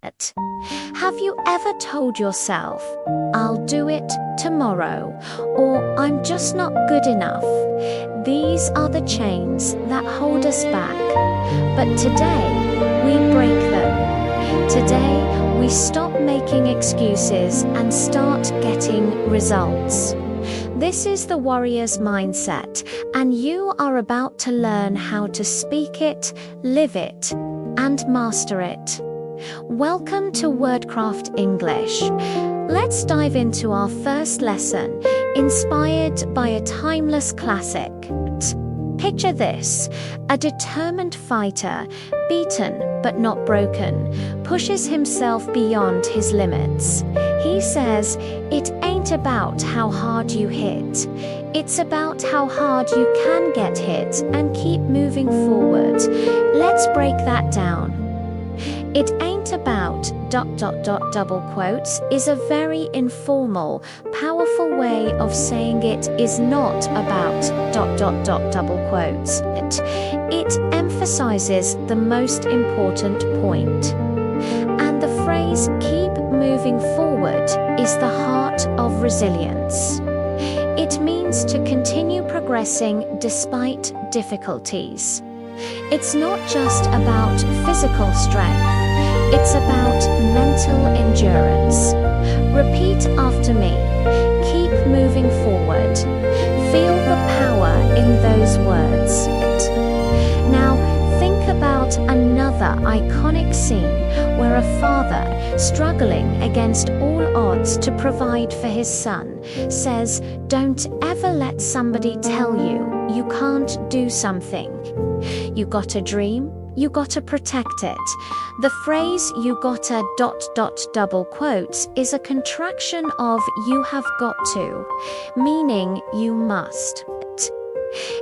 Have you ever told yourself, "I'll do it tomorrow," or "I'm just not good enough"? These are the chains that hold us back. But today, we break them. Today, we stop making excuses and start getting results. This is the warrior's mindset, and you are about to learn how to speak it, live it, and master it. Welcome to WordCraft English. Let's dive into our first lesson, inspired by a timeless classic. Picture this: a determined fighter, beaten but not broken, pushes himself beyond his limits. He says, "It ain't about how hard you hit. It's about how hard you can get hit and keep moving forward." Let's break that down. "It ain't about ... double quotes is a very informal, powerful way of saying it is not about ... double quotes. It emphasizes the most important point. And the phrase "keep moving forward" is the heart of resilience. It means to continue progressing despite difficulties. It's not just about physical strength, it's about mental endurance. Repeat after me. Keep moving forward. Feel the power in those words. Now, think about another iconic scene where a father, struggling against all odds to provide for his son, says, "Don't ever let somebody tell you you can't do something. You got a dream, you gotta protect it." The phrase "you gotta ... double quotes is a contraction of "you have got to," meaning you must.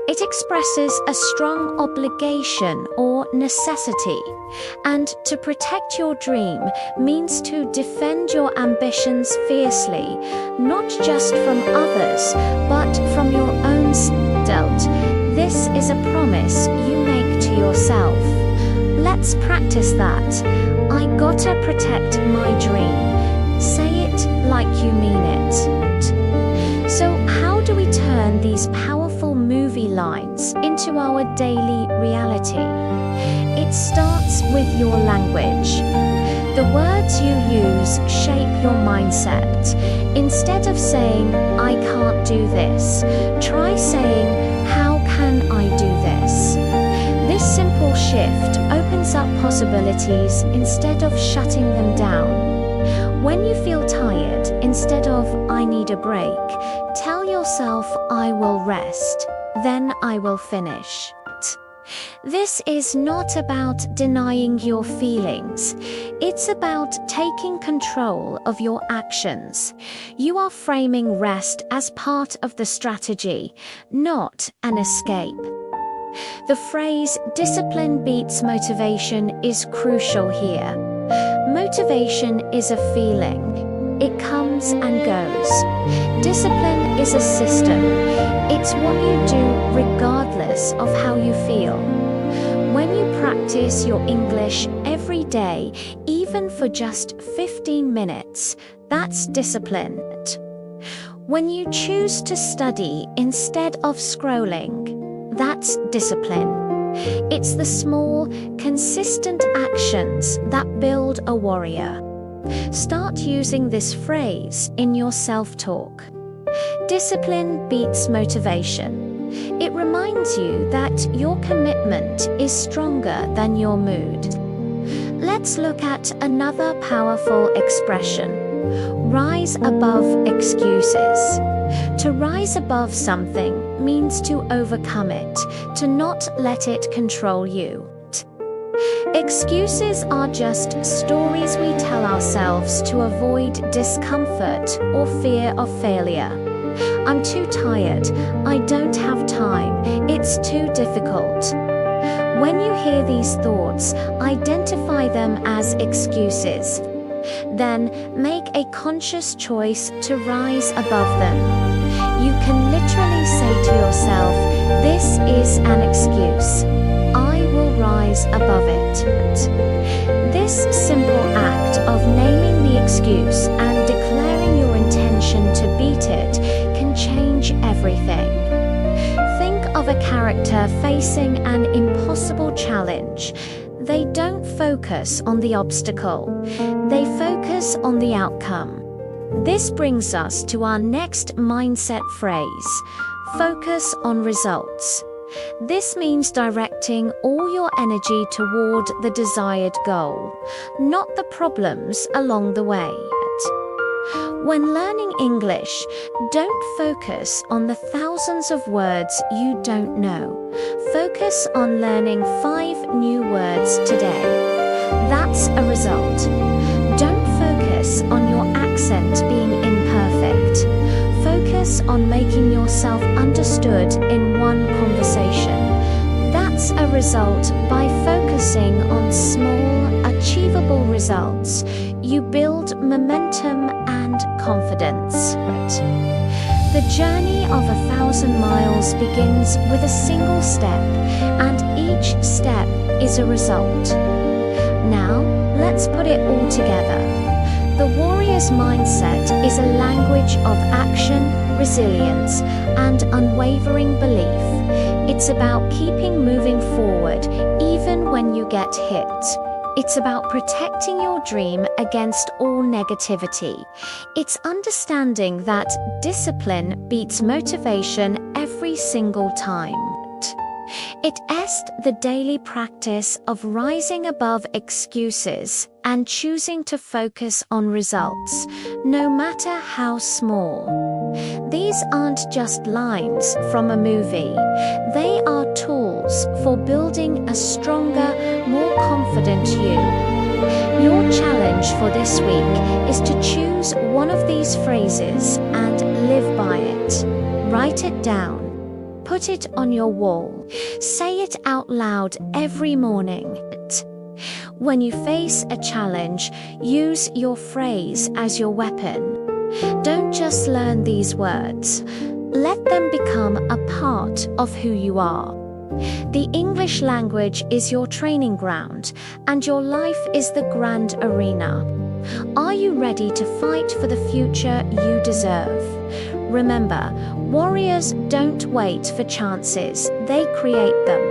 It expresses a strong obligation or necessity, and to protect your dream means to defend your ambitions fiercely, not just from others, but from your own self. This is a promise you make to yourself. Let's practice that. I gotta protect my dream. Say it like you mean it. So, how do we turn these powerful movie lines into our daily reality? It starts with your language. The words you use shape your mindset. Instead of saying, "I can't do this," try saying, "How can I do this?" This simple shift opens up possibilities instead of shutting them down. When you feel tired, instead of "I need a break," tell yourself, "I will rest, then I will finish." This is not about denying your feelings. It's about taking control of your actions. You are framing rest as part of the strategy, not an escape. The phrase "discipline beats motivation" is crucial here. Motivation is a feeling. It comes and goes. Discipline is a system. It's what you do regardless of how you feel. When you practice your English every day, even for just 15 minutes, that's discipline. When you choose to study instead of scrolling, that's discipline. It's the small, consistent actions that build a warrior. Start using this phrase in your self-talk. Discipline beats motivation. It reminds you that your commitment is stronger than your mood. Let's look at another powerful expression: rise above excuses. To rise above something means to overcome it, to not let it control you. Excuses are just stories we tell ourselves to avoid discomfort or fear of failure. "I'm too tired," "I don't have time," "it's too difficult." When you hear these thoughts, identify them as excuses. Then make a conscious choice to rise above them. You can literally say to yourself, "This is an excuse. I will rise above it." This simple act excuse and declaring your intention to beat it can change everything. Think of a character facing an impossible challenge. They don't focus on the obstacle, they focus on the outcome. This brings us to our next mindset phrase: focus on results. This means directing all your energy toward the desired goal, not the problems along the way. When learning English, don't focus on the thousands of words you don't know. Focus on learning 5 new words today. That's a result. Don't focus on your accent being imperfect. Focus on making yourself understood in one conversation. That's a result. By focusing on small, achievable results, you build momentum and confidence. The journey of 1,000 miles begins with a single step, and each step is a result. Now, let's put it all together. The warrior's mindset is a language of action, resilience, and unwavering belief. It's about keeping moving forward even when you get hit. It's about protecting your dream against all negativity. It's understanding that discipline beats motivation every single time. It is the daily practice of rising above excuses and choosing to focus on results, no matter how small. These aren't just lines from a movie. They are tools for building a stronger, more confident you. Your challenge for this week is to choose one of these phrases and live by it. Write it down. Put it on your wall. Say it out loud every morning. When you face a challenge, use your phrase as your weapon. Don't just learn these words. Let them become a part of who you are. The English language is your training ground, and your life is the grand arena. Are you ready to fight for the future you deserve? Remember, warriors don't wait for chances, they create them.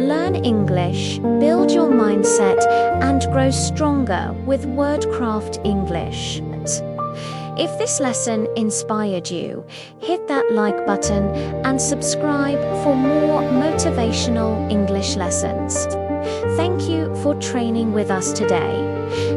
Learn English, build your mindset, and grow stronger with WordCraft English. If this lesson inspired you, hit that like button and subscribe for more motivational English lessons. Thank you for training with us today.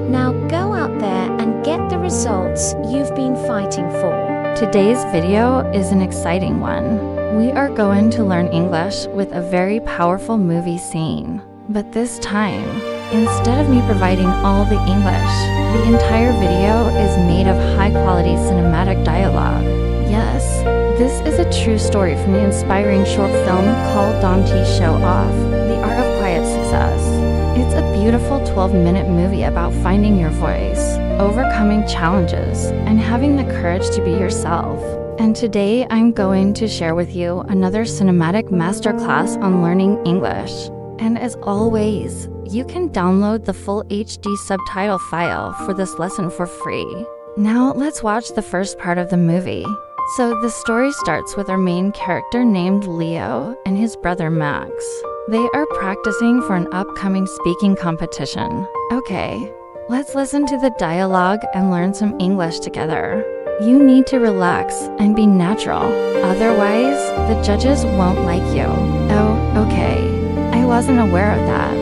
Now go out there and get the results you've been fighting for. Today's video is an exciting one. We are going to learn English with a very powerful movie scene. But this time, instead of me providing all the English, the entire video is made of high-quality cinematic dialogue. Yes, this is a true story from the inspiring short film called Dante's Show Off, The Art of Quiet Success. It's a beautiful 12-minute movie about finding your voice, overcoming challenges, and having the courage to be yourself. And today I'm going to share with you another cinematic masterclass on learning English. And as always, you can download the full HD subtitle file for this lesson for free. Now let's watch the first part of the movie. So the story starts with our main character named Leo and his brother Max. They are practicing for an upcoming speaking competition. Okay, let's listen to the dialogue and learn some English together. You need to relax and be natural, otherwise the judges won't like you. Oh, okay. I wasn't aware of that.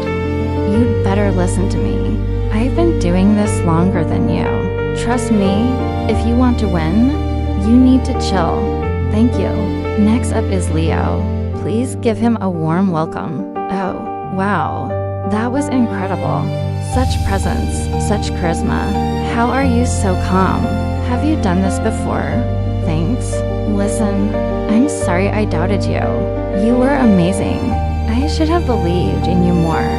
You'd better listen to me. I've been doing this longer than you. Trust me, if you want to win, you need to chill. Thank you. Next up is Leo. Please give him a warm welcome. Oh, wow. That was incredible. Such presence, such charisma. How are you so calm? Have you done this before? Thanks. Listen, I'm sorry I doubted you. You were amazing. I should have believed in you more.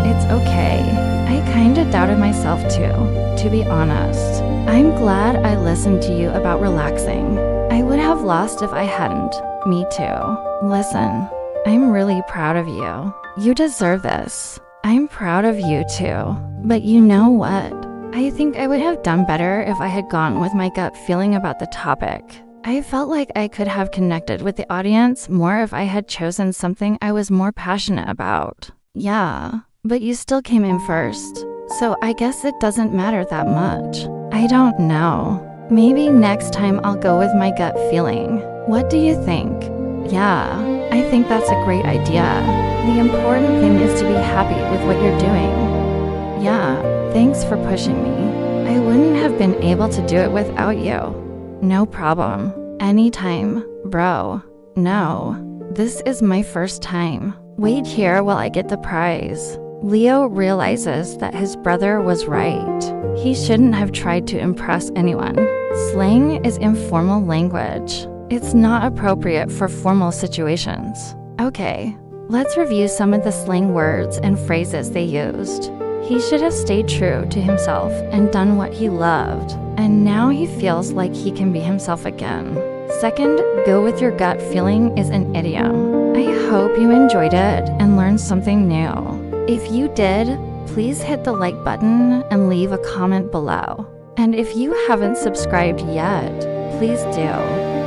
It's okay. I kinda doubted myself too, to be honest. I'm glad I listened to you about relaxing. I would have lost if I hadn't. Me too. Listen, I'm really proud of you. You deserve this. I'm proud of you too. But you know what? I think I would have done better if I had gone with my gut feeling about the topic. I felt like I could have connected with the audience more if I had chosen something I was more passionate about. Yeah, but you still came in first, so I guess it doesn't matter that much. I don't know. Maybe next time I'll go with my gut feeling. What do you think? Yeah, I think that's a great idea. The important thing is to be happy with what you're doing. Yeah, thanks for pushing me. I wouldn't have been able to do it without you. No problem. Anytime, bro. No, this is my first time. Wait here while I get the prize. Leo realizes that his brother was right. He shouldn't have tried to impress anyone. Slang is informal language. It's not appropriate for formal situations. Okay, let's review some of the slang words and phrases they used. He should have stayed true to himself and done what he loved. And now he feels like he can be himself again. Second, go with your gut feeling is an idiom. I hope you enjoyed it and learned something new. If you did, please hit the like button and leave a comment below. And if you haven't subscribed yet, please do.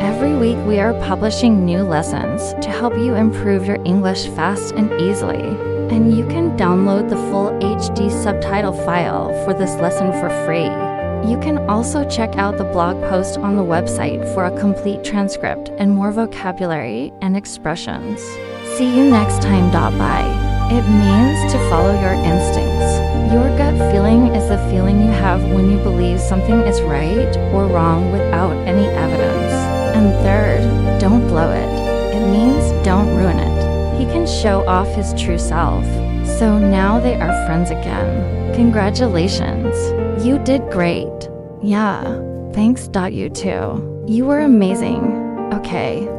Every week we are publishing new lessons to help you improve your English fast and easily. And you can download the full HD subtitle file for this lesson for free. You can also check out the blog post on the website for a complete transcript and more vocabulary and expressions. See you next time. Bye. It means to follow your instincts. Your gut feeling is the feeling you have when you believe something is right or wrong without any evidence. And third, don't blow it. It means don't ruin it. He can show off his true self. So now they are friends again. Congratulations. You did great. Yeah, thanks. You too. You were amazing. Okay.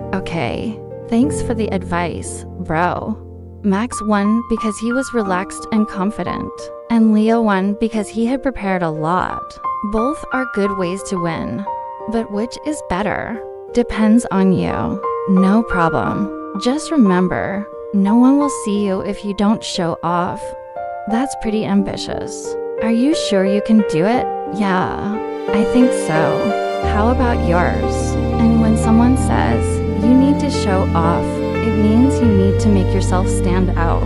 Thanks for the advice, bro. Max won because he was relaxed and confident, and Leo won because he had prepared a lot. Both are good ways to win, but which is better? Depends on you. No problem. Just remember, no one will see you if you don't show off. That's pretty ambitious. Are you sure you can do it? Yeah, I think so. How about yours? And when someone says, you need to show off, it means you need to make yourself stand out.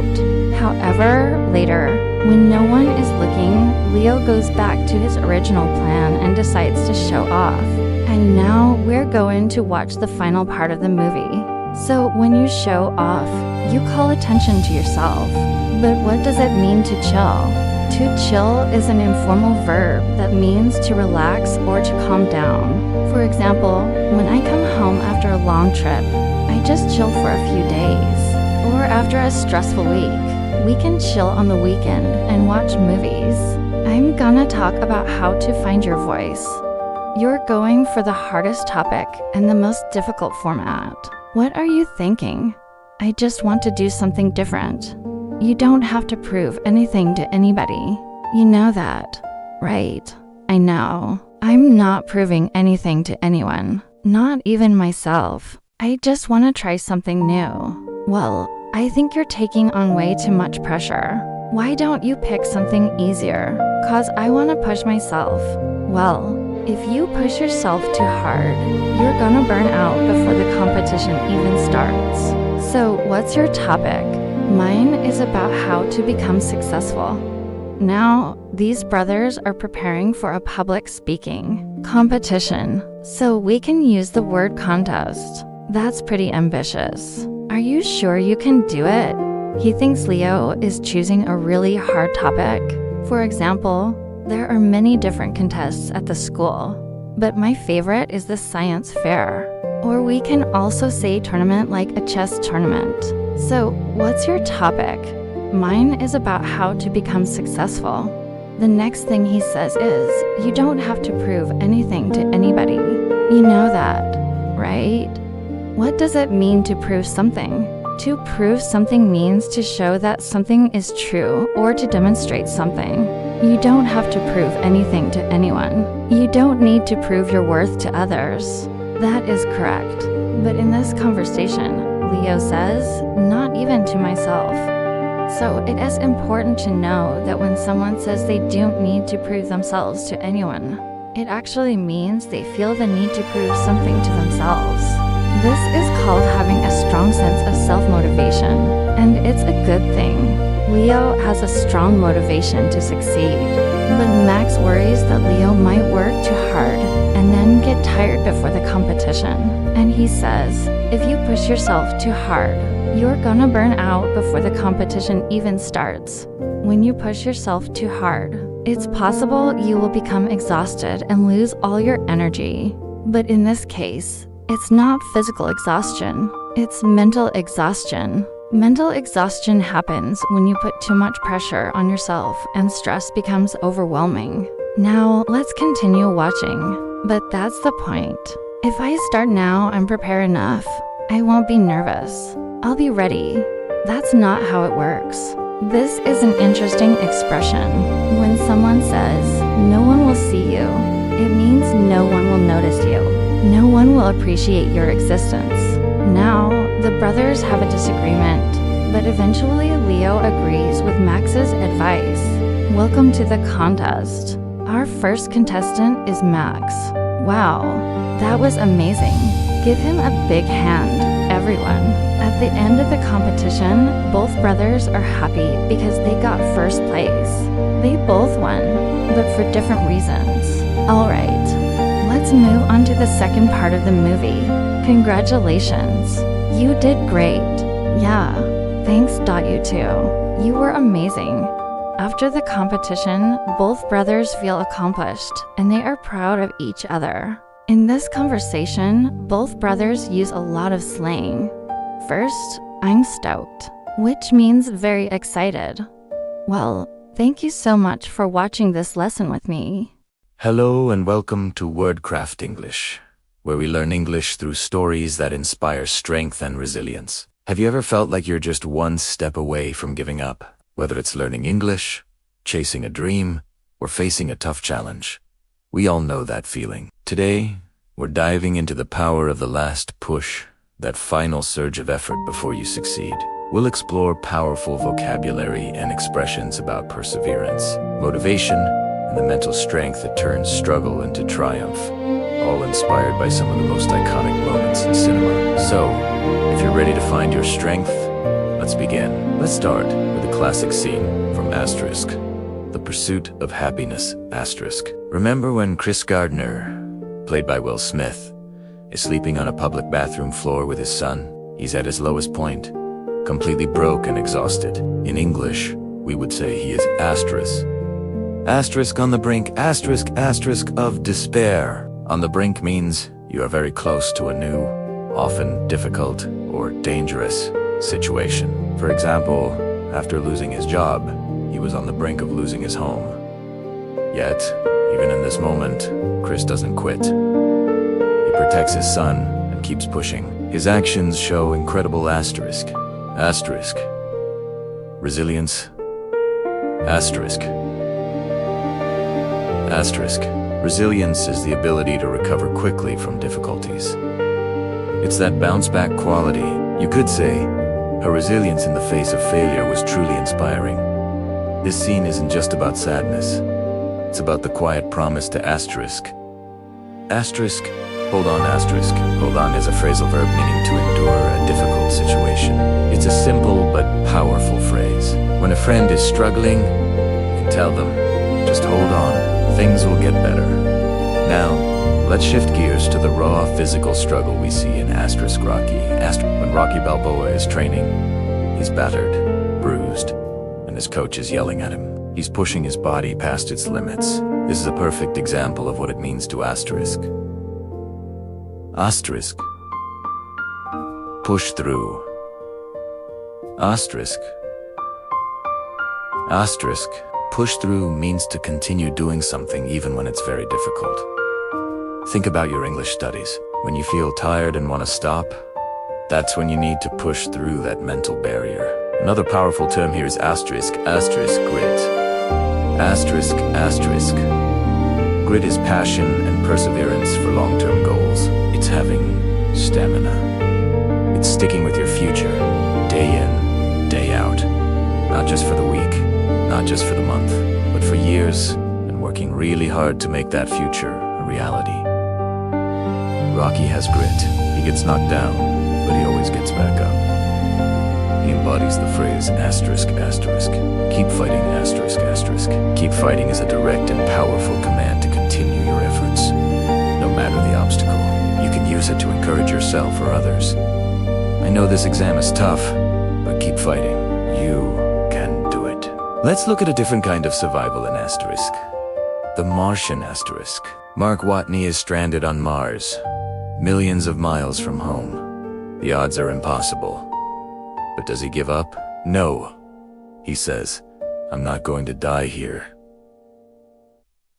However, later, when no one is looking, Leo goes back to his original plan and decides to show off. And now we're going to watch the final part of the movie. So when you show off, you call attention to yourself. But what does it mean to chill? To chill is an informal verb that means to relax or to calm down. For example, when I come home after a long trip, I just chill for a few days. Or after a stressful week, we can chill on the weekend and watch movies. I'm gonna talk about how to find your voice. You're going for the hardest topic and the most difficult format. What are you thinking? I just want to do something different. You don't have to prove anything to anybody. You know that, right? I know. I'm not proving anything to anyone, not even myself. I just want to try something new. Well, I think you're taking on way too much pressure. Why don't you pick something easier? 'Cause I want to push myself. Well, if you push yourself too hard, you're gonna burn out before the competition even starts. So what's your topic? Mine is about how to become successful. Now, these brothers are preparing for a public speaking competition, so we can use the word contest. That's pretty ambitious. Are you sure you can do it? He thinks Leo is choosing a really hard topic. For example, there are many different contests at the school, but my favorite is the science fair. Or we can also say tournament like a chess tournament. So, what's your topic? Mine is about how to become successful. The next thing he says is, you don't have to prove anything to anybody. You know that, right? What does it mean to prove something? To prove something means to show that something is true or to demonstrate something. You don't have to prove anything to anyone. You don't need to prove your worth to others. That is correct. But in this conversation, Leo says, not even to myself. So it is important to know that when someone says they don't need to prove themselves to anyone, it actually means they feel the need to prove something to themselves. This is called having a strong sense of self-motivation, and it's a good thing. Leo has a strong motivation to succeed, but Max worries that Leo might work too hard and then get tired before the competition. And he says, if you push yourself too hard, you're gonna burn out before the competition even starts. When you push yourself too hard, it's possible you will become exhausted and lose all your energy. But in this case, it's not physical exhaustion, it's mental exhaustion. Mental exhaustion happens when you put too much pressure on yourself and stress becomes overwhelming. Now, let's continue watching. But that's the point. If I start now and prepare enough, I won't be nervous. I'll be ready. That's not how it works. This is an interesting expression. When someone says, no one will see you, it means no one will notice you. No one will appreciate your existence. Now, the brothers have a disagreement, but eventually Leo agrees with Max's advice. Welcome to the contest. Our first contestant is Max. Wow, that was amazing. Give him a big hand, everyone. At the end of the competition, both brothers are happy because they got first place. They both won, but for different reasons. Alright, let's move on to the second part of the movie. Congratulations. You did great. Yeah, thanks. You too. You were amazing. After the competition, both brothers feel accomplished and they are proud of each other. In this conversation, both brothers use a lot of slang. First, I'm stoked, which means very excited. Well, thank you so much for watching this lesson with me. Hello and welcome to WordCraft English, where we learn English through stories that inspire strength and resilience. Have you ever felt like you're just one step away from giving up? Whether it's learning English, chasing a dream, or facing a tough challenge, we all know that feeling. Today, we're diving into the power of the last push, that final surge of effort before you succeed. We'll explore powerful vocabulary and expressions about perseverance, motivation, and the mental strength that turns struggle into triumph, all inspired by some of the most iconic moments in cinema. So, if you're ready to find your strength, let's begin. Let's start with a classic scene from Asterisk, The Pursuit of Happiness, Asterisk. Remember when Chris Gardner, played by Will Smith, is sleeping on a public bathroom floor with his son? He's at his lowest point, completely broke and exhausted. In English, we would say he is asterisk. Asterisk on the brink, asterisk, asterisk of despair. On the brink means you are very close to a new, often difficult or dangerous situation. For example, after losing his job, he was on the brink of losing his home. Yet, even in this moment, Chris doesn't quit. He protects his son and keeps pushing. His actions show incredible asterisk. Asterisk. Resilience. Asterisk. Asterisk. Resilience is the ability to recover quickly from difficulties. It's that bounce-back quality. You could say, her resilience in the face of failure was truly inspiring. This scene isn't just about sadness. It's about the quiet promise to asterisk. Asterisk, hold on, asterisk. Hold on is a phrasal verb meaning to endure a difficult situation. It's a simple but powerful phrase. When a friend is struggling, you can tell them, just hold on, things will get better. Now, let's shift gears to the raw physical struggle we see in Asterisk Rocky. When Rocky Balboa is training, he's battered, bruised, and his coach is yelling at him. He's pushing his body past its limits. This is a perfect example of what it means to asterisk. Asterisk. Push through. Asterisk. Asterisk. Push through means to continue doing something even when it's very difficult. Think about your English studies. When you feel tired and want to stop, that's when you need to push through that mental barrier. Another powerful term here is asterisk, asterisk, grit. Asterisk, asterisk. Grit is passion and perseverance for long-term goals. It's having stamina. It's sticking with your future, day in, day out. Not just for the week, not just for the month, but for years, and working really hard to make that future a reality. Rocky has grit. He gets knocked down, but he always gets back up. He embodies the phrase asterisk, asterisk. Keep fighting, asterisk, asterisk. Keep fighting is a direct and powerful command to continue your efforts, no matter the obstacle. You can use it to encourage yourself or others. I know this exam is tough, but keep fighting. You can do it. Let's look at a different kind of survival in asterisk. The Martian asterisk. Mark Watney is stranded on Mars, millions of miles from home. The odds are impossible. But does he give up? No. He says, I'm not going to die here.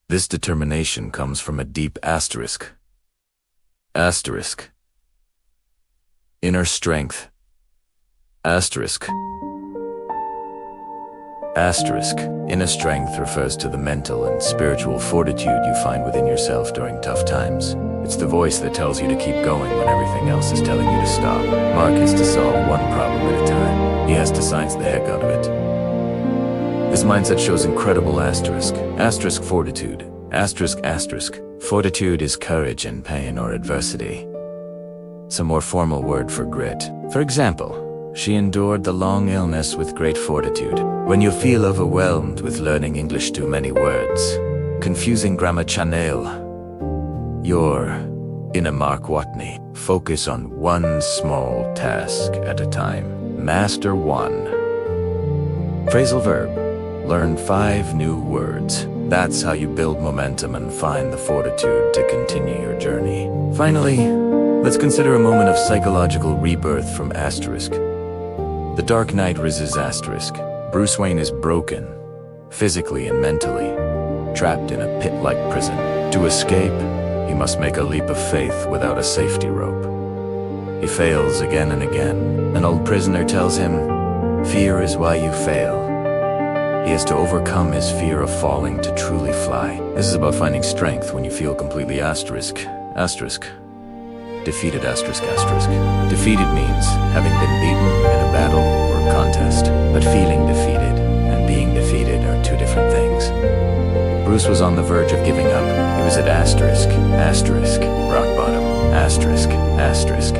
This determination comes from a deep asterisk. Asterisk. Inner strength. Asterisk. Asterisk. Inner strength refers to the mental and spiritual fortitude you find within yourself during tough times. It's the voice that tells you to keep going when everything else is telling you to stop. Mark has to solve one problem at a time. He has to science the heck out of it. This mindset shows incredible asterisk. Asterisk fortitude. Asterisk asterisk. Fortitude is courage in pain or adversity. It's a more formal word for grit. For example, she endured the long illness with great fortitude. When you feel overwhelmed with learning English too many words, confusing grammar channel, you're in a Mark Watney. Focus on one small task at a time. Master one. Phrasal verb. Learn 5 new words. That's how you build momentum and find the fortitude to continue your journey. Finally, let's consider a moment of psychological rebirth from asterisk. The Dark Knight Rises asterisk. Bruce Wayne is broken, physically and mentally, trapped in a pit-like prison. To escape, he must make a leap of faith without a safety rope. He fails again and again. An old prisoner tells him, fear is why you fail. He has to overcome his fear of falling to truly fly. This is about finding strength when you feel completely asterisk. Asterisk. Defeated asterisk asterisk. Defeated means having been beaten in a battle or a contest. But feeling defeated and being defeated are 2 different things. Bruce was on the verge of giving up. He was at asterisk, asterisk, rock bottom, asterisk, asterisk,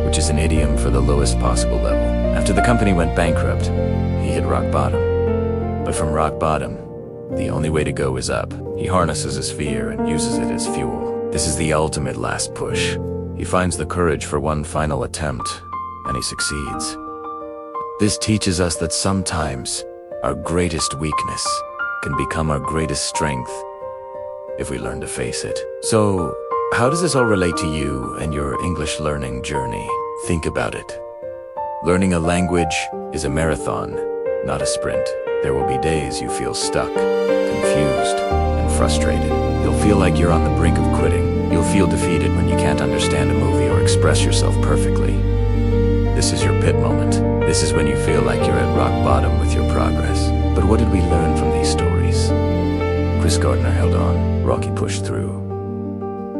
which is an idiom for the lowest possible level. After the company went bankrupt, he hit rock bottom. But from rock bottom, the only way to go is up. He harnesses his fear and uses it as fuel. This is the ultimate last push. He finds the courage for one final attempt, and he succeeds. This teaches us that sometimes our greatest weakness can become our greatest strength if we learn to face it. So, how does this all relate to you and your English learning journey? Think about it. Learning a language is a marathon, not a sprint. There will be days you feel stuck, confused, and frustrated. You'll feel like you're on the brink of quitting. You'll feel defeated when you can't understand a movie or express yourself perfectly. This is your pit moment. This is when you feel like you're at rock bottom with your progress. But what did we learn from these stories? Chris Gardner held on. Rocky pushed through.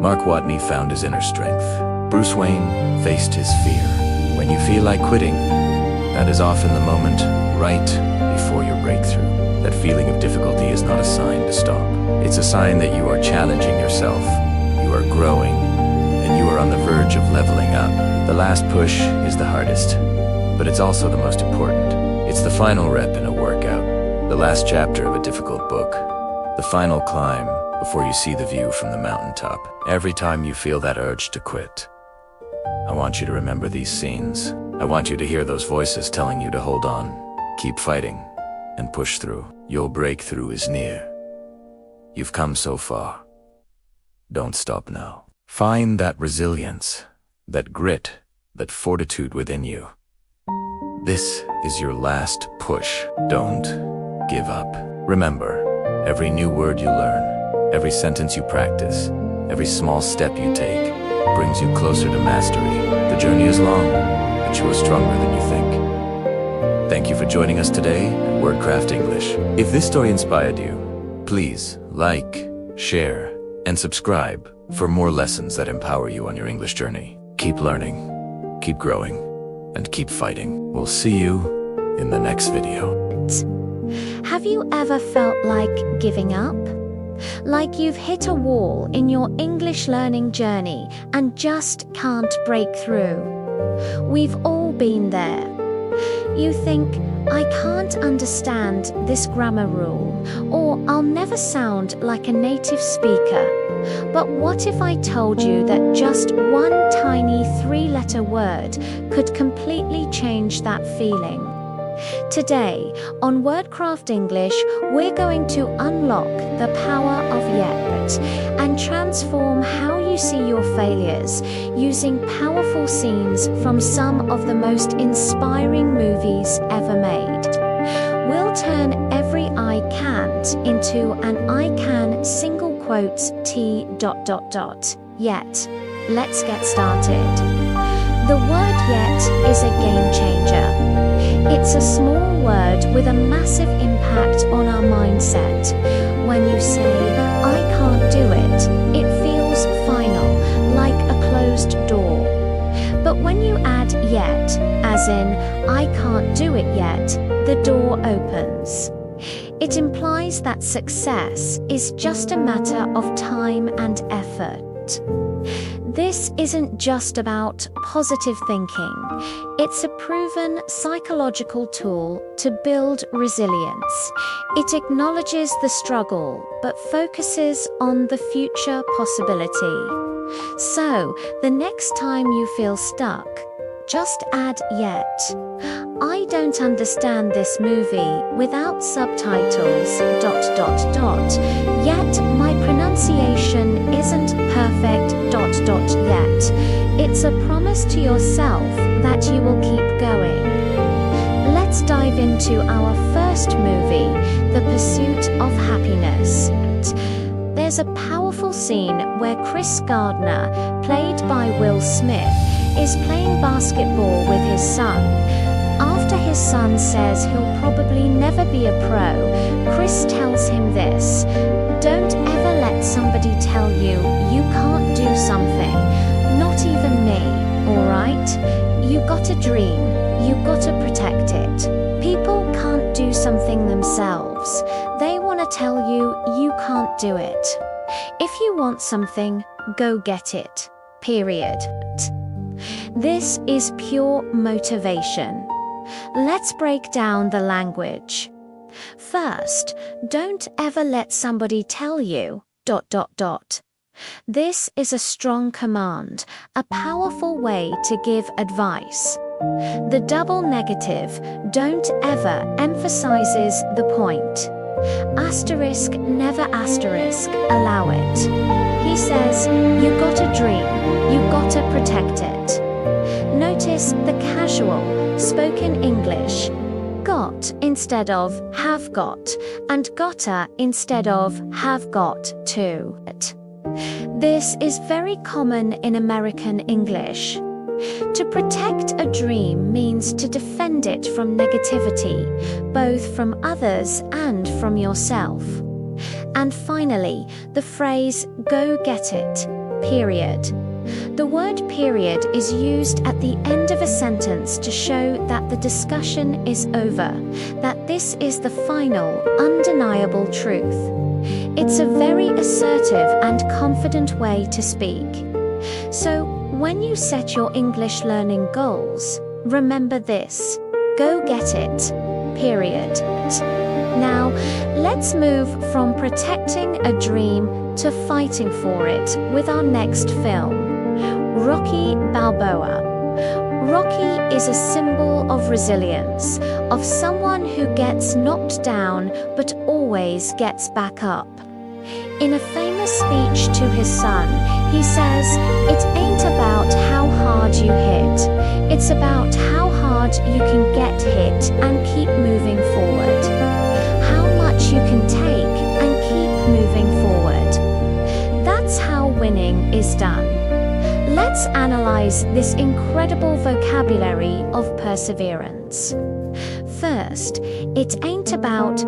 Mark Watney found his inner strength. Bruce Wayne faced his fear. When you feel like quitting, that is often the moment right before your breakthrough. That feeling of difficulty is not a sign to stop. It's a sign that you are challenging yourself, you are growing, and you are on the verge of leveling up. The last push is the hardest, but it's also the most important. It's the final rep in a workout, the last chapter of a difficult book, the final climb before you see the view from the mountaintop. Every time you feel that urge to quit, I want you to remember these scenes. I want you to hear those voices telling you to hold on, keep fighting, and push through. Your breakthrough is near. You've come so far. Don't stop now. Find that resilience, that grit, that fortitude within you. This is your last push. Don't give up. Remember, every new word you learn, every sentence you practice, every small step you take brings you closer to mastery. The journey is long, but you are stronger than you think. Thank you for joining us today at WordCraft English. If this story inspired you, please like, share, and subscribe for more lessons that empower you on your English journey. Keep learning, keep growing, and keep fighting. We'll see you in the next video. Have you ever felt like giving up? Like you've hit a wall in your English learning journey and just can't break through? We've all been there. You think, I can't understand this grammar rule, or I'll never sound like a native speaker. But what if I told you that just one tiny 3-letter word could completely change that feeling? Today, on WordCraft English, we're going to unlock the power of yet and transform how you see your failures using powerful scenes from some of the most inspiring movies ever made. We'll turn every I can't into an I can single quotes T ... Yet. Let's get started. The word yet is a game changer. It's a small word with a massive impact on our mindset. When you say, I can't do it, it feels final, like a closed door. But when you add yet, as in, I can't do it yet, the door opens. It implies that success is just a matter of time and effort. This isn't just about positive thinking. It's a proven psychological tool to build resilience. It acknowledges the struggle, but focuses on the future possibility. So, the next time you feel stuck, just add yet. I don't understand this movie without subtitles ... Yet my pronunciation isn't perfect ... Yet. It's a promise to yourself that you will keep going. Let's dive into our first movie, The Pursuit of Happiness. There's a powerful scene where Chris Gardner, played by Will Smith, is playing basketball with his son. After his son says he'll probably never be a pro, Chris tells him this: don't ever let somebody tell you you can't do something, not even me, alright? You got a dream, you gotta protect it. People can't do something themselves. They wanna tell you you can't do it. If you want something, go get it. Period. This is pure motivation. Let's break down the language. First, don't ever let somebody tell you ... This is a strong command, a powerful way to give advice. The double negative, don't ever, emphasizes the point. Asterisk, never asterisk, allow it. He says, you got a dream, you gotta protect it. Notice the casual, spoken English. Got instead of have got, and gotta instead of have got to. This is very common in American English. To protect a dream means to defend it from negativity, both from others and from yourself. And finally, the phrase go get it, period. The word period is used at the end of a sentence to show that the discussion is over, that this is the final, undeniable truth. It's a very assertive and confident way to speak. So, when you set your English learning goals, remember this: go get it, period. Now, let's move from protecting a dream to fighting for it with our next film. Rocky Balboa. Rocky is a symbol of resilience, of someone who gets knocked down but always gets back up. In a famous speech to his son, he says, "It ain't about how hard you hit, it's about how hard you can get hit and keep moving forward. How much you can take and keep moving forward." That's how winning is done. Let's analyze this incredible vocabulary of perseverance. First, it ain't about ...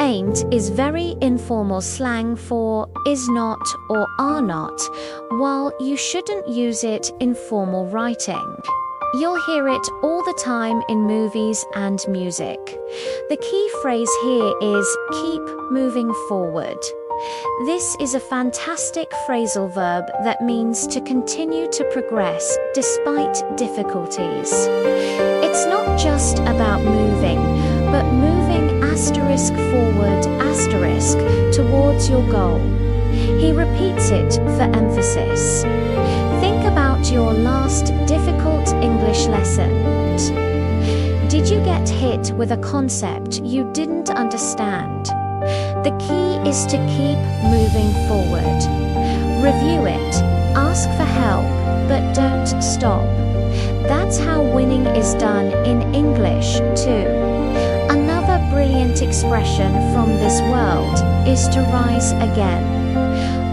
Ain't is very informal slang for is not or are not, while you shouldn't use it in formal writing. You'll hear it all the time in movies and music. The key phrase here is keep moving forward. This is a fantastic phrasal verb that means to continue to progress despite difficulties. It's not just about moving, but moving asterisk forward asterisk towards your goal. He repeats it for emphasis. Think about your last difficult English lesson. Did you get hit with a concept you didn't understand? The key is to keep moving forward. Review it, ask for help, but don't stop. That's how winning is done in English too. Another brilliant expression from this world is to rise again.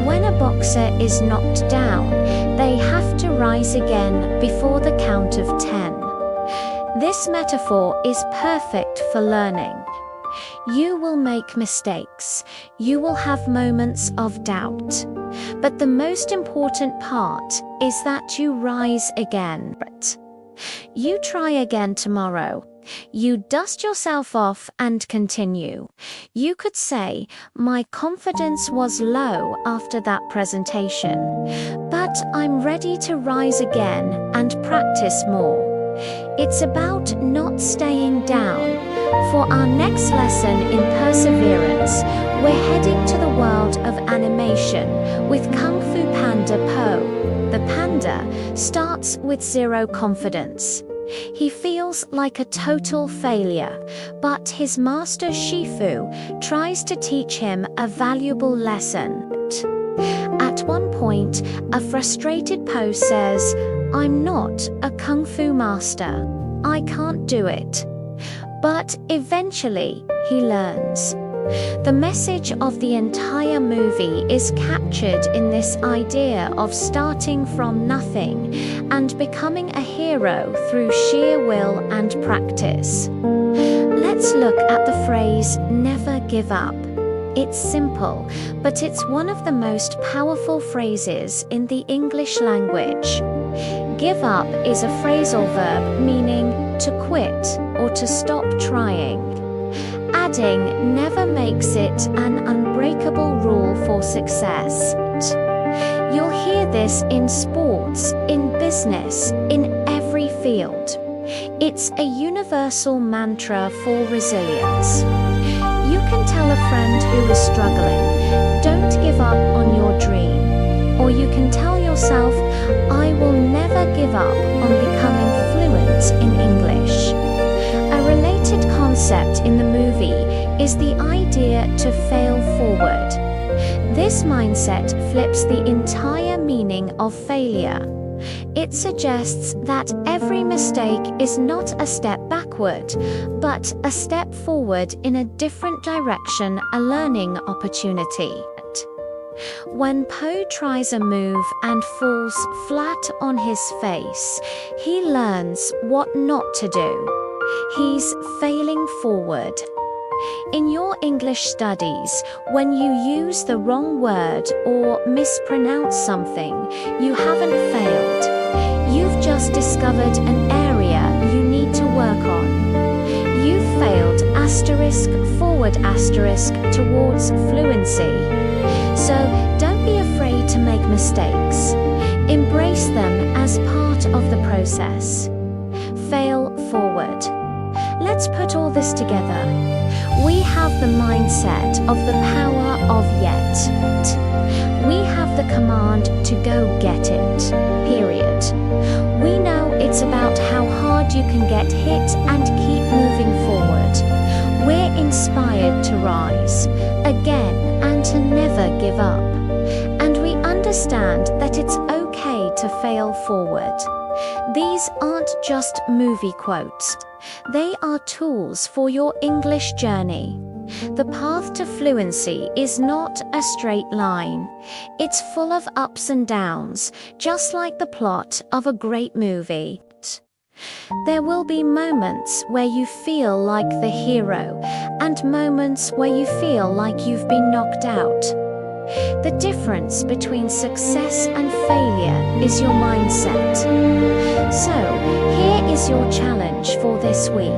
When a boxer is knocked down, they have to rise again before the count of 10. This metaphor is perfect for learning. You will make mistakes. You will have moments of doubt. But the most important part is that you rise again. You try again tomorrow. You dust yourself off and continue. You could say, my confidence was low after that presentation, but I'm ready to rise again and practice more. It's about not staying down. For our next lesson in perseverance, we're heading to the world of animation with Kung Fu Panda Po. The panda starts with zero confidence. He feels like a total failure, but his master Shifu tries to teach him a valuable lesson. At one point, a frustrated Po says, I'm not a Kung Fu master. I can't do it. But eventually, he learns. The message of the entire movie is captured in this idea of starting from nothing and becoming a hero through sheer will and practice. Let's look at the phrase, never give up. It's simple, but it's one of the most powerful phrases in the English language. Give up is a phrasal verb meaning to quit or to stop trying. Adding never makes it an unbreakable rule for success. You'll hear this in sports, in business, in every field. It's a universal mantra for resilience. You can tell a friend who is struggling, don't give up on your dream. Or you can tell yourself, I will never give up on becoming fluent in English. A related concept in the movie is the idea to fail forward. This mindset flips the entire meaning of failure. It suggests that every mistake is not a step backward, but a step forward in a different direction, a learning opportunity. When Po tries a move and falls flat on his face, he learns what not to do. He's failing forward. In your English studies, when you use the wrong word or mispronounce something, you haven't failed. You've just discovered an area you need to work on. You've failed asterisk forward asterisk towards fluency. So don't be afraid to make mistakes. Embrace them as part of the process. Fail forward. Let's put all this together. We have the mindset of the power of yet. We have the command to go get it, period. We know it's about how hard you can get hit and keep moving forward. We're inspired to rise again and to never give up. And we understand that it's okay to fail forward. These aren't just movie quotes. They are tools for your English journey. The path to fluency is not a straight line. It's full of ups and downs, just like the plot of a great movie. There will be moments where you feel like the hero, and moments where you feel like you've been knocked out. The difference between success and failure is your mindset. So, here is your challenge for this week.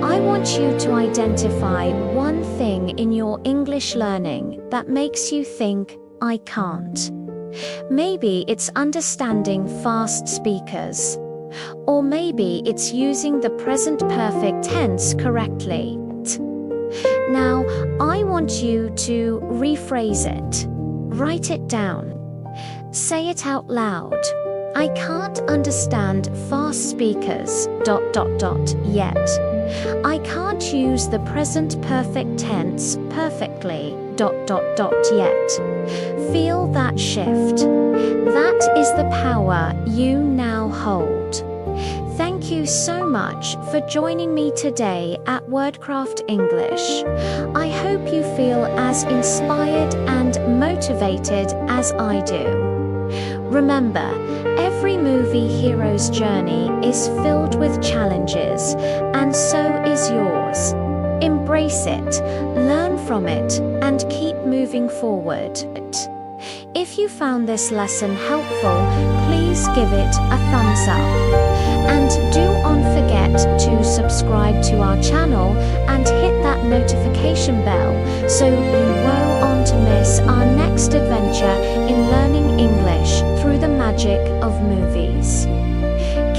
I want you to identify one thing in your English learning that makes you think, I can't. Maybe it's understanding fast speakers. Or maybe it's using the present perfect tense correctly. Now, I want you to rephrase it. Write it down. Say it out loud. I can't understand fast speakers ... yet. I can't use the present perfect tense perfectly ... yet. Feel that shift. That is the power you now hold. Thank you so much for joining me today at WordCraft English. I hope you feel as inspired and motivated as I do. Remember, every movie hero's journey is filled with challenges, and so is yours. Embrace it, learn from it, and keep moving forward. If you found this lesson helpful, please give it a thumbs up. And do not forget to subscribe to our channel and hit that notification bell so you won't miss our next adventure in learning English through the magic of movies.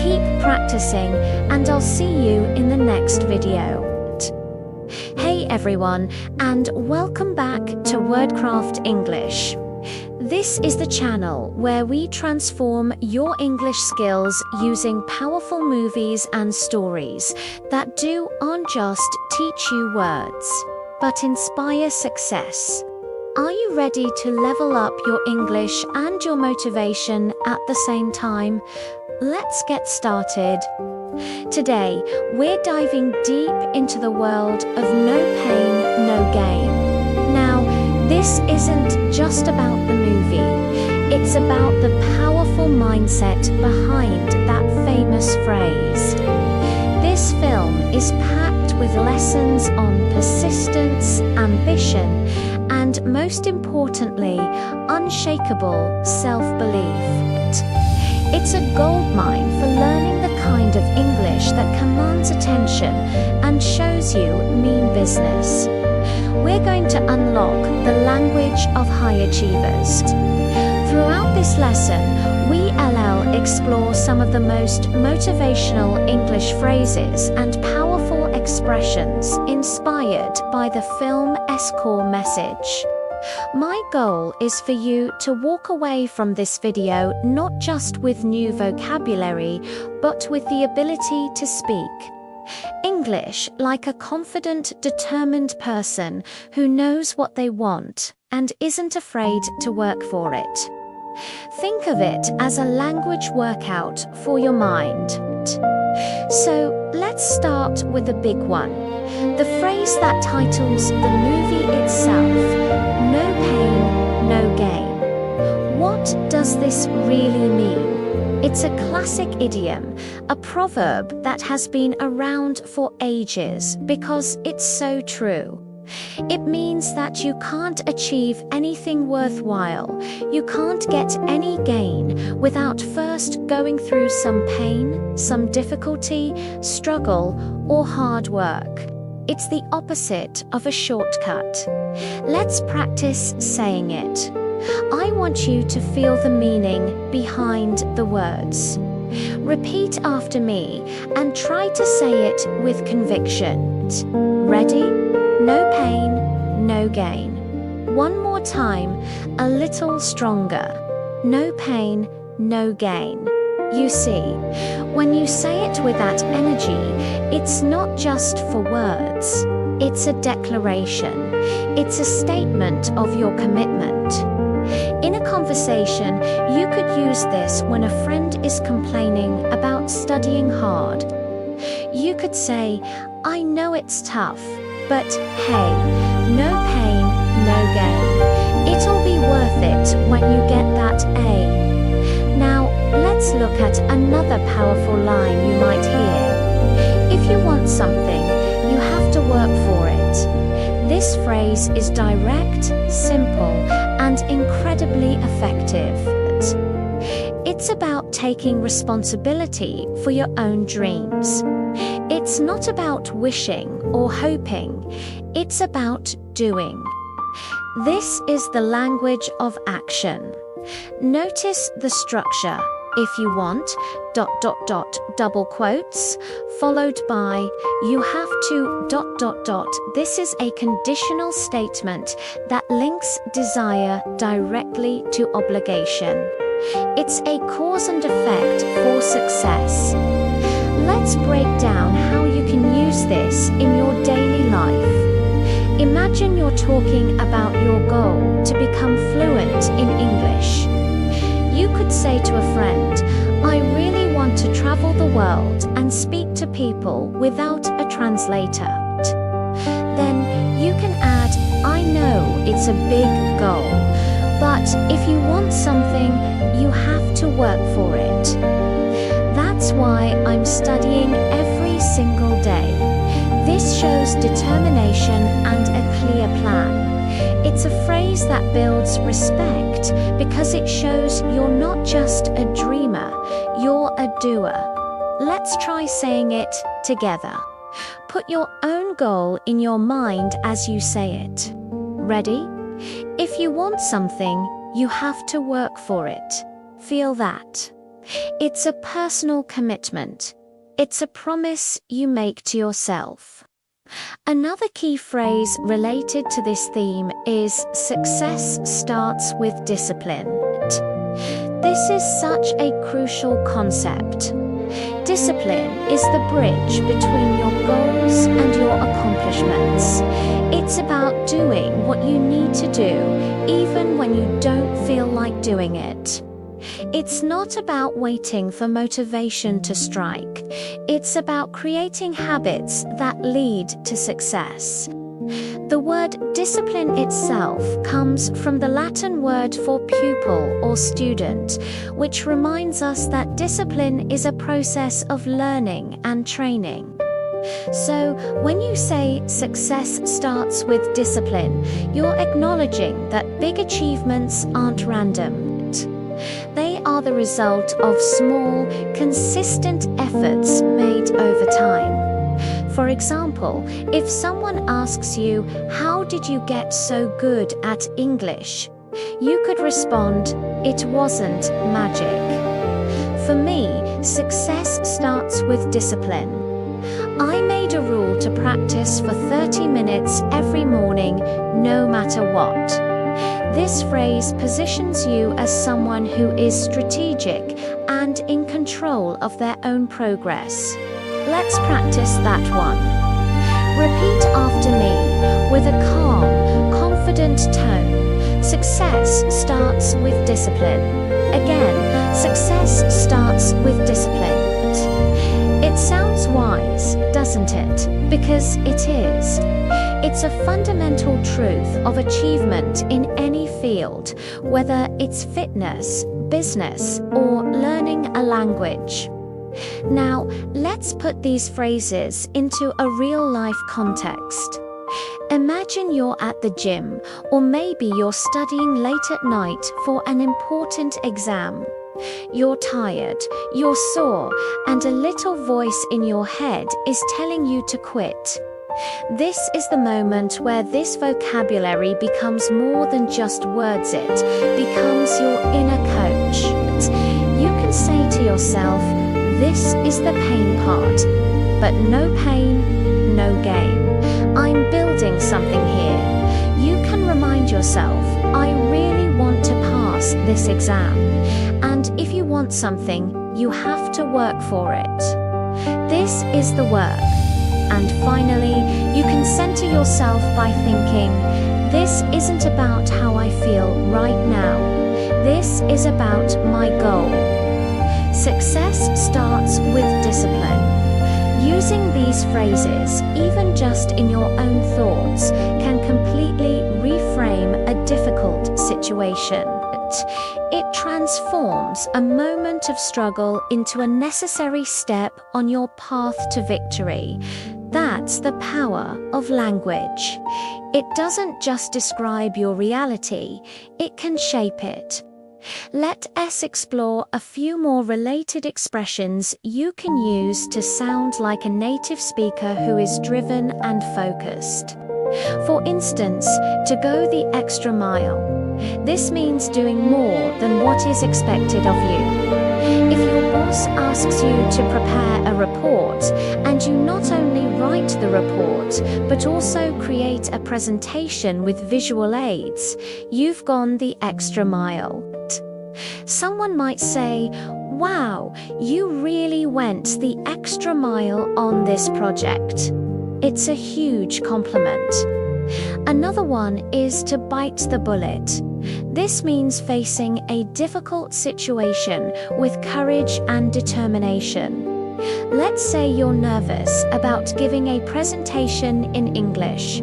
Keep practicing, and I'll see you in the next video. Hey everyone, and welcome back to WordCraft English. This is the channel where we transform your English skills using powerful movies and stories that aren't just teach you words, but inspire success. Are you ready to level up your English and your motivation at the same time? Let's get started. Today, we're diving deep into the world of no pain, no gain. Now, this isn't just about the movie, it's about the powerful mindset behind that famous phrase. This film is packed with lessons on persistence, ambition, and most importantly, unshakable self-belief. It's a goldmine for learning the kind of English that commands attention and shows you mean business. We're going to unlock the language of high achievers. Throughout this lesson, we explore some of the most motivational English phrases and powerful expressions inspired by the film's core message. My goal is for you to walk away from this video not just with new vocabulary, but with the ability to speak English like a confident, determined person who knows what they want and isn't afraid to work for it. Think of it as a language workout for your mind. So let's start with the big one. The phrase that titles the movie itself, no pain, no gain. What does this really mean? It's a classic idiom, a proverb that has been around for ages because it's so true. It means that you can't achieve anything worthwhile, you can't get any gain without first going through some pain, some difficulty, struggle, or hard work. It's the opposite of a shortcut. Let's practice saying it. I want you to feel the meaning behind the words. Repeat after me and try to say it with conviction. Ready? No pain, no gain. One more time, a little stronger. No pain, no gain. You see, when you say it with that energy, it's not just for words. It's a declaration. It's a statement of your commitment. In a conversation, you could use this when a friend is complaining about studying hard. You could say, I know it's tough, but hey, no pain, no gain. It'll be worth it when you get that A. Now, let's look at another powerful line you might hear. If you want something, you have to work for it. This phrase is direct, simple, incredibly effective. It's about taking responsibility for your own dreams. It's not about wishing or hoping, it's about doing. This is the language of action. Notice the structure. If you want, ... double quotes, followed by, you have to ... This is a conditional statement that links desire directly to obligation. It's a cause and effect for success. Let's break down how you can use this in your daily life. Imagine you're talking about your goal to become fluent in English. You could say to a friend, I really want to travel the world and speak to people without a translator. Then you can add, I know it's a big goal, but if you want something, you have to work for it. That's why I'm studying every single day. This shows determination and a clear plan. It's a phrase that builds respect because it shows you're not just a dreamer, you're a doer. Let's try saying it together. Put your own goal in your mind as you say it. Ready? If you want something, you have to work for it. Feel that. It's a personal commitment. It's a promise you make to yourself. Another key phrase related to this theme is success starts with discipline. This is such a crucial concept. Discipline is the bridge between your goals and your accomplishments. It's about doing what you need to do, even when you don't feel like doing it. It's not about waiting for motivation to strike. It's about creating habits that lead to success. The word discipline itself comes from the Latin word for pupil or student, which reminds us that discipline is a process of learning and training. So, when you say success starts with discipline, you're acknowledging that big achievements aren't random. They are the result of small, consistent efforts made over time. For example, if someone asks you, how did you get so good at English? You could respond, it wasn't magic. For me, success starts with discipline. I made a rule to practice for 30 minutes every morning, no matter what. This phrase positions you as someone who is strategic and in control of their own progress. Let's practice that one. Repeat after me with a calm, confident tone. Success starts with discipline. Again, success starts with discipline. It sounds wise, doesn't it? Because it is. It's a fundamental truth of achievement in any field, whether it's fitness, business, or learning a language. Now, let's put these phrases into a real-life context. Imagine you're at the gym, or maybe you're studying late at night for an important exam. You're tired, you're sore, and a little voice in your head is telling you to quit. This is the moment where this vocabulary becomes more than just words, it becomes your inner coach. You can say to yourself, this is the pain part, but no pain, no gain. I'm building something here. You can remind yourself, I really want to pass this exam. And if you want something, you have to work for it. This is the work. And finally, you can center yourself by thinking, this isn't about how I feel right now. This is about my goal. Success starts with discipline. Using these phrases, even just in your own thoughts, can completely reframe a difficult situation. It transforms a moment of struggle into a necessary step on your path to victory. That's the power of language. It doesn't just describe your reality, it can shape it. Let us explore a few more related expressions you can use to sound like a native speaker who is driven and focused. For instance, to go the extra mile. This means doing more than what is expected of you. If your boss asks you to prepare a report, and you not only write the report, but also create a presentation with visual aids, you've gone the extra mile. Someone might say, "Wow, you really went the extra mile on this project." It's a huge compliment. Another one is to bite the bullet. This means facing a difficult situation with courage and determination. Let's say you're nervous about giving a presentation in English.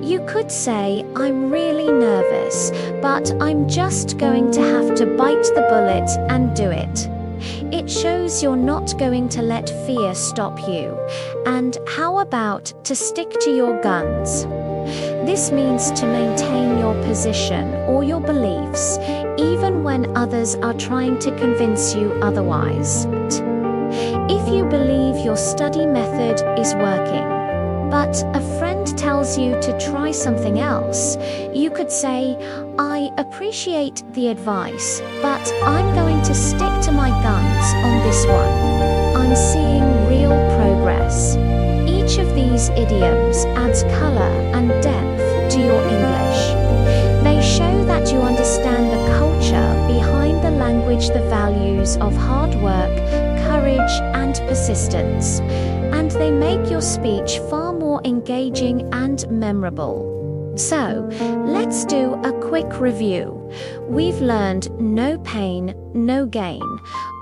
You could say, "I'm really nervous, but I'm just going to have to bite the bullet and do it." It shows you're not going to let fear stop you. And how about to stick to your guns? This means to maintain your position or your beliefs, even when others are trying to convince you otherwise. If you believe your study method is working, but a friend tells you to try something else, you could say, "I appreciate the advice, but I'm going to stick to my guns on this one. I'm seeing real progress." Each of these idioms adds color and depth to your English. They show that you understand the culture behind the language, the values of hard work, courage, and persistence, and they make your speech far more engaging and memorable. So, let's do a quick review. We've learned no pain, no gain,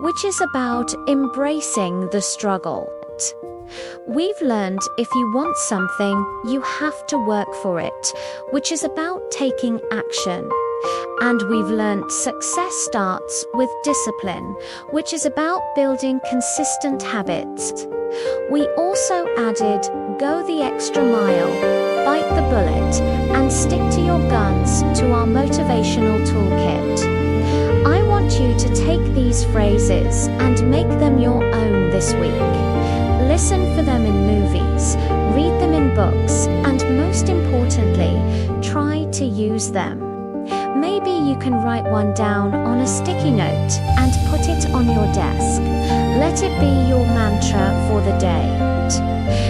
which is about embracing the struggle. We've learned if you want something, you have to work for it, which is about taking action. And we've learned success starts with discipline, which is about building consistent habits. We also added go the extra mile, bite the bullet, and stick to your guns to our motivational toolkit. I want you to take these phrases and make them your own this week. Listen for them in movies, read them in books, and most importantly, try to use them. Maybe you can write one down on a sticky note and put it on your desk. Let it be your mantra for the day.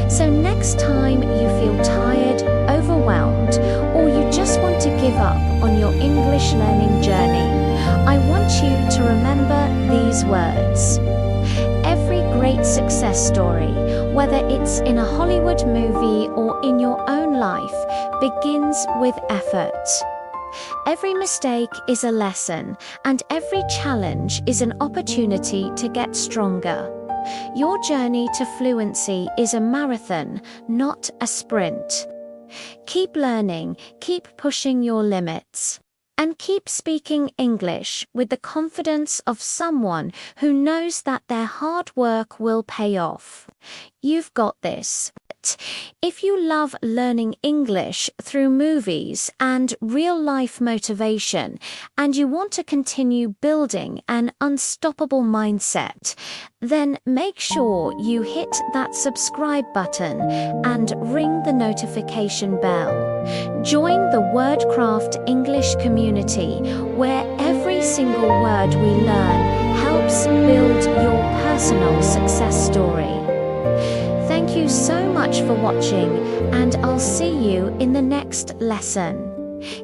So next time you feel tired, overwhelmed, or you just want to give up on your English learning journey, I want you to remember these words. Every great success story, whether it's in a Hollywood movie or in your own life, begins with effort. Every mistake is a lesson, and every challenge is an opportunity to get stronger. Your journey to fluency is a marathon, not a sprint. Keep learning, keep pushing your limits, and keep speaking English with the confidence of someone who knows that their hard work will pay off. You've got this. If you love learning English through movies and real-life motivation, and you want to continue building an unstoppable mindset, then make sure you hit that subscribe button and ring the notification bell. Join the WordCraft English community, where every single word we learn helps build your personal success story. Thank you so much for watching, and I'll see you in the next lesson.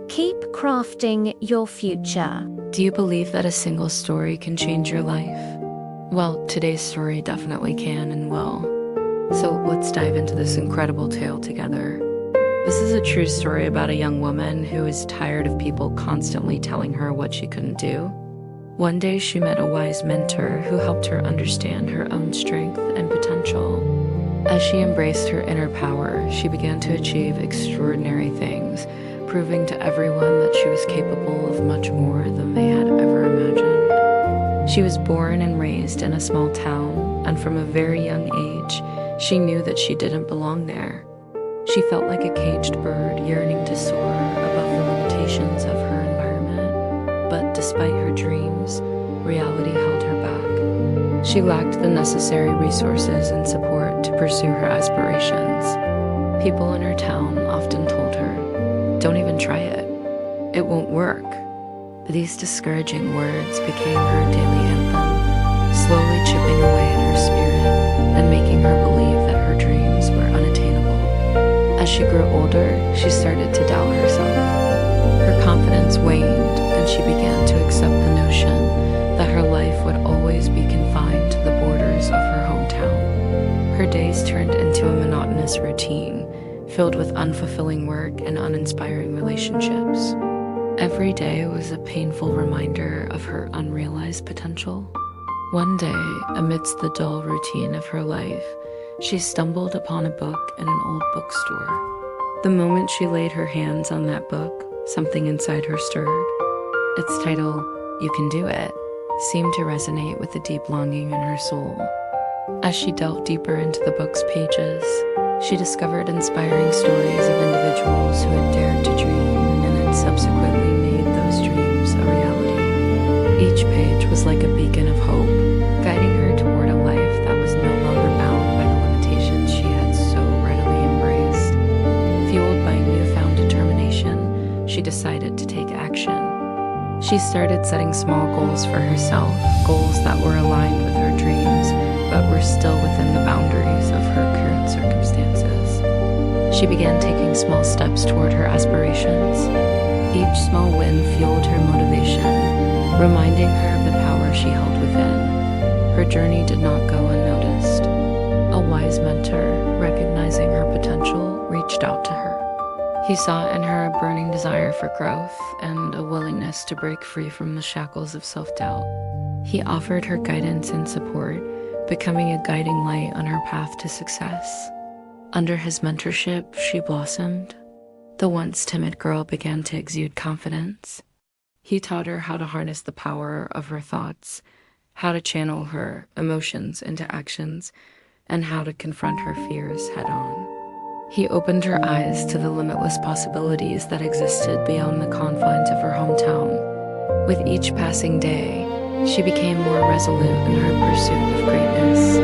Keep crafting your future. Do you believe that a single story can change your life? Well, today's story definitely can and will. So let's dive into this incredible tale together. This is a true story about a young woman who is tired of people constantly telling her what she couldn't do. One day she met a wise mentor who helped her understand her own strength and potential. As she embraced her inner power, she began to achieve extraordinary things, proving to everyone that she was capable of much more than they had ever imagined. She was born and raised in a small town, and from a very young age, She knew that she didn't belong there. She felt like a caged bird yearning to soar above the limitations of her environment. But despite her dreams, reality held her back. She lacked the necessary resources and support to pursue her aspirations. People in her town often told her, "Don't even try it. It won't work." These discouraging words became her daily anthem, slowly chipping away at her spirit and making her believe that her dreams were unattainable. As she grew older, she started to doubt herself. Her confidence waned, and she began to accept the notion that her life would always be confined to the borders of her hometown. Her days turned into a monotonous routine, filled with unfulfilling work and uninspiring relationships. Every day was a painful reminder of her unrealized potential. One day, amidst the dull routine of her life, she stumbled upon a book in an old bookstore. The moment she laid her hands on that book, something inside her stirred. Its title, "You Can Do It," seemed to resonate with the deep longing in her soul. As she delved deeper into the book's pages, she discovered inspiring stories of individuals who had dared to dream and had subsequently made those dreams a reality. Each page was like a beacon of hope, guiding her toward a life that was no longer bound by the limitations she had so readily embraced. Fueled by newfound determination, she decided to take action. She started setting small goals for herself, goals that were aligned with her dreams, but were still within the boundaries of her current circumstances. She began taking small steps toward her aspirations. Each small win fueled her motivation, reminding her of the power she held within. Her journey did not go unnoticed. A wise mentor, recognizing her potential, reached out to her. He saw in her a burning desire for growth and a willingness to break free from the shackles of self-doubt. He offered her guidance and support, becoming a guiding light on her path to success. Under his mentorship, she blossomed. The once timid girl began to exude confidence. He taught her how to harness the power of her thoughts, how to channel her emotions into actions, and how to confront her fears head-on. He opened her eyes to the limitless possibilities that existed beyond the confines of her hometown. With each passing day, she became more resolute in her pursuit of greatness.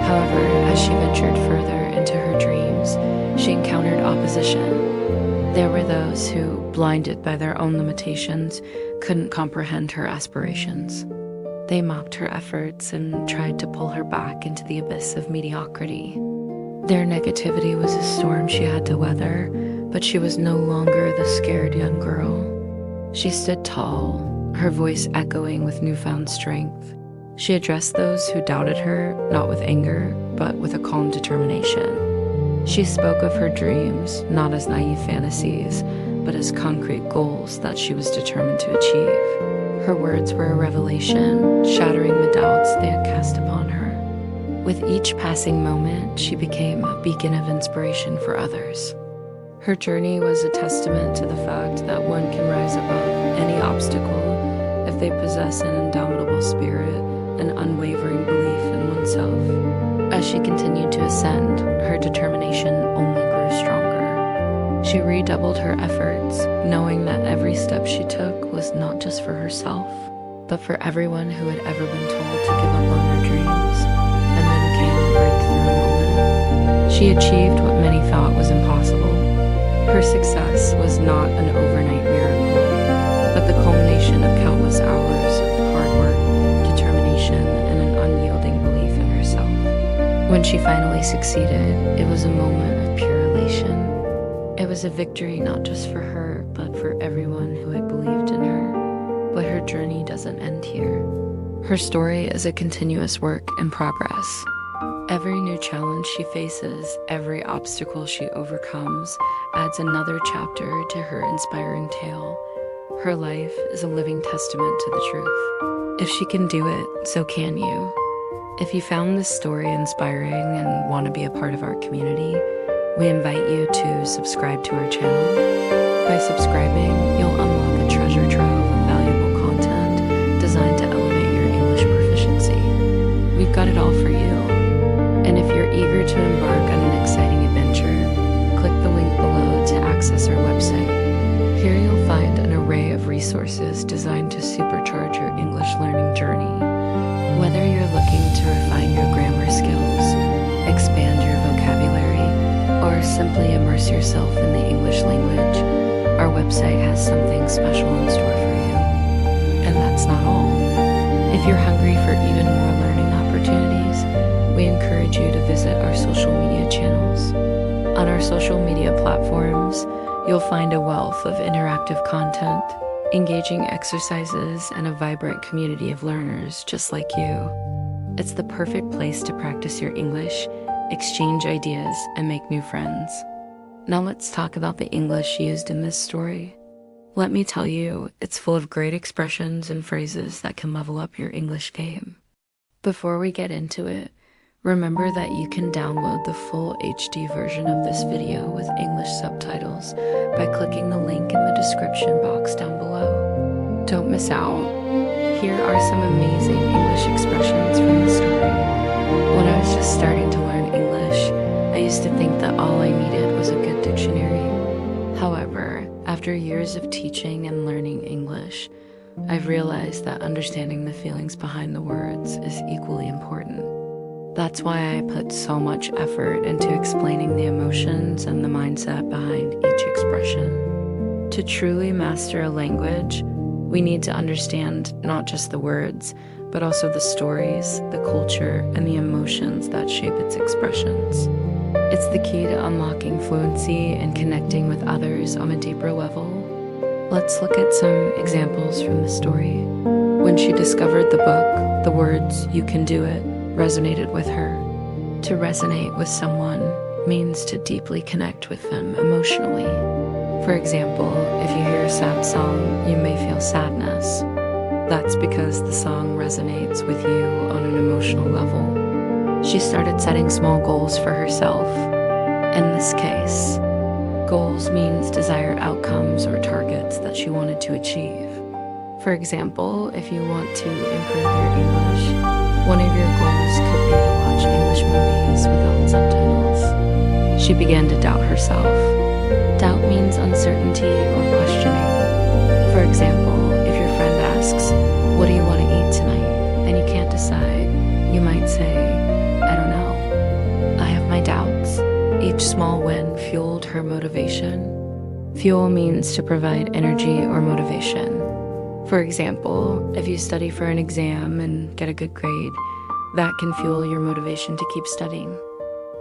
However, as she ventured further into her dreams, she encountered opposition. There were those who, blinded by their own limitations, couldn't comprehend her aspirations. They mocked her efforts and tried to pull her back into the abyss of mediocrity. Their negativity was a storm she had to weather, but she was no longer the scared young girl. She stood tall, her voice echoing with newfound strength. She addressed those who doubted her, not with anger, but with a calm determination. She spoke of her dreams, not as naive fantasies, but as concrete goals that she was determined to achieve. Her words were a revelation, shattering the doubts they had cast upon her. With each passing moment, she became a beacon of inspiration for others. Her journey was a testament to the fact that one can rise above any obstacle if they possess an indomitable spirit and unwavering belief in oneself. As she continued to ascend, her determination only grew stronger. She redoubled her efforts, knowing that every step she took was not just for herself, but for everyone who had ever been told to give up on their dreams. And then came the breakthrough moment. She achieved what many thought was impossible. Her success was not an overnight miracle, but the culmination of countless hours of hard work, determination, and an unyielding belief in herself. When she finally succeeded, it was a moment of pure elation. It was a victory not just for her, but for everyone who had believed in her. But her journey doesn't end here. Her story is a continuous work in progress. Every new challenge she faces, every obstacle she overcomes, adds another chapter to her inspiring tale. Her life is a living testament to the truth. If she can do it, so can you. If you found this story inspiring and want to be a part of our community, we invite you to subscribe to our channel. By subscribing, you'll unlock a treasure trove of valuable content designed to elevate your English proficiency. We've got it all for you. And if you're eager to designed to supercharge your English learning journey. Whether you're looking to refine your grammar skills, expand your vocabulary, or simply immerse yourself in the English language, our website has something special in store for you. And that's not all. If you're hungry for even more learning opportunities, we encourage you to visit our social media channels. On our social media platforms, you'll find a wealth of interactive content, engaging exercises, and a vibrant community of learners just like you. It's the perfect place to practice your English, exchange ideas, and make new friends. Now let's talk about the English used in this story. Let me tell you, it's full of great expressions and phrases that can level up your English game. Before we get into it, remember that you can download the full HD version of this video with English subtitles by clicking the link in the description box down below. Don't miss out. Here are some amazing English expressions from the story. When I was just starting to learn English, I used to think that all I needed was a good dictionary. However, after years of teaching and learning English, I've realized that understanding the feelings behind the words is equally important. That's why I put so much effort into explaining the emotions and the mindset behind each expression. To truly master a language, we need to understand not just the words, but also the stories, the culture, and the emotions that shape its expressions. It's the key to unlocking fluency and connecting with others on a deeper level. Let's look at some examples from the story. When she discovered the book, the words, "You can do it," resonated with her. To resonate with someone means to deeply connect with them emotionally. For example, if you hear a sad song, you may feel sadness. That's because the song resonates with you on an emotional level. She started setting small goals for herself. In this case, goals means desired outcomes or targets that she wanted to achieve. For example, if you want to improve your English, one of your goals could be to watch English movies without subtitles. She began to doubt herself. Doubt means uncertainty or questioning. For example, if your friend asks, "What do you want to eat tonight?" and you can't decide, you might say, "I don't know. I have my doubts." Each small win fueled her motivation. Fuel means to provide energy or motivation. For example, if you study for an exam and get a good grade, that can fuel your motivation to keep studying.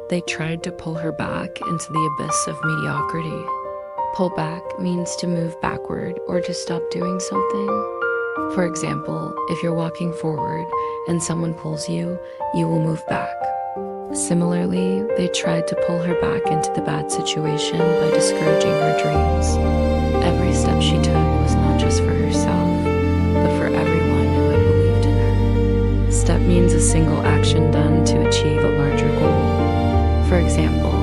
They tried to pull her back into the abyss of mediocrity. Pull back means to move backward or to stop doing something. For example, if you're walking forward and someone pulls you, you will move back. Similarly, they tried to pull her back into the bad situation by discouraging her dreams. Every step she took was not just for herself, but for everyone who had believed in her. Step means a single action done to achieve a larger goal. For example,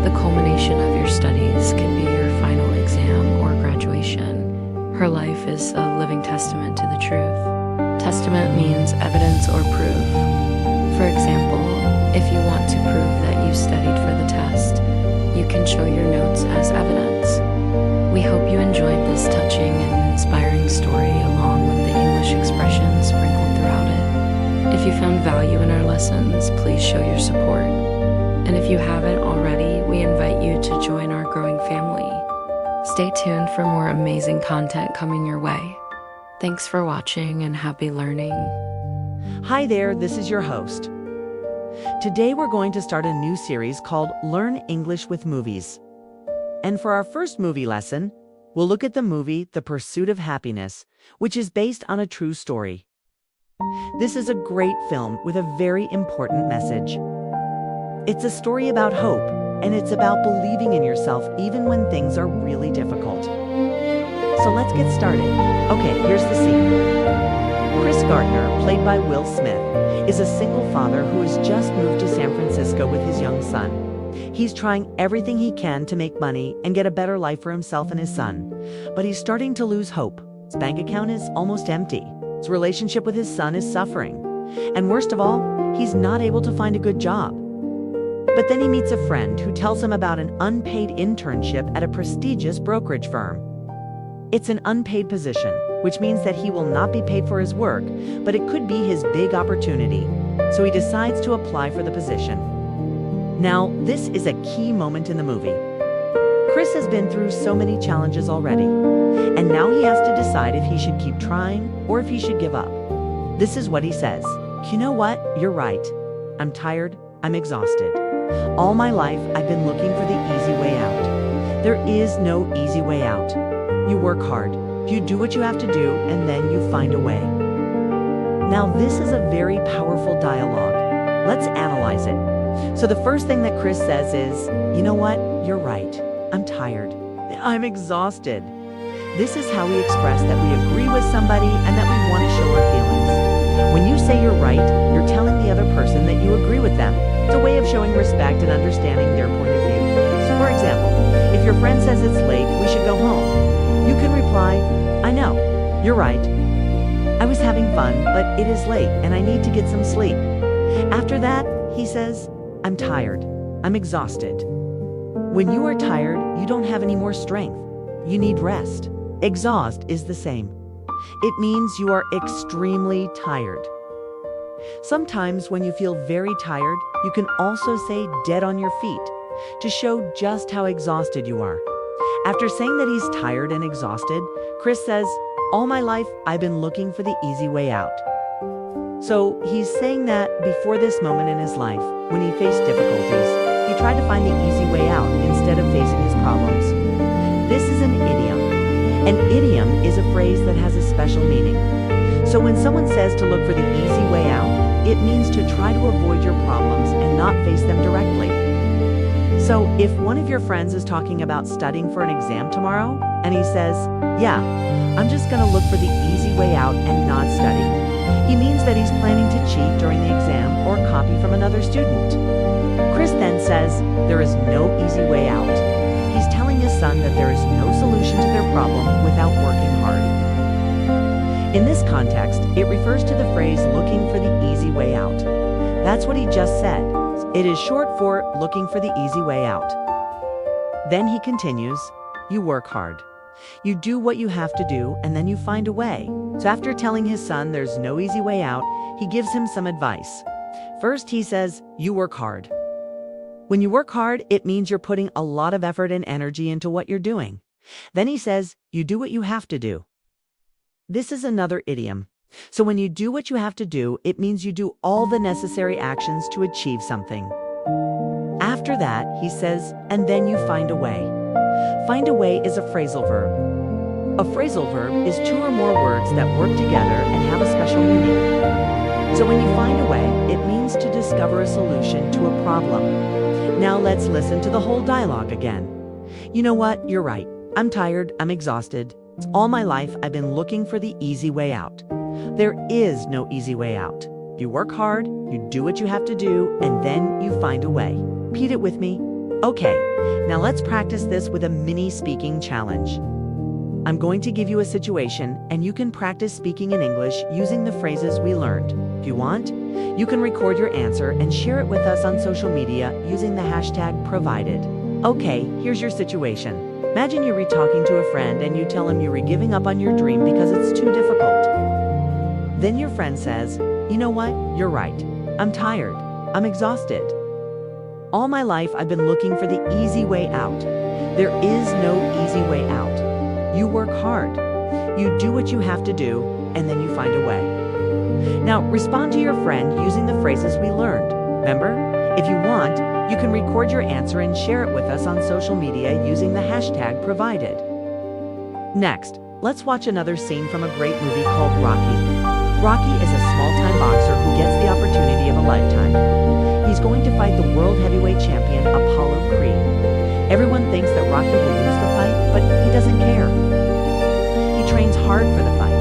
the culmination of your studies could be your final exam or graduation. Her life is a living testament to the truth. Testament means evidence or proof. For example, if you want to prove that you studied for the test, you can show your notes as evidence. We hope you enjoyed this touching and inspiring story along with the English expressions sprinkled throughout it. If you found value in our lessons, please show your support. And if you haven't already, we invite you to join our growing family. Stay tuned for more amazing content coming your way. Thanks for watching and happy learning. Hi there, this is your host. Today we're going to start a new series called Learn English with Movies. And for our first movie lesson, we'll look at the movie The Pursuit of Happiness, which is based on a true story. This is a great film with a very important message. It's a story about hope, and it's about believing in yourself even when things are really difficult. So let's get started. Okay, here's the scene. Chris Gardner, played by Will Smith, is a single father who has just moved to San Francisco with his young son. He's trying everything he can to make money and get a better life for himself and his son, but he's starting to lose hope. His bank account is almost empty. His relationship with his son is suffering. And worst of all, he's not able to find a good job. But then he meets a friend who tells him about an unpaid internship at a prestigious brokerage firm. It's an unpaid position, which means that he will not be paid for his work, but it could be his big opportunity. So he decides to apply for the position. Now, this is a key moment in the movie. Chris has been through so many challenges already, and now he has to decide if he should keep trying or if he should give up. This is what he says. You know what? You're right. I'm tired. I'm exhausted. All my life, I've been looking for the easy way out. There is no easy way out. You work hard. You do what you have to do, and then you find a way. Now, this is a very powerful dialogue. Let's analyze it. So the first thing that Chris says is, you know what? You're right. I'm tired. I'm exhausted. This is how we express that we agree with somebody and that we want to show our feelings. When you say you're right, you're telling the other person that you agree with them. It's a way of showing respect and understanding their point of view. So for example, if your friend says it's late, we should go home. You can reply, I know, you're right. I was having fun, but it is late and I need to get some sleep. After that, he says, I'm tired. I'm exhausted. When you are tired, you don't have any more strength. You need rest. Exhaust is the same. It means you are extremely tired. Sometimes when you feel very tired, you can also say dead on your feet to show just how exhausted you are. After saying that he's tired and exhausted, Chris says, all my life, I've been looking for the easy way out. So he's saying that before this moment in his life, when he faced difficulties, he tried to find the easy way out instead of facing his problems. This is an idiom. An idiom is a phrase that has a special meaning. So when someone says to look for the easy way out, it means to try to avoid your problems and not face them directly. So if one of your friends is talking about studying for an exam tomorrow, and he says, yeah, I'm just going to look for the easy way out and not study, he means that he's planning to cheat during the exam or copy from another student. Chris then says, there is no easy way out. He's telling his son that there is no solution to their problem without working hard. In this context, it refers to the phrase looking for the easy way out. That's what he just said. It is short for looking for the easy way out. Then he continues, you work hard. You do what you have to do, and then you find a way. So after telling his son there's no easy way out, he gives him some advice. First, he says, you work hard. When you work hard, it means you're putting a lot of effort and energy into what you're doing. Then he says, you do what you have to do. This is another idiom. So when you do what you have to do, it means you do all the necessary actions to achieve something. After that, he says, and then you find a way. Find a way is a phrasal verb. A phrasal verb is two or more words that work together and have a special meaning. So when you find a way, it means to discover a solution to a problem. Now let's listen to the whole dialogue again. You know what? You're right. I'm tired. I'm exhausted. All my life, I've been looking for the easy way out. There is no easy way out. You work hard, you do what you have to do, and then you find a way. Repeat it with me. Okay, now let's practice this with a mini speaking challenge. I'm going to give you a situation, and you can practice speaking in English using the phrases we learned. If you want, you can record your answer and share it with us on social media using the hashtag provided. Okay, here's your situation. Imagine you're talking to a friend and you tell him you're giving up on your dream because it's too difficult. Then your friend says, you know what? You're right. I'm tired. I'm exhausted. All my life, I've been looking for the easy way out. There is no easy way out. You work hard. You do what you have to do, and then you find a way. Now, respond to your friend using the phrases we learned. Remember, if you want, you can record your answer and share it with us on social media using the hashtag provided. Next, let's watch another scene from a great movie called Rocky. Rocky is a small-time boxer who gets the opportunity of a lifetime. He's going to fight the world heavyweight champion Apollo Creed. Everyone thinks that Rocky will lose the fight, but he doesn't care. He trains hard for the fight,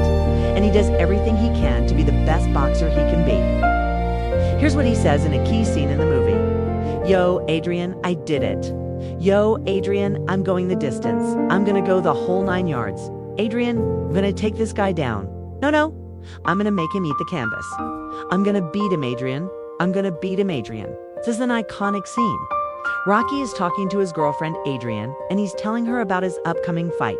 and he does everything he can to be the best boxer he can be. Here's what he says in a key scene in the movie. Yo, Adrian, I did it. Yo, Adrian, I'm going the distance. I'm gonna go the whole 9 yards. Adrian, I'm gonna take this guy down. No, I'm gonna make him eat the canvas. I'm gonna beat him, Adrian. I'm gonna beat him, Adrian. This is an iconic scene. Rocky is talking to his girlfriend, Adrian, and he's telling her about his upcoming fight.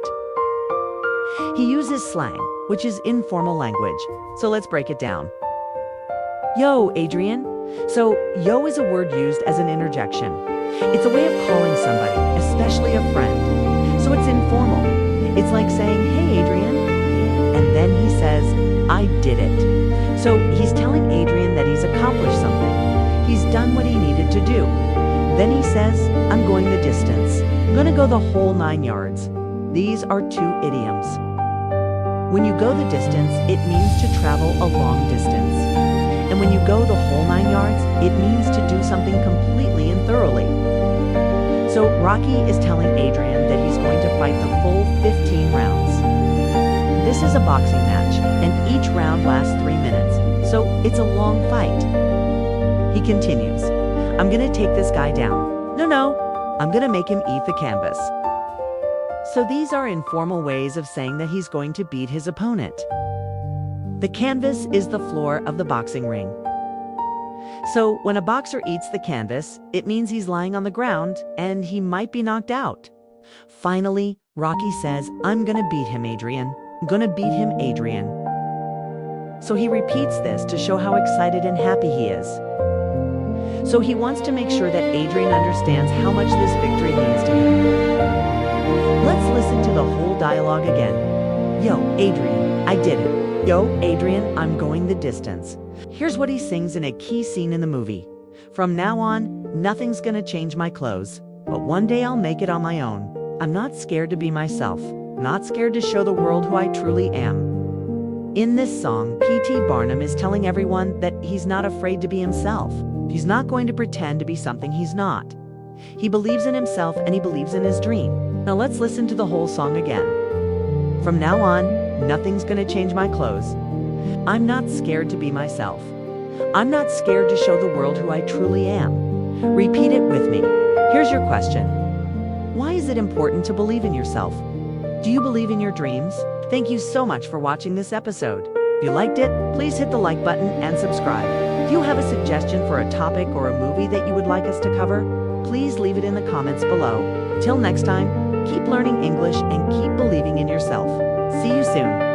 He uses slang. which is informal language. So let's break it down. Yo, Adrian. So, yo is a word used as an interjection. It's a way of calling somebody, especially a friend. So it's informal. It's like saying, hey, Adrian. And then he says, I did it. So he's telling Adrian that he's accomplished something. He's done what he needed to do. Then he says, I'm going the distance. I'm going to go the whole 9 yards. These are 2 idioms. When you go the distance, it means to travel a long distance. And when you go the whole 9 yards, it means to do something completely and thoroughly. So Rocky is telling Adrian that he's going to fight the full 15 rounds. This is a boxing match, and each round lasts 3 minutes, so it's a long fight. He continues, I'm going to take this guy down. No, I'm going to make him eat the canvas. So these are informal ways of saying that he's going to beat his opponent. The canvas is the floor of the boxing ring. So when a boxer eats the canvas, it means he's lying on the ground and he might be knocked out. Finally, Rocky says, I'm going to beat him, Adrian. I'm going to beat him, Adrian. So he repeats this to show how excited and happy he is. So he wants to make sure that Adrian understands how much this victory means to him. Let's listen to the whole dialogue again. Yo, Adrian, I did it. Yo, Adrian, I'm going the distance. Here's what he sings in a key scene in the movie. From now on, nothing's gonna change my clothes, but one day I'll make it on my own. I'm not scared to be myself, not scared to show the world who I truly am. In this song, P.T. Barnum is telling everyone that he's not afraid to be himself. He's not going to pretend to be something he's not. He believes in himself and he believes in his dream. Now let's listen to the whole song again. From now on, nothing's gonna change my clothes. I'm not scared to be myself. I'm not scared to show the world who I truly am. Repeat it with me. Here's your question. Why is it important to believe in yourself? Do you believe in your dreams? Thank you so much for watching this episode. If you liked it, please hit the like button and subscribe. If you have a suggestion for a topic or a movie that you would like us to cover, please leave it in the comments below. Till next time, keep learning English and keep believing in yourself. See you soon.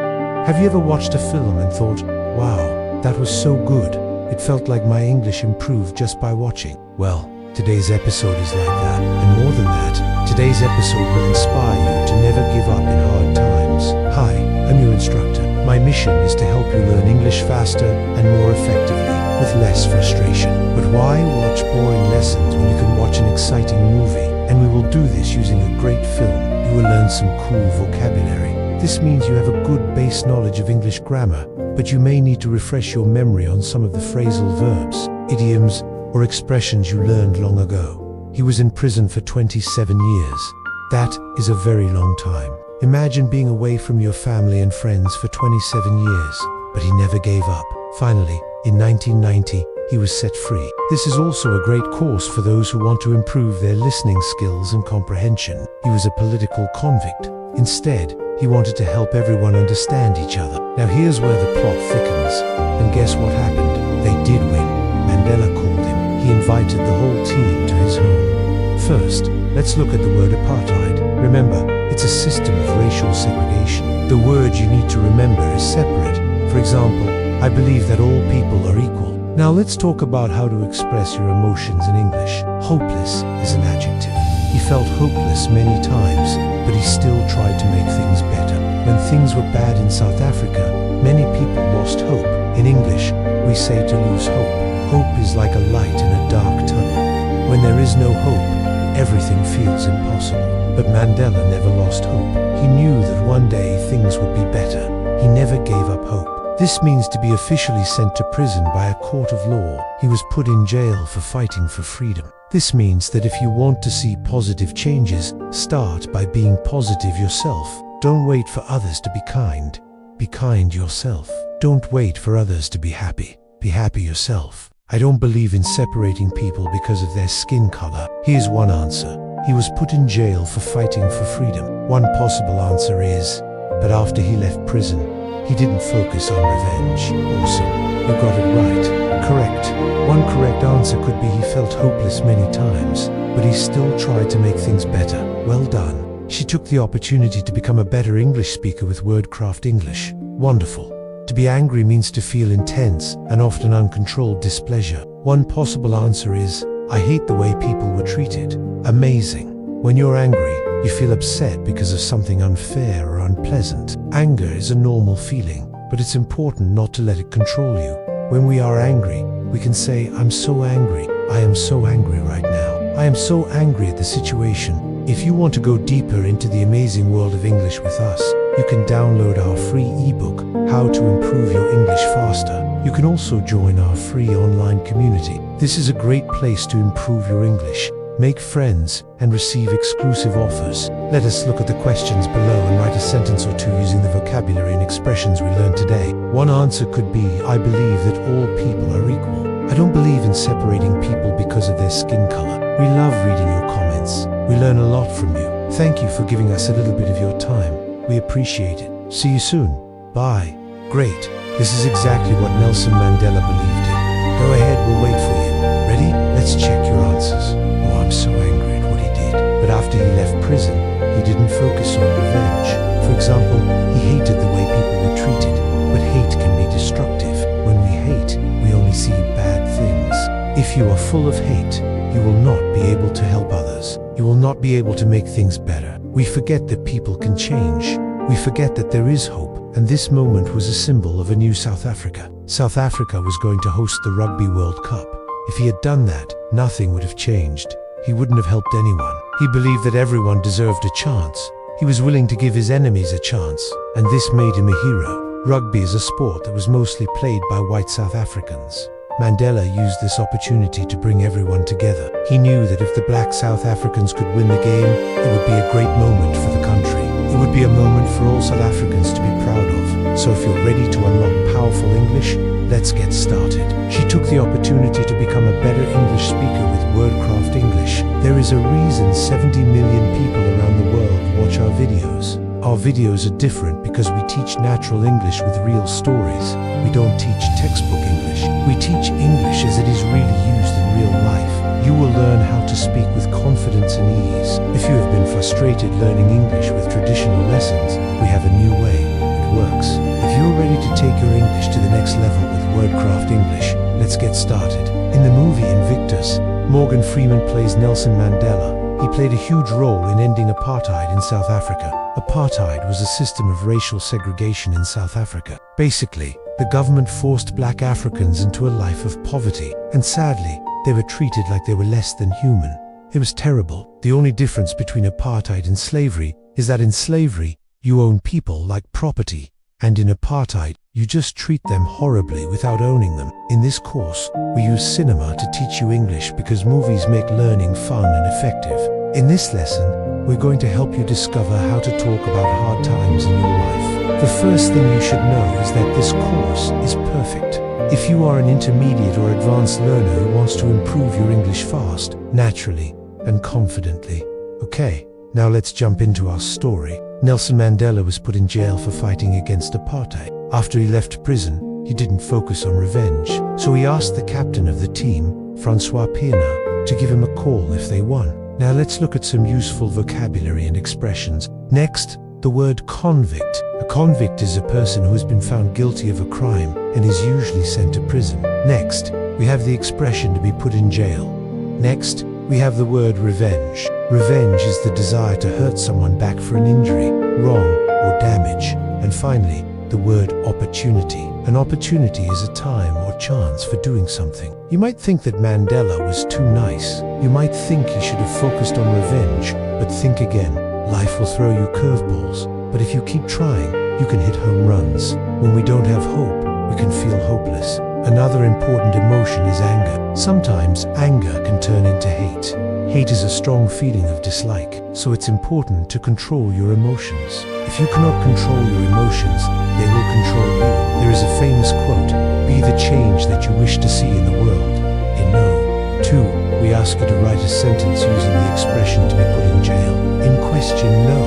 Have you ever watched a film and thought, wow, that was so good? It felt like my English improved just by watching. Well, today's episode is like that. And more than that, today's episode will inspire you to never give up in hard times. Hi, I'm your instructor. My mission is to help you learn English faster and more effectively with less frustration. But why watch boring lessons when you can watch an exciting movie? And we will do this using a great film. You will learn some cool vocabulary. This means you have a good base knowledge of English grammar, but you may need to refresh your memory on some of the phrasal verbs, idioms, or expressions you learned long ago. He was in prison for 27 years. That is a very long time. Imagine being away from your family and friends for 27 years, but he never gave up. Finally, in 1990, he was set free. This is also a great course for those who want to improve their listening skills and comprehension. He was a political convict. Instead, he wanted to help everyone understand each other. Now here's where the plot thickens. And guess what happened? They did win. Mandela called him. He invited the whole team to his home. First, let's look at the word apartheid. Remember, it's a system of racial segregation. The word you need to remember is separate. For example, I believe that all people are equal. Now let's talk about how to express your emotions in English. Hopeless is an adjective. He felt hopeless many times, but he still tried to make things better. When things were bad in South Africa, many people lost hope. In English, we say to lose hope. Hope is like a light in a dark tunnel. When there is no hope, everything feels impossible. But Mandela never lost hope. He knew that one day things would be better. He never gave up hope. This means to be officially sent to prison by a court of law. He was put in jail for fighting for freedom. This means that if you want to see positive changes, start by being positive yourself. Don't wait for others to be kind. Be kind yourself. Don't wait for others to be happy. Be happy yourself. I don't believe in separating people because of their skin color. Here's one answer. He was put in jail for fighting for freedom. One possible answer is, but after he left prison, he didn't focus on revenge. Awesome. You got it right. Correct. One correct answer could be he felt hopeless many times, but he still tried to make things better. Well done. She took the opportunity to become a better English speaker with WordCraft English. Wonderful. To be angry means to feel intense and often uncontrolled displeasure. One possible answer is, I hate the way people were treated. Amazing. When you're angry, you feel upset because of something unfair or unpleasant. Anger is a normal feeling, but it's important not to let it control you. When we are angry, we can say, I'm so angry. I am so angry right now. I am so angry at the situation. If you want to go deeper into the amazing world of English with us, you can download our free ebook, How to Improve Your English Faster. You can also join our free online community. This is a great place to improve your English, make friends, and receive exclusive offers. Let us look at the questions below and write a sentence or two using the vocabulary and expressions we learned today. One answer could be, I believe that all people are equal. I don't believe in separating people because of their skin color. We love reading your comments. We learn a lot from you. Thank you for giving us a little bit of your time. We appreciate it. See you soon. Bye. Great. This is exactly what Nelson Mandela believed in. Go ahead, we'll wait for you. Ready? Let's check your answers. Oh, I'm so angry at what he did. But after he left prison, he didn't focus on revenge. For example, he hated the way people were treated. But hate can be destructive. When we hate, we only see bad things. If you are full of hate, you will not be able to help others. You will not be able to make things better. We forget that people can change. We forget that there is hope. And this moment was a symbol of a new South Africa. South Africa was going to host the Rugby World Cup. If he had done that, nothing would have changed. He wouldn't have helped anyone. He believed that everyone deserved a chance. He was willing to give his enemies a chance. And this made him a hero. Rugby is a sport that was mostly played by white South Africans. Mandela used this opportunity to bring everyone together. He knew that if the black South Africans could win the game, it would be a great moment for the country. It would be a moment for all South Africans to be proud of. So if you're ready to unlock powerful English, let's get started. She took the opportunity to become a better English speaker with WordCraft English. There is a reason 70 million people around the world watch our videos. Our videos are different because we teach natural English with real stories. We don't teach textbook English. We teach English as it is really used in real life. You will learn how to speak with confidence and ease. If you have been frustrated learning English with traditional lessons, we have a new way. It works. If you're ready to take your English to the next level with WordCraft English, let's get started. In the movie Invictus, Morgan Freeman plays Nelson Mandela. He played a huge role in ending apartheid in South Africa. Apartheid was a system of racial segregation in South Africa. Basically, the government forced black Africans into a life of poverty, and sadly, they were treated like they were less than human. It was terrible. The only difference between apartheid and slavery is that in slavery, you own people like property, and in apartheid, you just treat them horribly without owning them. In this course, we use cinema to teach you English because movies make learning fun and effective. In this lesson, we're going to help you discover how to talk about hard times in your life. The first thing you should know is that this course is perfect. If you are an intermediate or advanced learner who wants to improve your English fast, naturally, and confidently. Okay, now let's jump into our story. Nelson Mandela was put in jail for fighting against apartheid. After he left prison, he didn't focus on revenge, so he asked the captain of the team, Francois Pienaar, to give him a call if they won. Now let's look at some useful vocabulary and expressions. Next, the word convict. A convict is a person who has been found guilty of a crime and is usually sent to prison. Next, we have the expression to be put in jail. Next, we have the word revenge. Revenge is the desire to hurt someone back for an injury, wrong, or damage. And finally, the word opportunity. An opportunity is a time or chance for doing something. You might think that Mandela was too nice. You might think he should have focused on revenge, but think again. Life will throw you curveballs, but if you keep trying, you can hit home runs. When we don't have hope, we can feel hopeless. Another important emotion is anger. Sometimes anger can turn into hate. Hate is a strong feeling of dislike, so it's important to control your emotions. If you cannot control your emotions, they will control you. There is a famous quote, "Be the change that you wish to see in the world." In no. 2. We ask you to write a sentence using the expression to be put in jail. In question no.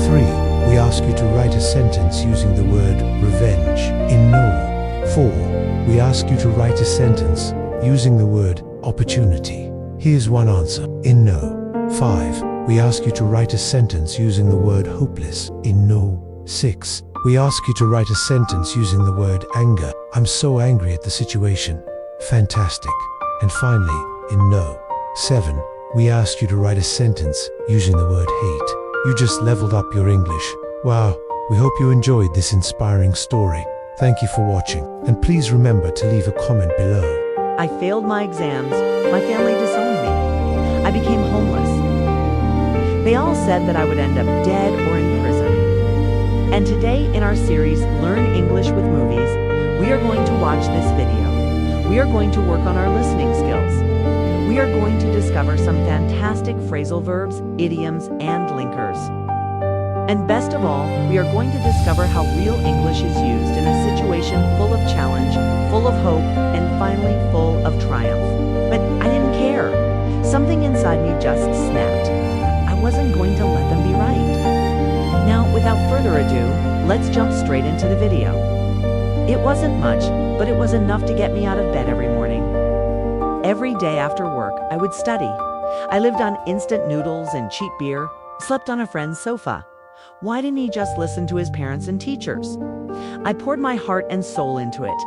3. We ask you to write a sentence using the word revenge. In no. 4. We ask you to write a sentence using the word opportunity. Here's one answer. In no. 5. We ask you to write a sentence using the word hopeless. In no. 6. we ask you to write a sentence using the word anger. I'm so angry at the situation. Fantastic. And finally, in No. 7, we asked you to write a sentence using the word hate. You just leveled up your English. Wow, we hope you enjoyed this inspiring story. Thank you for watching, and please remember to leave a comment below. I failed my exams. My family disowned me. I became homeless. They all said that I would end up dead or in prison. And today in our series, Learn English with Movies, we are going to watch this video. We are going to work on our listening skills. We are going to discover some fantastic phrasal verbs, idioms, and linkers. And best of all, we are going to discover how real English is used in a situation full of challenge, full of hope, and finally full of triumph. But I didn't care. Something inside me just snapped. I wasn't going to let them be right. Now, without further ado, let's jump straight into the video. It wasn't much, but it was enough to get me out of bed every morning. Every day after work, I would study. I lived on instant noodles and cheap beer, slept on a friend's sofa. Why didn't he just listen to his parents and teachers? I poured my heart and soul into it.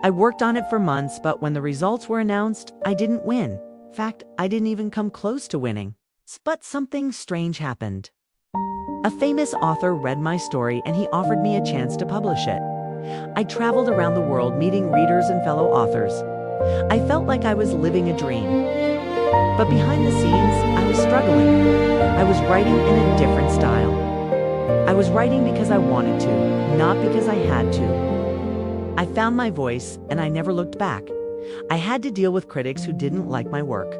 I worked on it for months, but when the results were announced, I didn't win. In fact, I didn't even come close to winning. But something strange happened. A famous author read my story and he offered me a chance to publish it. I traveled around the world meeting readers and fellow authors. I felt like I was living a dream. But behind the scenes, I was struggling. I was writing in a different style. I was writing because I wanted to, not because I had to. I found my voice and I never looked back. I had to deal with critics who didn't like my work.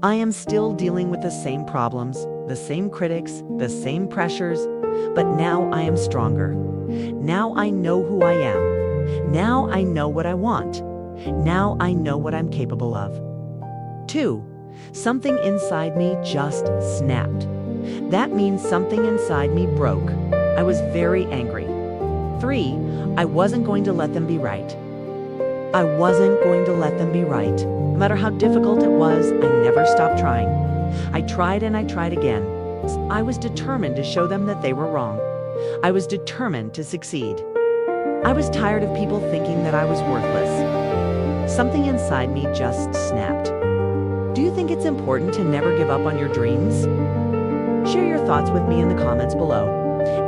I am still dealing with the same problems, the same critics, the same pressures, but now I am stronger. Now I know who I am. Now I know what I want. Now I know what I'm capable of. 2. Something inside me just snapped. That means something inside me broke. I was very angry. 3. I wasn't going to let them be right. I wasn't going to let them be right. No matter how difficult it was, I never stopped trying. I tried and I tried again. I was determined to show them that they were wrong. I was determined to succeed. I was tired of people thinking that I was worthless. Something inside me just snapped. Do you think it's important to never give up on your dreams? Share your thoughts with me in the comments below.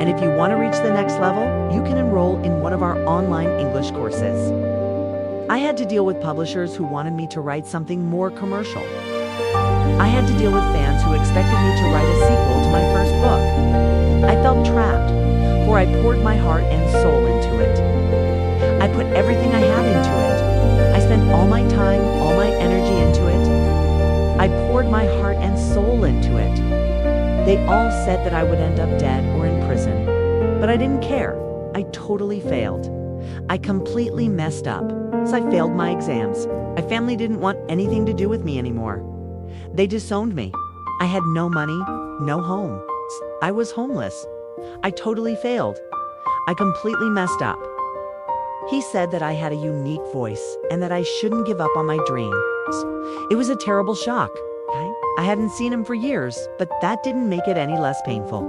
And if you want to reach the next level, you can enroll in one of our online English courses. I had to deal with publishers who wanted me to write something more commercial. I had to deal with fans who expected me to write a sequel to my first book. I felt trapped, for I poured my heart and soul into it. I put everything I had into it. I spent all my time, all my energy into it. I poured my heart and soul into it. They all said that I would end up dead or in prison, but I didn't care. I totally failed. I completely messed up, so I failed my exams. My family didn't want anything to do with me anymore. They disowned me. I had no money, no home. I was homeless. I totally failed. I completely messed up. He said that I had a unique voice and that I shouldn't give up on my dreams. It was a terrible shock. I hadn't seen him for years, but that didn't make it any less painful.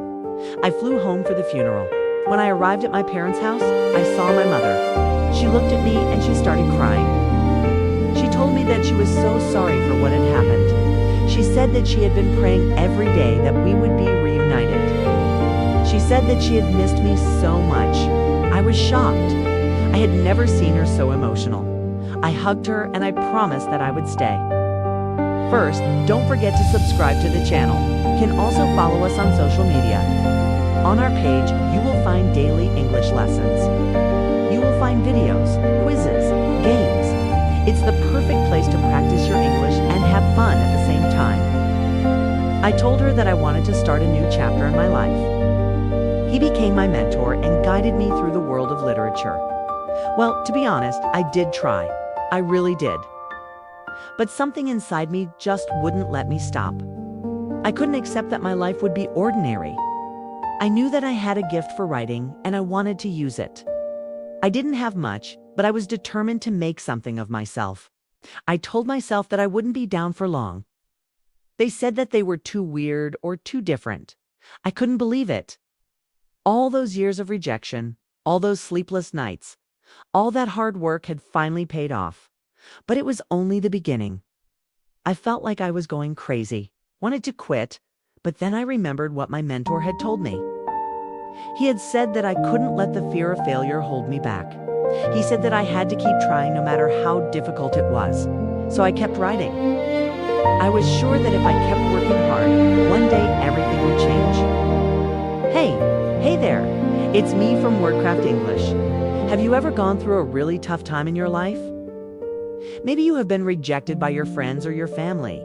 I flew home for the funeral. When I arrived at my parents' house, I saw my mother. She looked at me and she started crying. She told me that she was so sorry for what had happened. She said that she had been praying every day that we would be reunited. She said that she had missed me so much. I was shocked. I had never seen her so emotional. I hugged her and I promised that I would stay. First, don't forget to subscribe to the channel. You can also follow us on social media. On our page, you will find daily English lessons. You will find videos, quizzes, games. It's the perfect place to practice your English and have fun at the same time. I told her that I wanted to start a new chapter in my life. He became my mentor and guided me through the world of literature. Well, to be honest, I did try. I really did. But something inside me just wouldn't let me stop. I couldn't accept that my life would be ordinary. I knew that I had a gift for writing and I wanted to use it. I didn't have much, but I was determined to make something of myself. I told myself that I wouldn't be down for long. They said that they were too weird or too different. I couldn't believe it. All those years of rejection, all those sleepless nights, all that hard work had finally paid off. But it was only the beginning. I felt like I was going crazy, wanted to quit, but then I remembered what my mentor had told me. He had said that I couldn't let the fear of failure hold me back. He said that I had to keep trying no matter how difficult it was. So I kept writing. I was sure that if I kept working hard, one day everything would change. Hey there, it's me from WordCraft English. Have you ever gone through a really tough time in your life? Maybe you have been rejected by your friends or your family.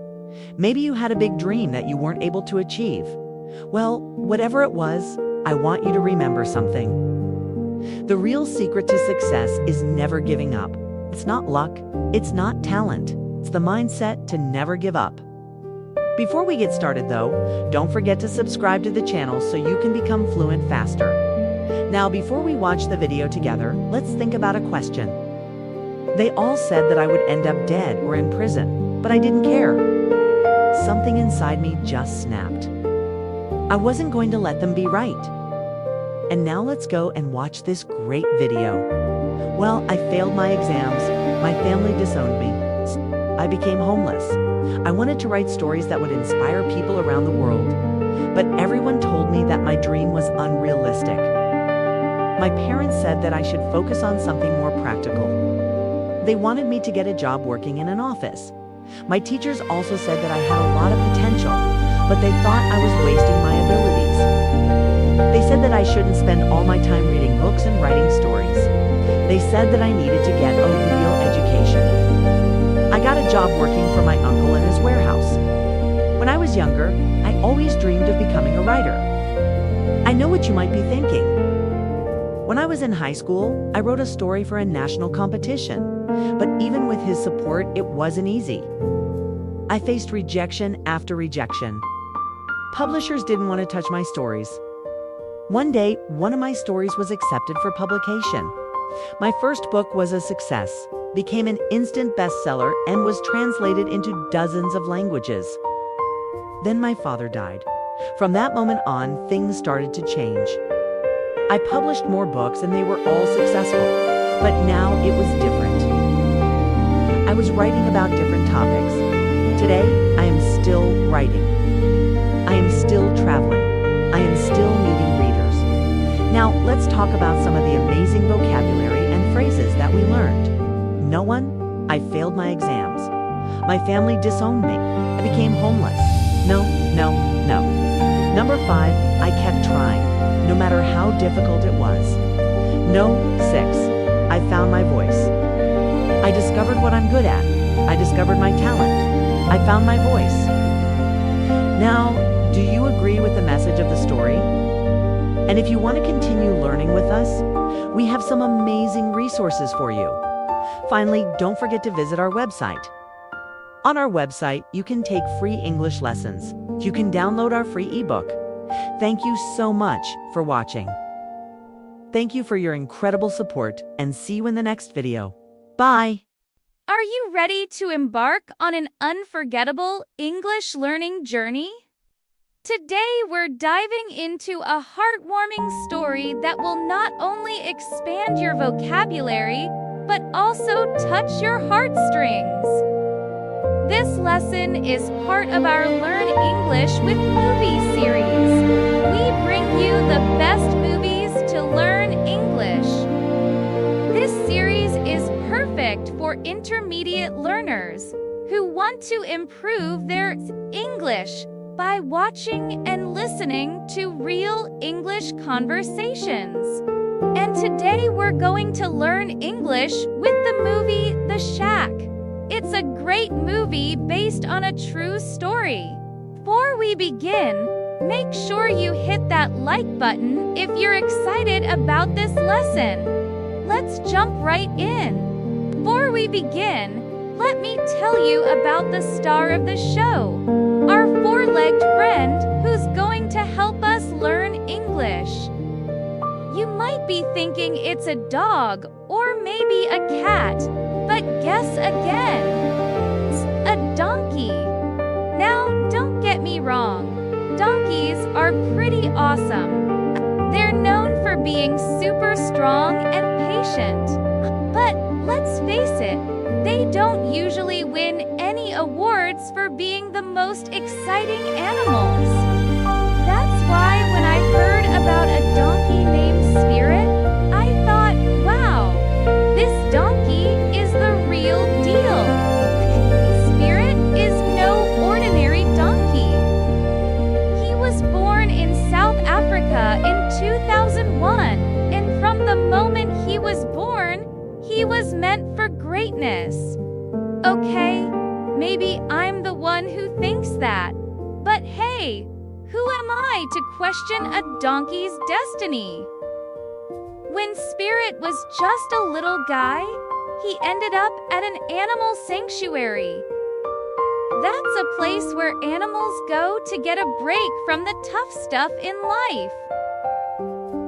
Maybe you had a big dream that you weren't able to achieve. Well, whatever it was, I want you to remember something. The real secret to success is never giving up. It's not luck, it's not talent. It's the mindset to never give up. Before we get started though, don't forget to subscribe to the channel so you can become fluent faster. Now, before we watch the video together, let's think about a question. They all said that I would end up dead or in prison, but I didn't care. Something inside me just snapped. I wasn't going to let them be right. And now let's go and watch this great video. Well, I failed my exams, my family disowned me, I became homeless. I wanted to write stories that would inspire people around the world, but everyone told me that my dream was unrealistic. My parents said that I should focus on something more practical. They wanted me to get a job working in an office. My teachers also said that I had a lot of potential, but they thought I was wasting my abilities. They said that I shouldn't spend all my time reading books and writing stories. They said that I needed to get a real education. I got a job working for my uncle in his warehouse. When I was younger, I always dreamed of becoming a writer. I know what you might be thinking. When I was in high school, I wrote a story for a national competition, but even with his support, it wasn't easy. I faced rejection after rejection. Publishers didn't want to touch my stories. One day, one of my stories was accepted for publication. My first book was a success, became an instant bestseller, and was translated into dozens of languages. Then my father died. From that moment on, things started to change. I published more books and they were all successful, but now it was different. I was writing about different topics. Today, I am still writing. I am still traveling. I am still meeting readers. Now, let's talk about some of the amazing vocabulary and phrases that we learned. No one, I failed my exams. My family disowned me. I became homeless. No. Number 5, I kept trying, no matter how difficult it was. No. 6, I found my voice. I discovered what I'm good at. I discovered my talent. I found my voice. Now, do you agree with the message of the story? And if you want to continue learning with us, we have some amazing resources for you. Finally, don't forget to visit our website. On our website, you can take free English lessons. You can download our free ebook. Thank you so much for watching. Thank you for your incredible support, and see you in the next video. Bye! Are you ready to embark on an unforgettable English learning journey? Today, we're diving into a heartwarming story that will not only expand your vocabulary, but also touch your heartstrings. This lesson is part of our Learn English with Movies series. We bring you the best movies to learn English. This series is perfect for intermediate learners who want to improve their English by watching and listening to real English conversations. And today we're going to learn English with the movie The Shack. It's a great movie based on a true story. Before we begin, make sure you hit that like button if you're excited about this lesson. Let's jump right in. Before we begin, let me tell you about the star of the show, our four-legged friend who's going to help us learn English. You might be thinking it's a dog or maybe a cat, but guess again. It's a donkey. Now, don't get me wrong. Donkeys are pretty awesome. They're known for being super strong and patient. But let's face it, they don't usually win any awards for being the most exciting animals. That's why when I heard about a donkey named Spirit, I thought, wow, this donkey is the real deal. Spirit is no ordinary donkey. He was born in South Africa in 2001, and from the moment he was born, he was meant for greatness. Okay, maybe I'm the one who thinks that. But hey, who am I to question a donkey's destiny? When Spirit was just a little guy, he ended up at an animal sanctuary. That's a place where animals go to get a break from the tough stuff in life.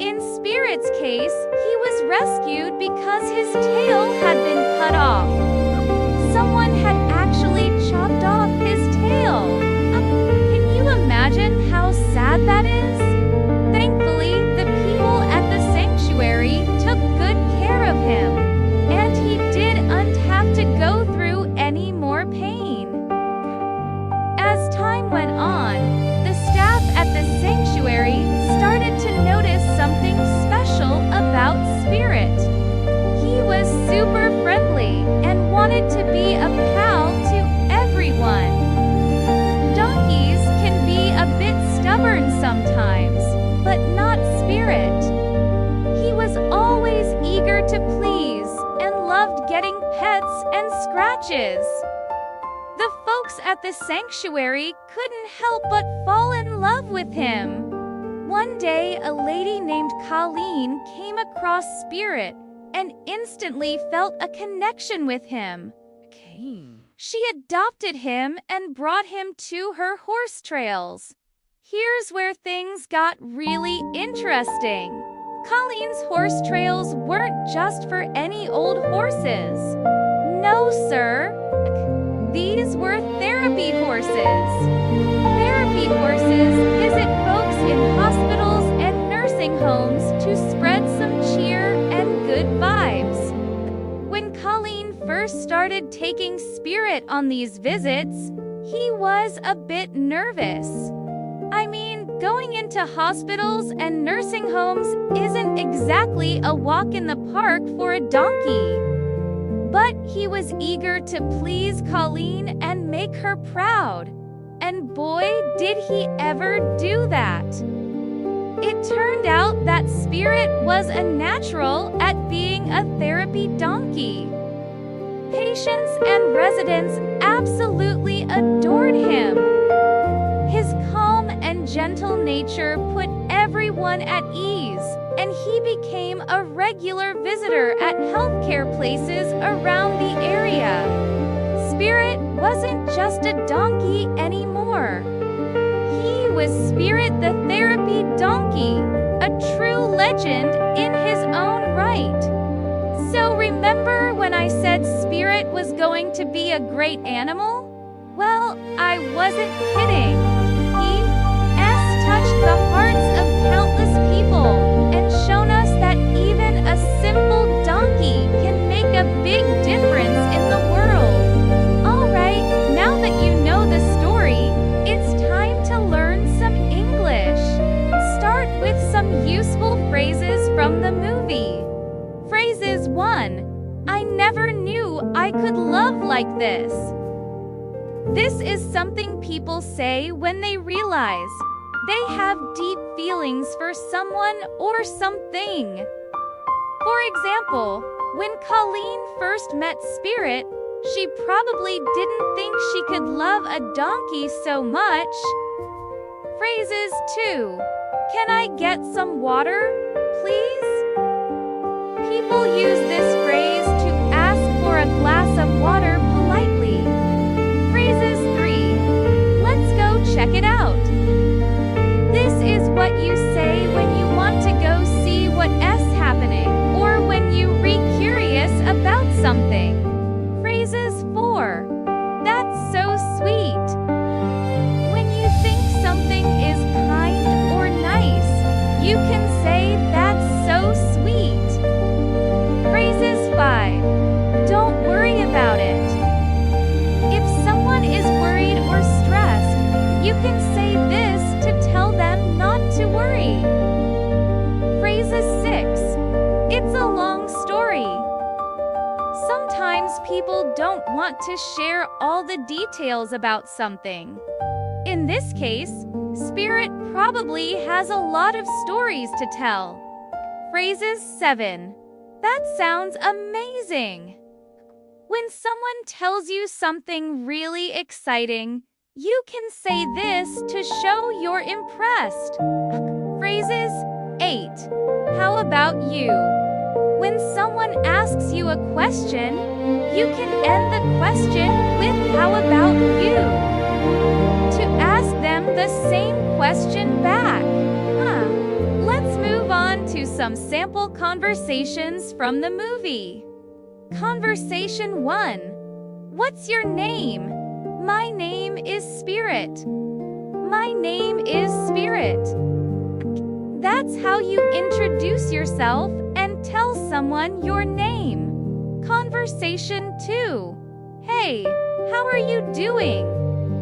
In Spirit's case, he was rescued because his tail had been cut off. Someone had actually chopped off his tail. Can you imagine how sad that is? Thankfully, the people at the sanctuary took good care of him, and he didn't have to go through any more pain. As time went on, the staff at the sanctuary started to notice something special about Spirit. He was super friendly and wanted to be a pal to everyone. Donkeys can be a bit stubborn sometimes, but not Spirit. He was always eager to please and loved getting pets and scratches. The folks at the sanctuary couldn't help but fall in love with him. One day, a lady named Colleen came across Spirit and instantly felt a connection with him. She adopted him and brought him to her horse trails. Here's where things got really interesting. Colleen's horse trails weren't just for any old horses. No, sir. These were therapy horses. Therapy horses visit folks in hospitals and nursing homes to spread some cheer and good vibes. When Colleen first started taking Spirit on these visits, he was a bit nervous. I mean, going into hospitals and nursing homes isn't exactly a walk in the park for a donkey. But he was eager to please Colleen and make her proud. And boy, did he ever do that. It turned out that Spirit was a natural at being a therapy donkey. Patients and residents absolutely adored him. His calm and gentle nature put everyone at ease, and he became a regular visitor at healthcare places around the area. Spirit wasn't just a donkey anymore. He was Spirit the Therapy Donkey, a true legend in his own right. So remember when I said Spirit was going to be a great animal? Well, I wasn't kidding. He has touched the hearts of countless people and shown us that even a simple donkey can make a big difference in the world. Alright, now that you know the story, it's time to learn some English. Start with some useful phrases from the movie. Phrases 1. I never knew I could love like this. This is something people say when they realize they have deep feelings for someone or something. For example, when Colleen first met Spirit, she probably didn't think she could love a donkey so much. Phrases 2. Can I get some water, please? People use this phrase to ask for a glass of water politely. Phrases 3. Let's go check it out. This is what you say when you want to go see what's happening, or when you re-curious about something. Phrases 4. That's so sweet. When you think something is kind or nice, you can say sometimes people don't want to share all the details about something. In this case, Spirit probably has a lot of stories to tell. Phrases 7. That sounds amazing. When someone tells you something really exciting, you can say this to show you're impressed. Phrases 8. How about you? When someone asks you a question, you can end the question with how about you? To ask them the same question back. Let's move on to some sample conversations from the movie. Conversation 1. What's your name? My name is Spirit. My name is Spirit. That's how you introduce yourself and tell someone your name. Conversation 2. Hey, how are you doing?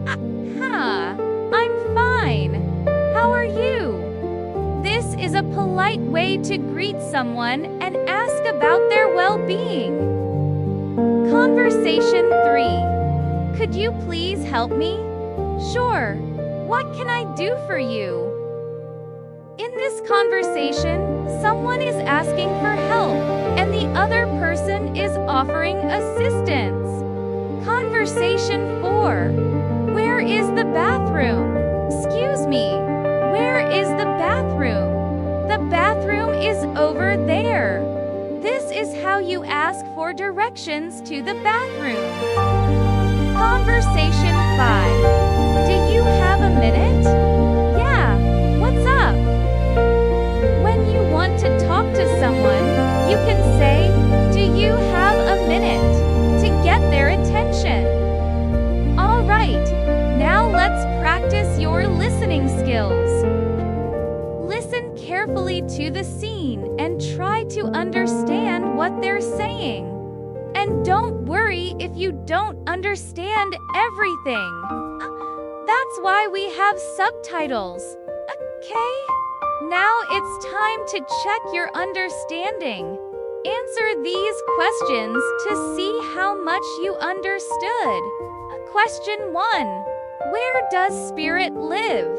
I'm fine. How are you? This is a polite way to greet someone and ask about their well-being. Conversation 3. Could you please help me? Sure. What can I do for you? In this conversation, someone is asking for help, and the other person is offering assistance. Conversation 4. Where is the bathroom? Excuse me. Where is the bathroom? The bathroom is over there. This is how you ask for directions to the bathroom. Conversation 5. Do you have a minute? Yeah, what's up? When you want to talk to someone, you can say, do you have a minute? To get their attention. Alright, now let's practice your listening skills. Listen carefully to the scene and try to understand what they're saying. And don't worry if you don't understand everything. That's why we have subtitles. Okay? Now it's time to check your understanding. Answer these questions to see how much you understood. Question 1. Where does Spirit live?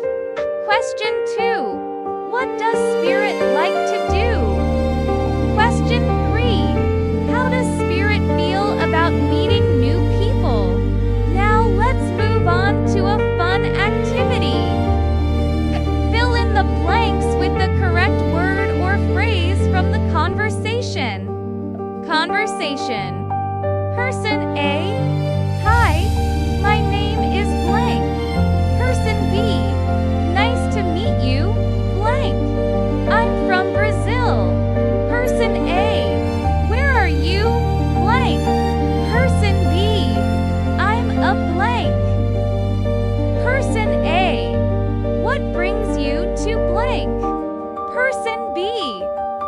Question 2. What does Spirit like to do? Question 3. How does Spirit feel about meeting new people? Now let's move on to a fun activity. Fill in the blanks with the correct word or phrase from the conversation. Conversation. Person A. Hi, my name is blank. Person B. Nice to meet you, blank. I'm from Brazil. Person A. Where are you, blank. Person B. I'm a blank. Person A. What brings you to blank? Person B.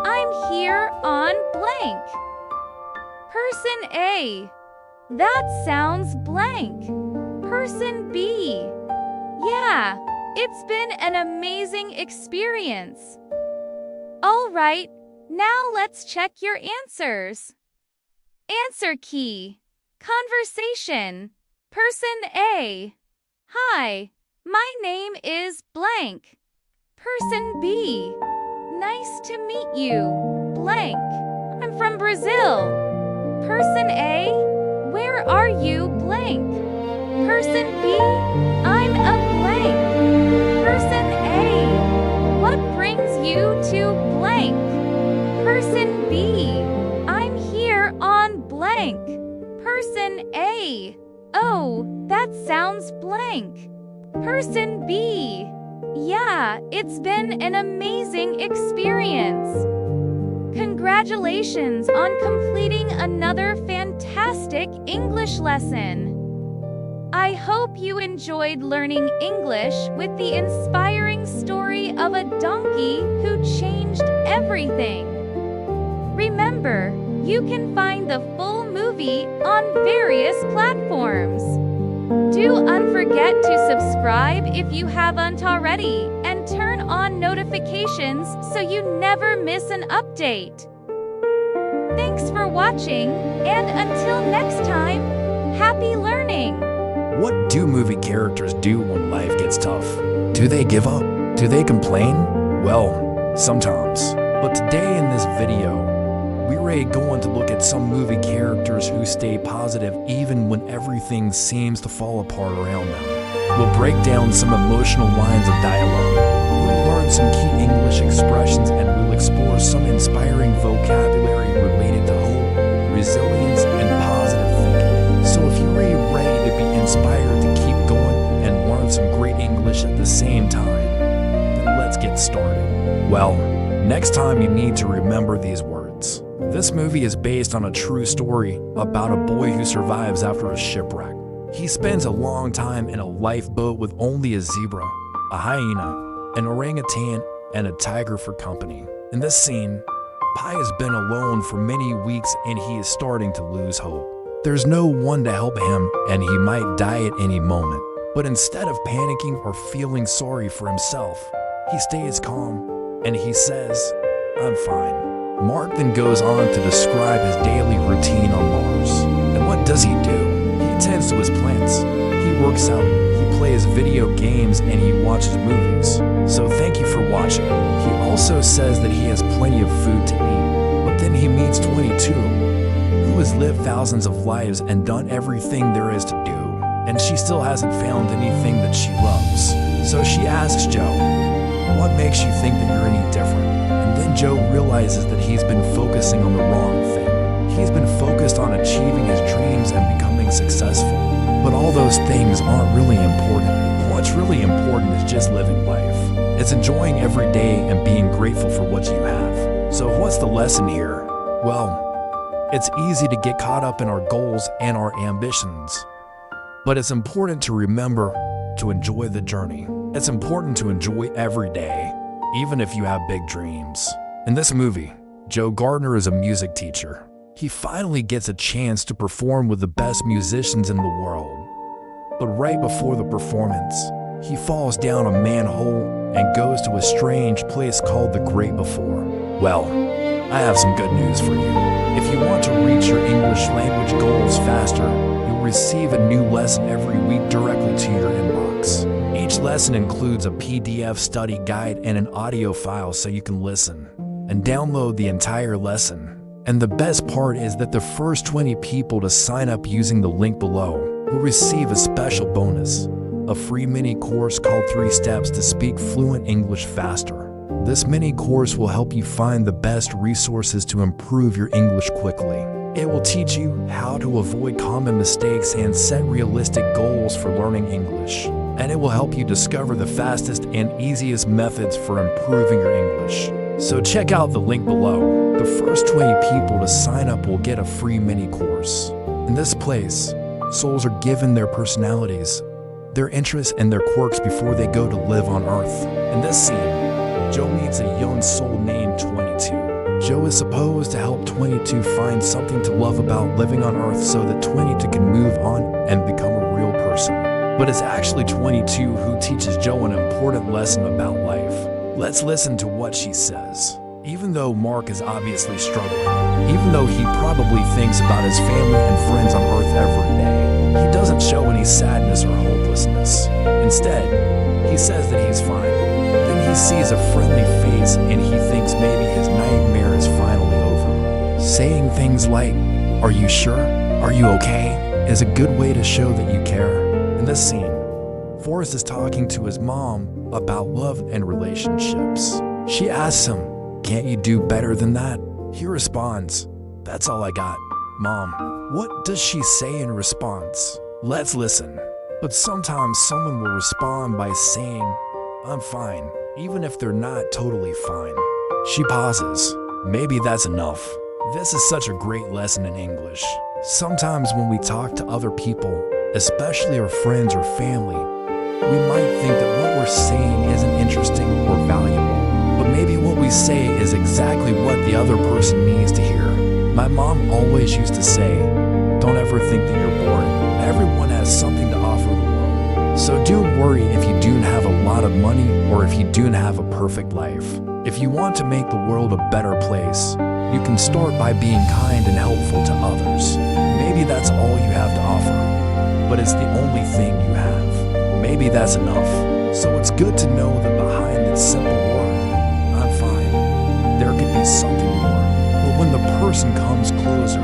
I'm here on blank. Person A. That sounds blank. Person B. Yeah, it's been an amazing experience. All right, now let's check your answers. Answer key. Conversation. Person A. Hi, my name is blank. Person B. Nice to meet you, blank. I'm from Brazil. Person A. Where are you, blank? Person B. I'm a blank. Person A. What brings you to blank? Person B. I'm here on blank. Person A. Oh, that sounds blank. Person B. Yeah, it's been an amazing experience. Congratulations on completing another fantastic English lesson. I hope you enjoyed learning English with the inspiring story of a donkey who changed everything. Remember, you can find the full movie on various platforms. Do unforget to subscribe if you haven't already and turn on notifications so you never miss an update. Thanks for watching. watching, and until next time, happy learning! What do movie characters do when life gets tough? Do they give up? Do they complain? Well, sometimes. But today in this video, we're going to look at some movie characters who stay positive even when everything seems to fall apart around them. We'll break down some emotional lines of dialogue. We'll learn some key English expressions, and we'll explore some inspiring vocabulary related to hope, resilience, and positive thinking. So if you're ready to be inspired to keep going and learn some great English at the same time, then let's get started. Well, next time you need to remember these words. This movie is based on a true story about a boy who survives after a shipwreck. He spends a long time in a lifeboat with only a zebra, a hyena, an orangutan, and a tiger for company. In this scene, Pi has been alone for many weeks and he is starting to lose hope. There's no one to help him and he might die at any moment. But instead of panicking or feeling sorry for himself, he stays calm and he says, "I'm fine." Mark then goes on to describe his daily routine on Mars. And what does he do? He tends to his plants. He works out, he plays video games, and he watches movies. So thank you for watching. He also says that he has plenty of food to eat. But then he meets 22, who has lived thousands of lives and done everything there is to do. And she still hasn't found anything that she loves. So she asks Joe, "What makes you think that you're any different?" And then Joe realizes that he's been focusing on the wrong thing. He's been focused on achieving his dreams and becoming successful. But all those things aren't really important. What's really important is just living life. It's enjoying every day and being grateful for what you have. So what's the lesson here? Well, it's easy to get caught up in our goals and our ambitions. But it's important to remember to enjoy the journey. It's important to enjoy every day, even if you have big dreams. In this movie, Joe Gardner is a music teacher. He finally gets a chance to perform with the best musicians in the world. But right before the performance, he falls down a manhole and goes to a strange place called the Great Before. Well, I have some good news for you. If you want to reach your English language goals faster, you'll receive a new lesson every week directly to your inbox. Each lesson includes a PDF study guide and an audio file so you can listen and download the entire lesson. And the best part is that the first 20 people to sign up using the link below will receive a special bonus, a free mini course called 3 Steps to Speak Fluent English Faster. This mini course will help you find the best resources to improve your English quickly. It will teach you how to avoid common mistakes and set realistic goals for learning English. And it will help you discover the fastest and easiest methods for improving your English. So check out the link below. The first 20 people to sign up will get a free mini course. In this place, souls are given their personalities, their interests, and their quirks before they go to live on Earth. In this scene, Joe meets a young soul named 22. Joe is supposed to help 22 find something to love about living on Earth so that 22 can move on and become a real person. But it's actually 22 who teaches Joe an important lesson about life. Let's listen to what she says. Even though Mark is obviously struggling, even though he probably thinks about his family and friends on Earth every day, he doesn't show any sadness or hopelessness. Instead, he says that he's fine. Then he sees a friendly face and he thinks maybe his nightmare is finally over. Saying things like, "Are you sure? Are you okay?" is a good way to show that you care. In this scene, Forrest is talking to his mom about love and relationships. She asks him, "Can't you do better than that?" He responds, "That's all I got." Mom, what does she say in response? Let's listen. But sometimes someone will respond by saying, "I'm fine," even if they're not totally fine. She pauses. Maybe that's enough. This is such a great lesson in English. Sometimes when we talk to other people, especially our friends or family, we might think that what we're saying isn't interesting or valuable. But maybe what we say is exactly what the other person needs to hear. My mom always used to say, "Don't ever think that you're boring. Everyone has something to offer the world." So don't worry if you don't have a lot of money or if you don't have a perfect life. If you want to make the world a better place, You can start by being kind and helpful to others. Maybe that's all you have to offer, but it's the only thing you have. Maybe that's enough. So it's good to know that behind that simple word, I'm fine, there could be something more. But when the person comes closer,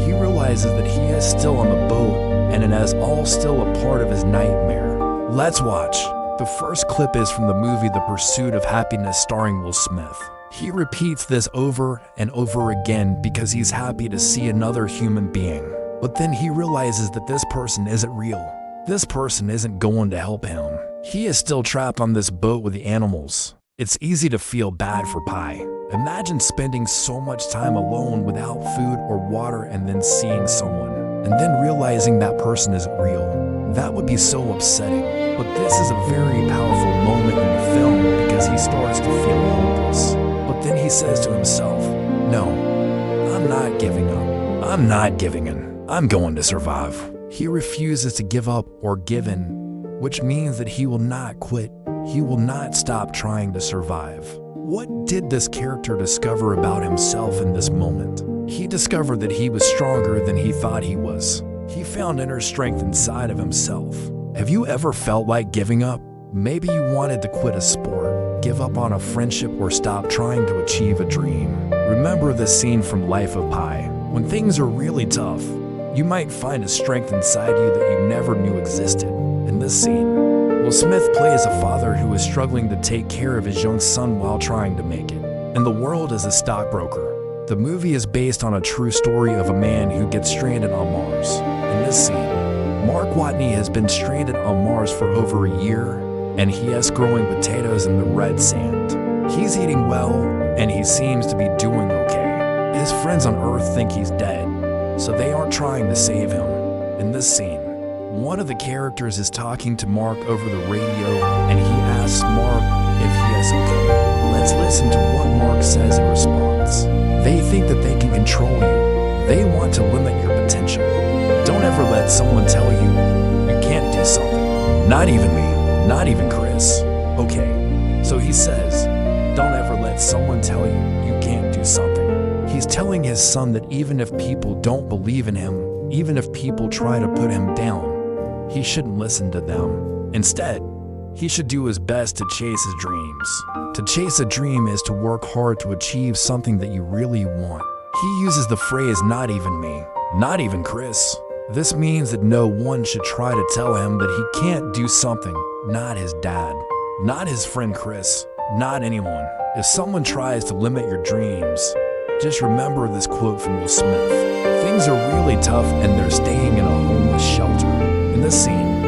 he realizes that he is still on the boat and it is all still a part of his nightmare. Let's watch. The first clip is from the movie The Pursuit of Happiness starring Will Smith. He repeats this over and over again because he's happy to see another human being. But then he realizes that this person isn't real. This person isn't going to help him. He is still trapped on this boat with the animals. It's easy to feel bad for Pi. Imagine spending so much time alone without food or water and then seeing someone, and then realizing that person isn't real. That would be so upsetting. But this is a very powerful moment in the film because he starts to feel hopeless. But then he says to himself, no, I'm not giving up. I'm not giving in. I'm going to survive. He refuses to give up or give in, which means that he will not quit. He will not stop trying to survive. What did this character discover about himself in this moment? He discovered that he was stronger than he thought he was. He found inner strength inside of himself. Have you ever felt like giving up? Maybe you wanted to quit a sport, give up on a friendship, or stop trying to achieve a dream. Remember this scene from Life of Pi. When things are really tough, you might find a strength inside you that you never knew existed. In this scene, Will Smith plays a father who is struggling to take care of his young son while trying to make it. And the world is a stockbroker. The movie is based on a true story of a man who gets stranded on Mars. In this scene, Mark Watney has been stranded on Mars for over a year, and he is growing potatoes in the red sand. He's eating well, and he seems to be doing okay. His friends on Earth think he's dead, so they aren't trying to save him. In this scene, one of the characters is talking to Mark over the radio, and he asks Mark if he is okay. Let's listen to what Mark says in response. They think that they can control you. They want to limit your potential. Don't ever let someone tell you you can't do something. Not even me, not even Chris. Okay, so he says, don't ever let someone tell you you can't do something. He's telling his son that even if people don't believe in him, even if people try to put him down, he shouldn't listen to them. Instead, he should do his best to chase his dreams. To chase a dream is to work hard to achieve something that you really want. He uses the phrase, not even me, not even Chris. This means that no one should try to tell him that he can't do something, not his dad, not his friend Chris, not anyone. If someone tries to limit your dreams, just remember this quote from Will Smith. Things are really tough and they're staying in a homeless shelter. In this scene,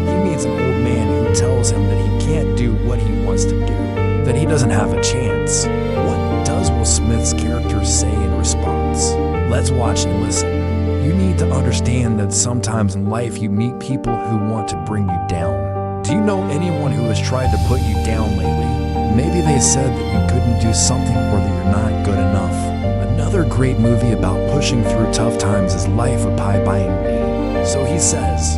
he meets an old man who tells him that he can't do what he wants to do, that he doesn't have a chance. What does Will Smith's character say in response? Let's watch and listen. You need to understand that sometimes in life you meet people who want to bring you down. Do you know anyone who has tried to put you down lately? Maybe they said that you couldn't do something or that you're not good enough. Another great movie about pushing through tough times is Life of Pi by Ang Lee. So he says,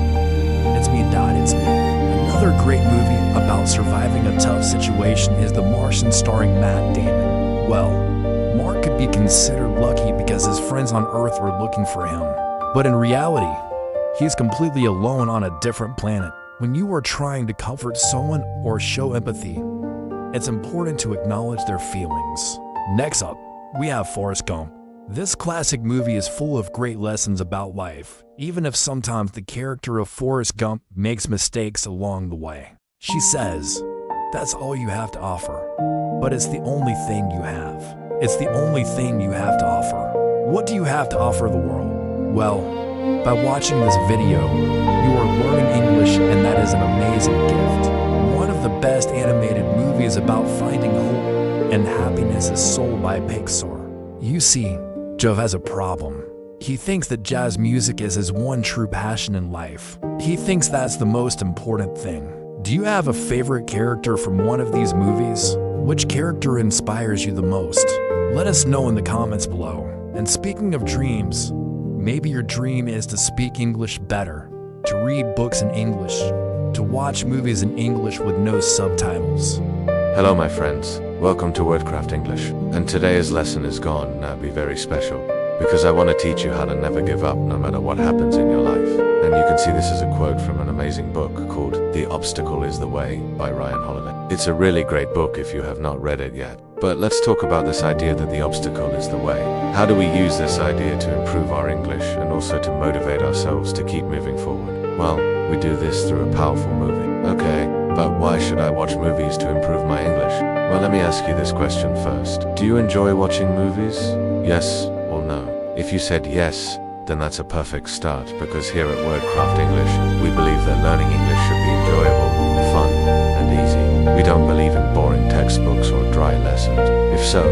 it's me, Dad, it's me. Another great movie about surviving a tough situation is The Martian starring Matt Damon. Well, Mark could be considered lucky because his friends on Earth were looking for him. But in reality, he's completely alone on a different planet. When you are trying to comfort someone or show empathy, it's important to acknowledge their feelings. Next up, we have Forrest Gump. This classic movie is full of great lessons about life, even if sometimes the character of Forrest Gump makes mistakes along the way. She says, that's all you have to offer, but it's the only thing you have. It's the only thing you have to offer. What do you have to offer the world? Well, by watching this video, you are learning English, and that is an amazing gift. One of the best animated movies about finding hope and happiness is Soul by Pixar. You see, Joe has a problem. He thinks that jazz music is his one true passion in life. He thinks that's the most important thing. Do you have a favorite character from one of these movies? Which character inspires you the most? Let us know in the comments below. And speaking of dreams, maybe your dream is to speak English better, to read books in English, to watch movies in English with no subtitles. Hello, my friends. welcome to WordCraft English. And today's lesson is going to be very special because I want to teach you how to never give up no matter what happens in your life. And you can see this is a quote from an amazing book called The Obstacle is the Way by Ryan Holiday. It's a really great book if you have not read it yet. But let's talk about this idea that the obstacle is the way. How do we use this idea to improve our English and also to motivate ourselves to keep moving forward? Well, we do this through a powerful movie. Okay, but why should I watch movies to improve my English? Well, let me ask you this question first. Do you enjoy watching movies? Yes or no? If you said yes, then that's a perfect start, because here at WordCraft English, we believe that learning English should be enjoyable, fun, and easy. We don't believe in boring textbooks or dry lessons. If so,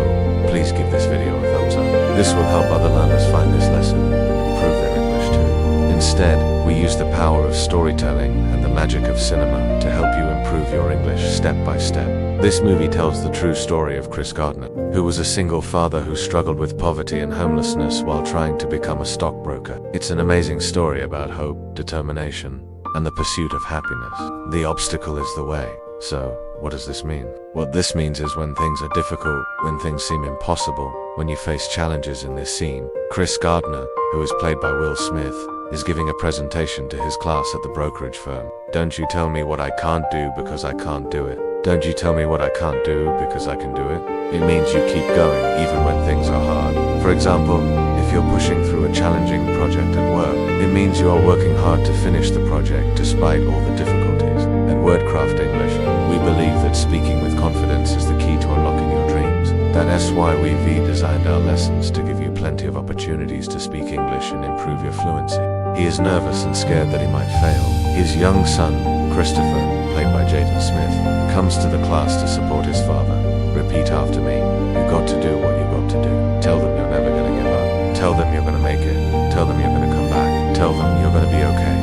please give this video a thumbs up. This will help other learners find this lesson and improve their English too. Instead, we use the power of storytelling and the magic of cinema to help you improve your English step by step. This movie tells the true story of Chris Gardner, who was a single father who struggled with poverty and homelessness while trying to become a stockbroker. It's an amazing story about hope, determination, and the pursuit of happiness. The obstacle is the way. So, what does this mean? What this means is when things are difficult, when things seem impossible, when you face challenges in this scene, Chris Gardner, who is played by Will Smith, is giving a presentation to his class at the brokerage firm. Don't you tell me what I can't do because I can't do it. Don't you tell me what I can't do because I can do it. It means you keep going even when things are hard. For example, if you're pushing through a challenging project at work, it means you are working hard to finish the project despite all the difficulties. At WordCraft English, we believe that speaking with confidence is the key to unlocking your dreams. That's why we've designed our lessons to give you plenty of opportunities to speak English and improve your fluency. He is nervous and scared that he might fail. His young son, Christopher, played by Jaden Smith, comes to the class to support his father. Repeat after me. You got to do what you got to do. Tell them you're never going to give up. Tell them you're going to make it. Tell them you're going to come back. Tell them you're going to be okay.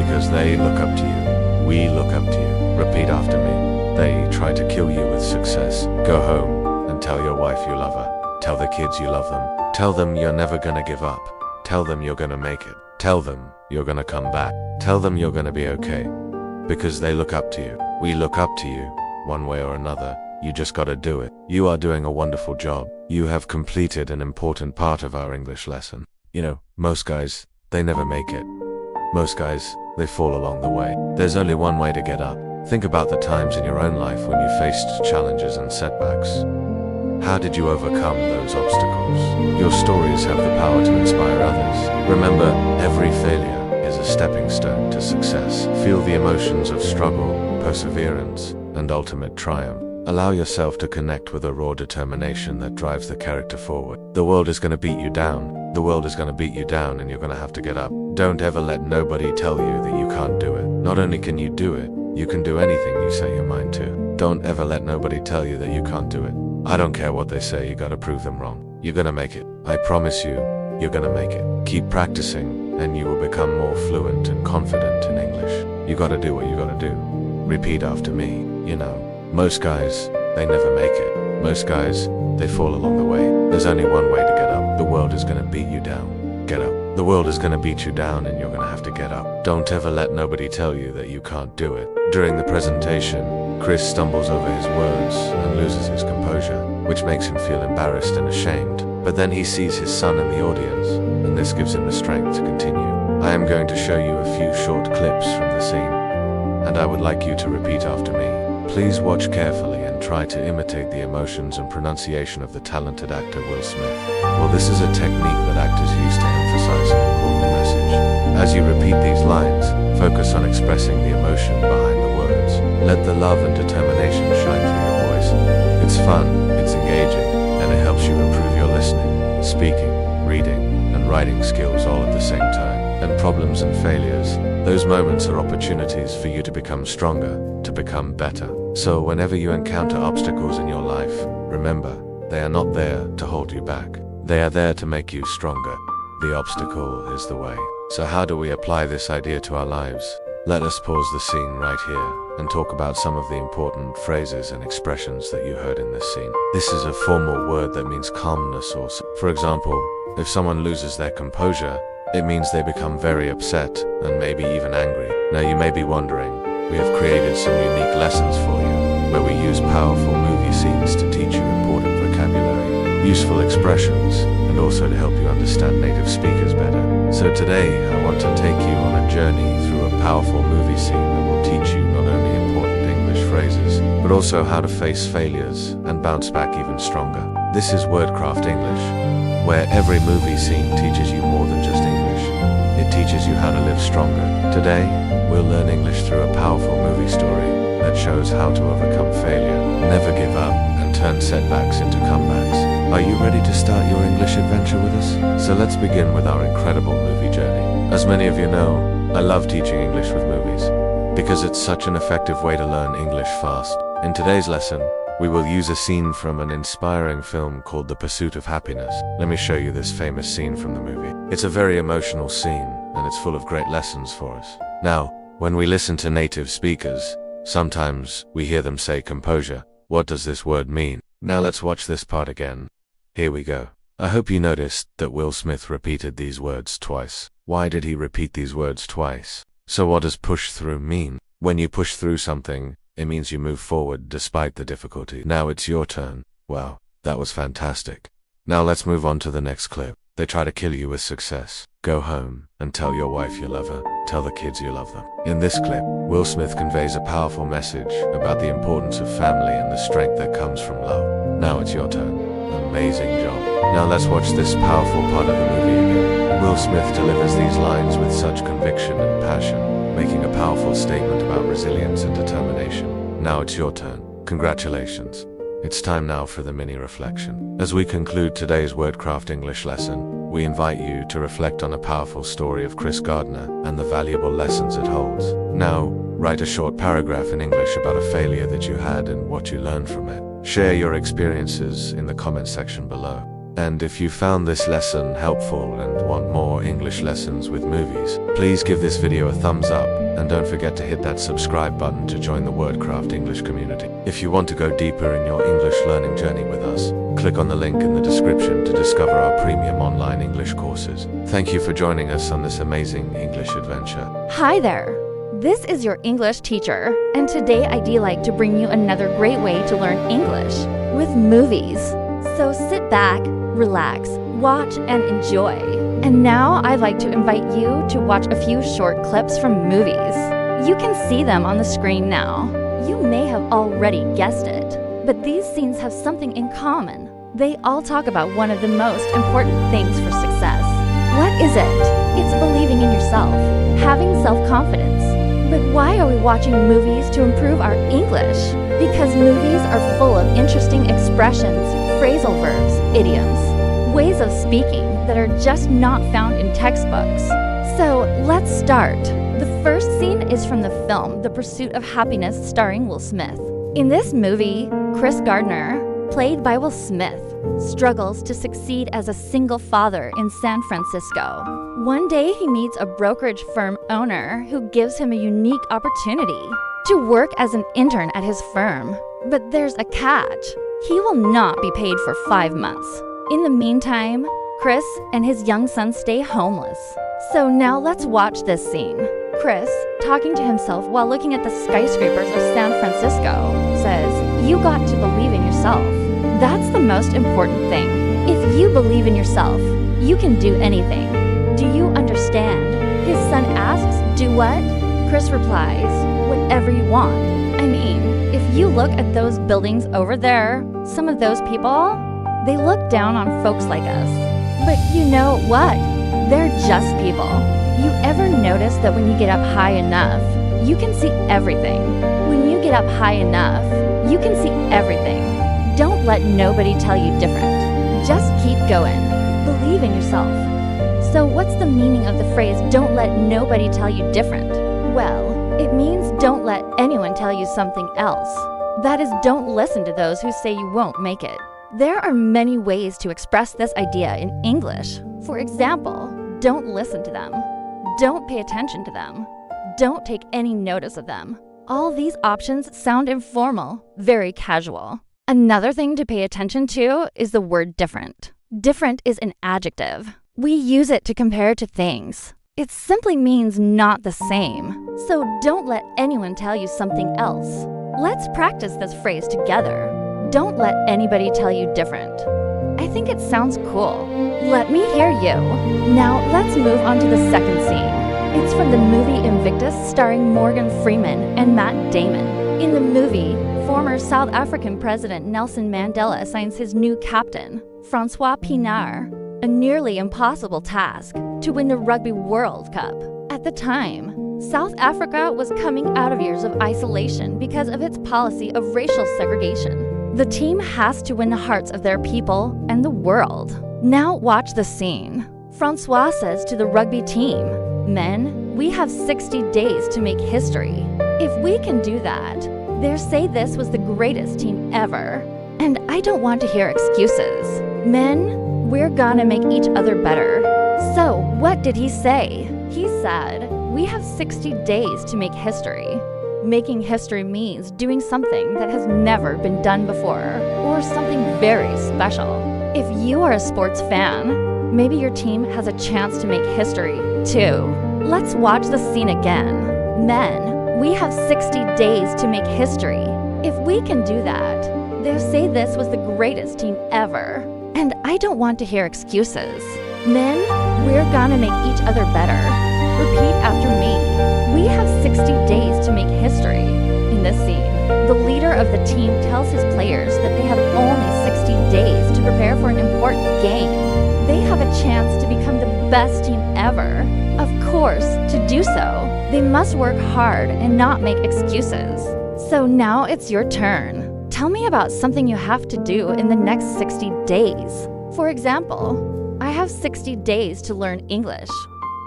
Because they look up to you. We look up to you. Repeat after me. They try to kill you with success. Go home and tell your wife you love her. Tell the kids you love them. Tell them you're never going to give up. Tell them you're going to make it. Tell them you're going to come back. Tell them you're going to be okay. Because they look up to you. We look up to you, one way or another. You just gotta do it. You are doing a wonderful job. You have completed an important part of our English lesson. You know, most guys, they never make it. Most guys, they fall along the way. There's only one way to get up. Think about the times in your own life when you faced challenges and setbacks. How did you overcome those obstacles? Your stories have the power to inspire others. Remember, every failure is a stepping stone to success. Feel the emotions of struggle, perseverance, and ultimate triumph. Allow yourself to connect with a raw determination that drives the character forward. The world is going to beat you down. The world is going to beat you down and you're going to have to get up. Don't ever let nobody tell you that you can't do it. Not only can you do it, you can do anything you set your mind to. Don't ever let nobody tell you that you can't do it. I don't care what they say, you gotta prove them wrong. You're gonna make it. I promise you, you're gonna make it. Keep practicing and you will become more fluent and confident in English. You gotta do what you gotta do. Repeat after me. You know, most guys, they never make it. Most guys, they fall along the way. There's only one way to get up. The world is gonna beat you down. Get up. The world is gonna beat you down and you're gonna have to get up. Don't ever let nobody tell you that you can't do it. During the presentation, Chris stumbles over his words and loses his composure, which makes him feel embarrassed and ashamed. But then he sees his son in the audience, and this gives him the strength to continue. I am going to show you a few short clips from the scene, and I would like you to repeat after me. Please watch carefully and try to imitate the emotions and pronunciation of the talented actor Will Smith. Well, this is a technique that actors use to emphasize an important message. As you repeat these lines, focus on expressing the emotion behind the words. Let the love and determination shine through your voice. It's fun, it's engaging, and it helps you improve your listening, speaking, reading, and writing skills all at the same time. And problems and failures, those moments are opportunities for you to become stronger, to become better. So whenever you encounter obstacles in your life, remember, they are not there to hold you back. They are there to make you stronger. The obstacle is the way. So how do we apply this idea to our lives? Let us pause the scene right here and talk about some of the important phrases and expressions that you heard in this scene. This is a formal word that means calmness or, for example, if someone loses their composure, it means they become very upset and maybe even angry. Now you may be wondering, we have created some unique lessons for you. where we use powerful movie scenes to teach you important vocabulary, useful expressions, and also to help you understand native speakers better. So today, I want to take you on a journey through a powerful movie scene that will teach you not only important English phrases, but also how to face failures and bounce back even stronger. This is WordCraft English, where every movie scene teaches you more than just English. It teaches you how to live stronger. Today, we'll learn English through a powerful movie story that shows how to overcome failure, never give up, and turn setbacks into comebacks. Are you ready to start your English adventure with us? So let's begin with our incredible movie journey. As many of you know, I love teaching English with movies, because it's such an effective way to learn English fast. In today's lesson, we will use a scene from an inspiring film called The Pursuit of Happiness. Let me show you this famous scene from the movie. It's a very emotional scene, and it's full of great lessons for us. Now, when we listen to native speakers, sometimes we hear them say composure. What does this word mean? Now let's watch this part again. Here we go. I hope you noticed that Will Smith repeated these words twice. Why did he repeat these words twice? So what does push through mean? When you push through something, it means you move forward despite the difficulty. Now it's your turn. Wow, that was fantastic. Now let's move on to the next clip. They try to kill you with success. Go home and tell your wife you love her. Tell the kids you love them. In this clip, Will Smith conveys a powerful message about the importance of family and the strength that comes from love. Now it's your turn. Amazing job. Now let's watch this powerful part of the movie again. Will Smith delivers these lines with such conviction and passion, making a powerful statement about resilience and determination. Now it's your turn. Congratulations. It's time now for the mini reflection. As we conclude today's WordCraft English lesson, we invite you to reflect on a powerful story of Chris Gardner and the valuable lessons it holds. Now, write a short paragraph in English about a failure that you had and what you learned from it. Share your experiences in the comment section below. And if you found this lesson helpful and want more English lessons with movies, please give this video a thumbs up and don't forget to hit that subscribe button to join the WordCraft English community. If you want to go deeper in your English learning journey with us, click on the link in the description to discover our premium online English courses. Thank you for joining us on this amazing English adventure. Hi there! This is your English teacher, and today I'd like to bring you another great way to learn English with movies. So sit back, relax, watch, and enjoy. And now I'd like to invite you to watch a few short clips from movies. You can see them on the screen now. You may have already guessed it, but these scenes have something in common. They all talk about one of the most important things for success. What is it? It's believing in yourself, having self-confidence. But why are we watching movies to improve our English? Because movies are full of interesting expressions, phrasal verbs, idioms, ways of speaking that are just not found in textbooks. So let's start. The first scene is from the film The Pursuit of Happiness starring Will Smith. In this movie, Chris Gardner, played by Will Smith, struggles to succeed as a single father in San Francisco. One day he meets a brokerage firm owner who gives him a unique opportunity to work as an intern at his firm. But there's a catch. He will not be paid for 5 months. In the meantime, Chris and his young son stay homeless. So now let's watch this scene. Chris, talking to himself while looking at the skyscrapers of San Francisco, says, "You got to believe in yourself. That's the most important thing. If you believe in yourself, you can do anything. Do you understand?" His son asks, "Do what?" Chris replies, "Whatever you want. I mean, if you look at those buildings over there, some of those people, they look down on folks like us. But you know what? They're just people. You ever notice that when you get up high enough, you can see everything? When you get up high enough, you can see everything. Don't let nobody tell you different. Just keep going. Believe in yourself." So what's the meaning of the phrase, "don't let nobody tell you different"? Well, it means don't let anyone tell you something else. That is, don't listen to those who say you won't make it. There are many ways to express this idea in English. For example, don't listen to them. Don't pay attention to them. Don't take any notice of them. All these options sound informal, very casual. Another thing to pay attention to is the word different. Different is an adjective. We use it to compare to things. It simply means not the same. So don't let anyone tell you something else. let's practice this phrase together. Don't let anybody tell you different. I think it sounds cool. Let me hear you. Now let's move on to the second scene. It's from the movie Invictus starring Morgan Freeman and Matt Damon. In the movie, former South African President Nelson Mandela assigns his new captain, Francois Pienaar, a nearly impossible task to win the Rugby World Cup. At the time, South Africa was coming out of years of isolation because of its policy of racial segregation. The team has to win the hearts of their people and the world. Now watch the scene. Francois says to the rugby team, "Men, we have 60 days to make history. If we can do that, they'll say this was the greatest team ever. And I don't want to hear excuses. Men, we're gonna make each other better." So, what did he say? He said, "We have 60 days to make history." Making history means doing something that has never been done before, or something very special. If you are a sports fan, maybe your team has a chance to make history, too. Let's watch the scene again. Men, we have 60 days to make history. If we can do that, they'll say this was the greatest team ever. And I don't want to hear excuses. Men, we're gonna make each other better. Repeat after me. We have 60 days to make history. In this scene, the leader of the team tells his players that they have only 60 days to prepare for an important game. They have a chance to become the best team ever. Of course, to do so, they must work hard and not make excuses. So now it's your turn. Tell me about something you have to do in the next 60 days. For example, I have 60 days to learn English.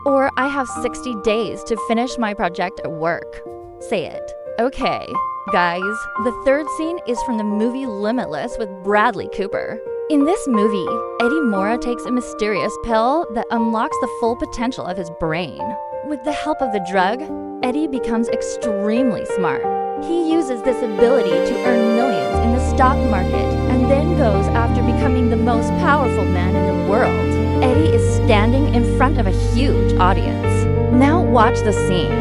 Or I have 60 days to finish my project at work. Say it. Okay, guys, the third scene is from the movie Limitless with Bradley Cooper. In this movie, Eddie Mora takes a mysterious pill that unlocks the full potential of his brain. With the help of the drug, Eddie becomes extremely smart. He uses this ability to earn millions in the stock market and then goes after becoming the most powerful man in the world. Eddie is standing in front of a huge audience. Now watch the scene.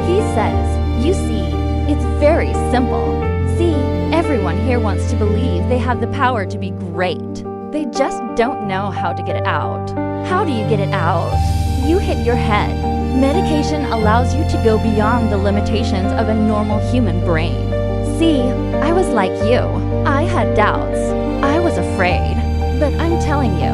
He says, "You see, it's very simple. See, everyone here wants to believe they have the power to be great. They just don't know how to get it out. How do you get it out? You hit your head. Medication allows you to go beyond the limitations of a normal human brain. See, I was like you. I had doubts. I was afraid. But I'm telling you,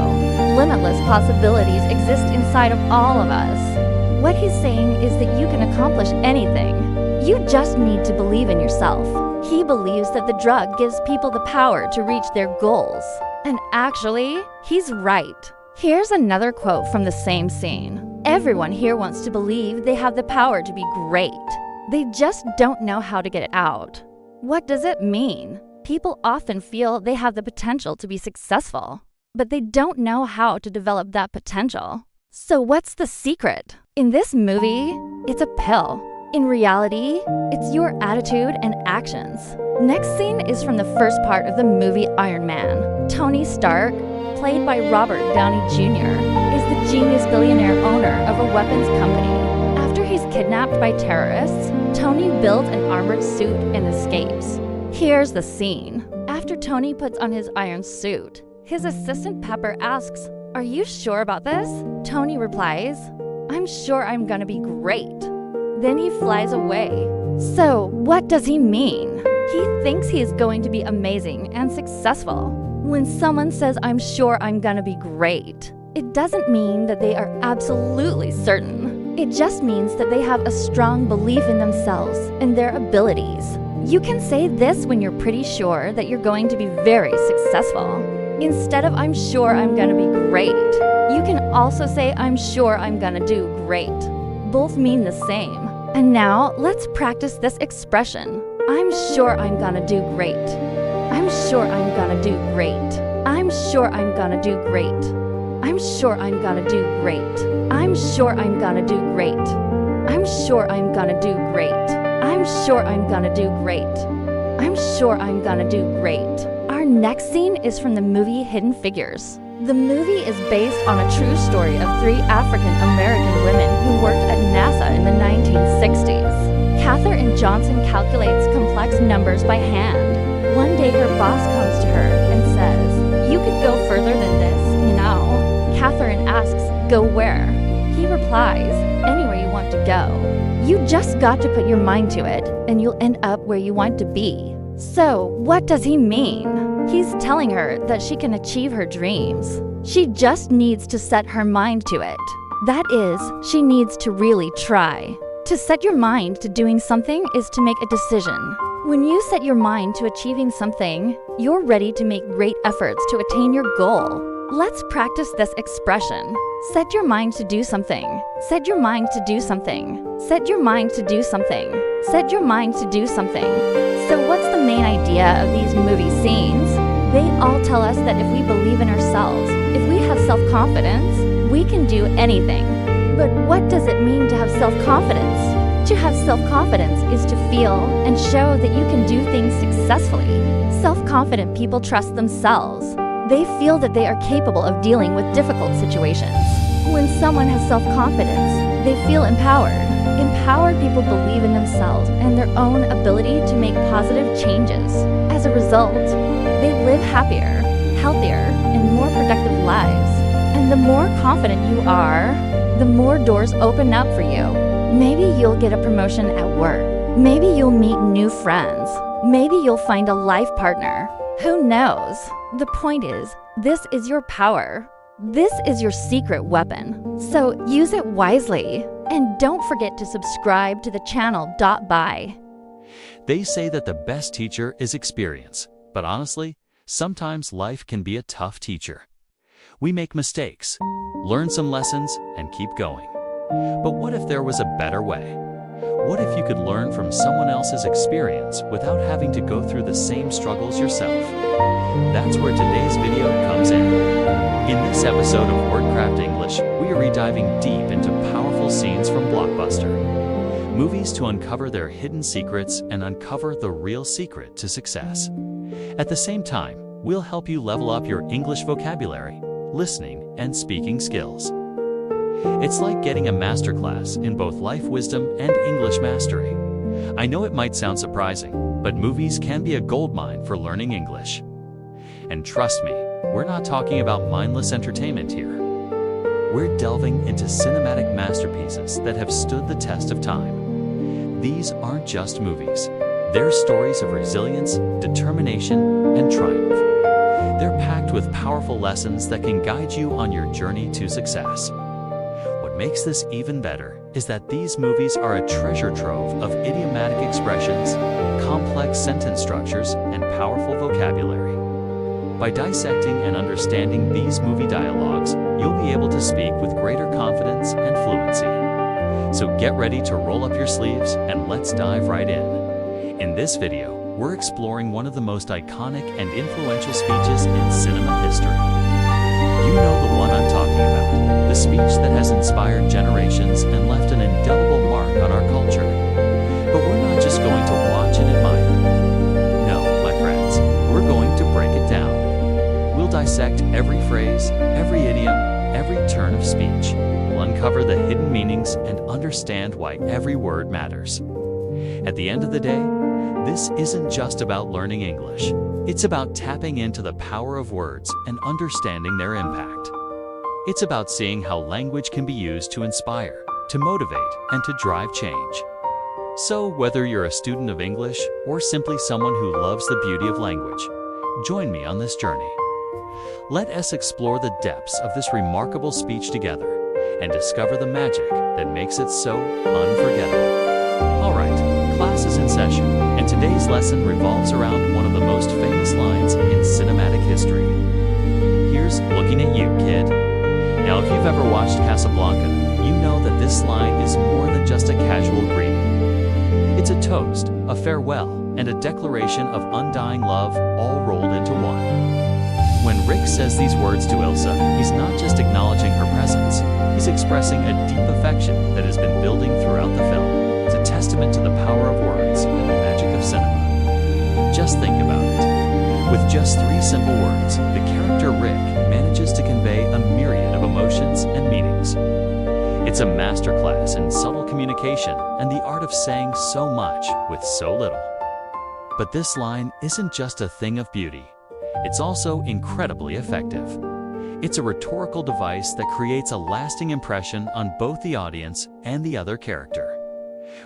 limitless possibilities exist inside of all of us. What he's saying is that you can accomplish anything. You just need to believe in yourself." He believes that the drug gives people the power to reach their goals. And actually, he's right. Here's another quote from the same scene. "Everyone here wants to believe they have the power to be great. They just don't know how to get it out." What does it mean? People often feel they have the potential to be successful, but they don't know how to develop that potential. So what's the secret? In this movie, it's a pill. In reality, it's your attitude and actions. Next scene is from the first part of the movie Iron Man. Tony Stark, played by Robert Downey Jr., is the genius billionaire owner of a weapons company. After he's kidnapped by terrorists, Tony builds an armored suit and escapes. Here's the scene. After Tony puts on his iron suit, his assistant Pepper asks, "Are you sure about this?" Tony replies, "I'm sure I'm gonna be great." Then he flies away. So, what does he mean? He thinks he is going to be amazing and successful. When someone says, "I'm sure I'm gonna be great," it doesn't mean that they are absolutely certain. It just means that they have a strong belief in themselves and their abilities. You can say this when you're pretty sure that you're going to be very successful. Instead of "I'm sure I'm gonna be great," you can also say "I'm sure I'm gonna do great." Both mean the same. And now, let's practice this expression. I'm sure I'm gonna do great. I'm sure I'm gonna do great. I'm sure I'm gonna do great. I'm sure I'm gonna do great. I'm sure I'm gonna do great. I'm sure I'm gonna do great. I'm sure I'm gonna do great. I'm sure I'm gonna do great. Our next scene is from the movie Hidden Figures. The movie is based on a true story of 3 African-American women who worked at NASA in the 1960s. Katherine Johnson calculates complex numbers by hand. One day her boss comes to her and says, "You could go further than this, you know." Catherine asks, "Go where?" He replies, "Anywhere you want to go. You just got to put your mind to it, and you'll end up where you want to be." So, what does he mean? He's telling her that she can achieve her dreams. She just needs to set her mind to it. That is, she needs to really try. To set your mind to doing something is to make a decision. When you set your mind to achieving something, you're ready to make great efforts to attain your goal. Let's practice this expression. Set your mind to do something. Set your mind to do something. Set your mind to do something. Set your mind to do something. So what's the main idea of these movie scenes? They all tell us that if we believe in ourselves, if we have self-confidence, we can do anything. But what does it mean to have self-confidence? To have self-confidence is to feel and show that you can do things successfully. Self-confident people trust themselves. They feel that they are capable of dealing with difficult situations. When someone has self-confidence, they feel empowered. Empowered people believe in themselves and their own ability to make positive changes. As a result, they live happier, healthier, and more productive lives. And the more confident you are, the more doors open up for you. Maybe you'll get a promotion at work. Maybe you'll meet new friends. Maybe you'll find a life partner. Who knows? The point is, this is your power. This is your secret weapon. So use it wisely. And don't forget to subscribe to the channel. Bye. They say that the best teacher is experience, but honestly, sometimes life can be a tough teacher. We make mistakes, learn some lessons, and keep going. But what if there was a better way? What if you could learn from someone else's experience without having to go through the same struggles yourself? That's where today's video comes in. In this episode of WordCraft English, we are rediving deep into powerful scenes from Blockbuster. Movies to uncover their hidden secrets and uncover the real secret to success. At the same time, we'll help you level up your English vocabulary, listening, and speaking skills. It's like getting a masterclass in both life wisdom and English mastery. I know it might sound surprising, but movies can be a goldmine for learning English. And trust me, we're not talking about mindless entertainment here. We're delving into cinematic masterpieces that have stood the test of time. These aren't just movies. They're stories of resilience, determination, and triumph. They're packed with powerful lessons that can guide you on your journey to success. What makes this even better is that these movies are a treasure trove of idiomatic expressions, complex sentence structures, and powerful vocabulary. By dissecting and understanding these movie dialogues, you'll be able to speak with greater confidence and fluency. So get ready to roll up your sleeves and let's dive right in. In this video, we're exploring one of the most iconic and influential speeches in cinema history. You know the one I'm talking about, the speech that has inspired generations and left an indelible mark on our culture. But we're not just going to watch and admire. No, my friends, we're going to break it down. We'll dissect every phrase, every idiom, every turn of speech. We'll uncover the hidden meanings and understand why every word matters. At the end of the day, this isn't just about learning English. It's about tapping into the power of words and understanding their impact. It's about seeing how language can be used to inspire, to motivate, and to drive change. So, whether you're a student of English or simply someone who loves the beauty of language, join me on this journey. Let us explore the depths of this remarkable speech together and discover the magic that makes it so unforgettable. All right, class is in session, and today's lesson revolves around one of the most famous lines in cinematic history. Here's looking at you, kid. Now, if you've ever watched Casablanca, you know that this line is more than just a casual greeting. It's a toast, a farewell, and a declaration of undying love all rolled into one. When Rick says these words to Ilsa, he's not just acknowledging her presence, he's expressing a deep affection that has been building throughout the film. It's a testament to the power of words and the magic of cinema. Just think about it. With just 3 simple words, the character Rick manages to convey a myriad of emotions and meanings. It's a masterclass in subtle communication and the art of saying so much with so little. But this line isn't just a thing of beauty. It's also incredibly effective. It's a rhetorical device that creates a lasting impression on both the audience and the other character.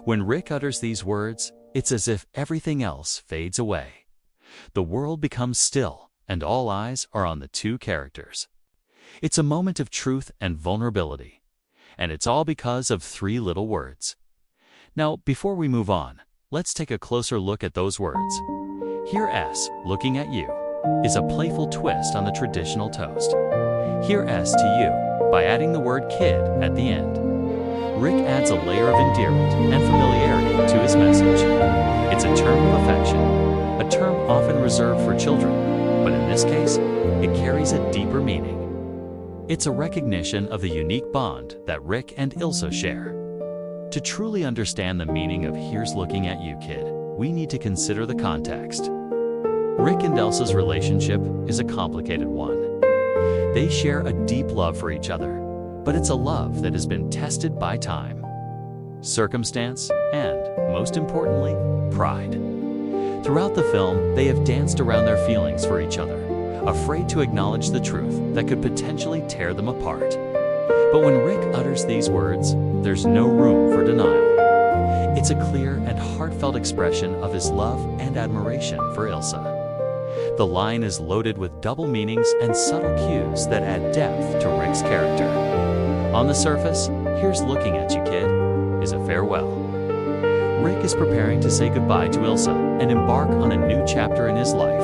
When Rick utters these words, it's as if everything else fades away. The world becomes still, and all eyes are on the two characters. It's a moment of truth and vulnerability. And it's all because of three little words. Now, before we move on, let's take a closer look at those words. Here S, looking at you, is a playful twist on the traditional toast. Here S to you, by adding the word kid at the end. Rick adds a layer of endearment and familiarity to his message. It's a term of affection, a term often reserved for children, but in this case, it carries a deeper meaning. It's a recognition of the unique bond that Rick and Ilsa share. To truly understand the meaning of "here's looking at you, kid," we need to consider the context. Rick and Elsa's relationship is a complicated one. They share a deep love for each other, but it's a love that has been tested by time, circumstance, and, most importantly, pride. Throughout the film, they have danced around their feelings for each other, afraid to acknowledge the truth that could potentially tear them apart. But when Rick utters these words, there's no room for denial. It's a clear and heartfelt expression of his love and admiration for Ilsa. The line is loaded with double meanings and subtle cues that add depth to Rick's character. On the surface, "here's looking at you, kid," is a farewell. Rick is preparing to say goodbye to Ilsa and embark on a new chapter in his life.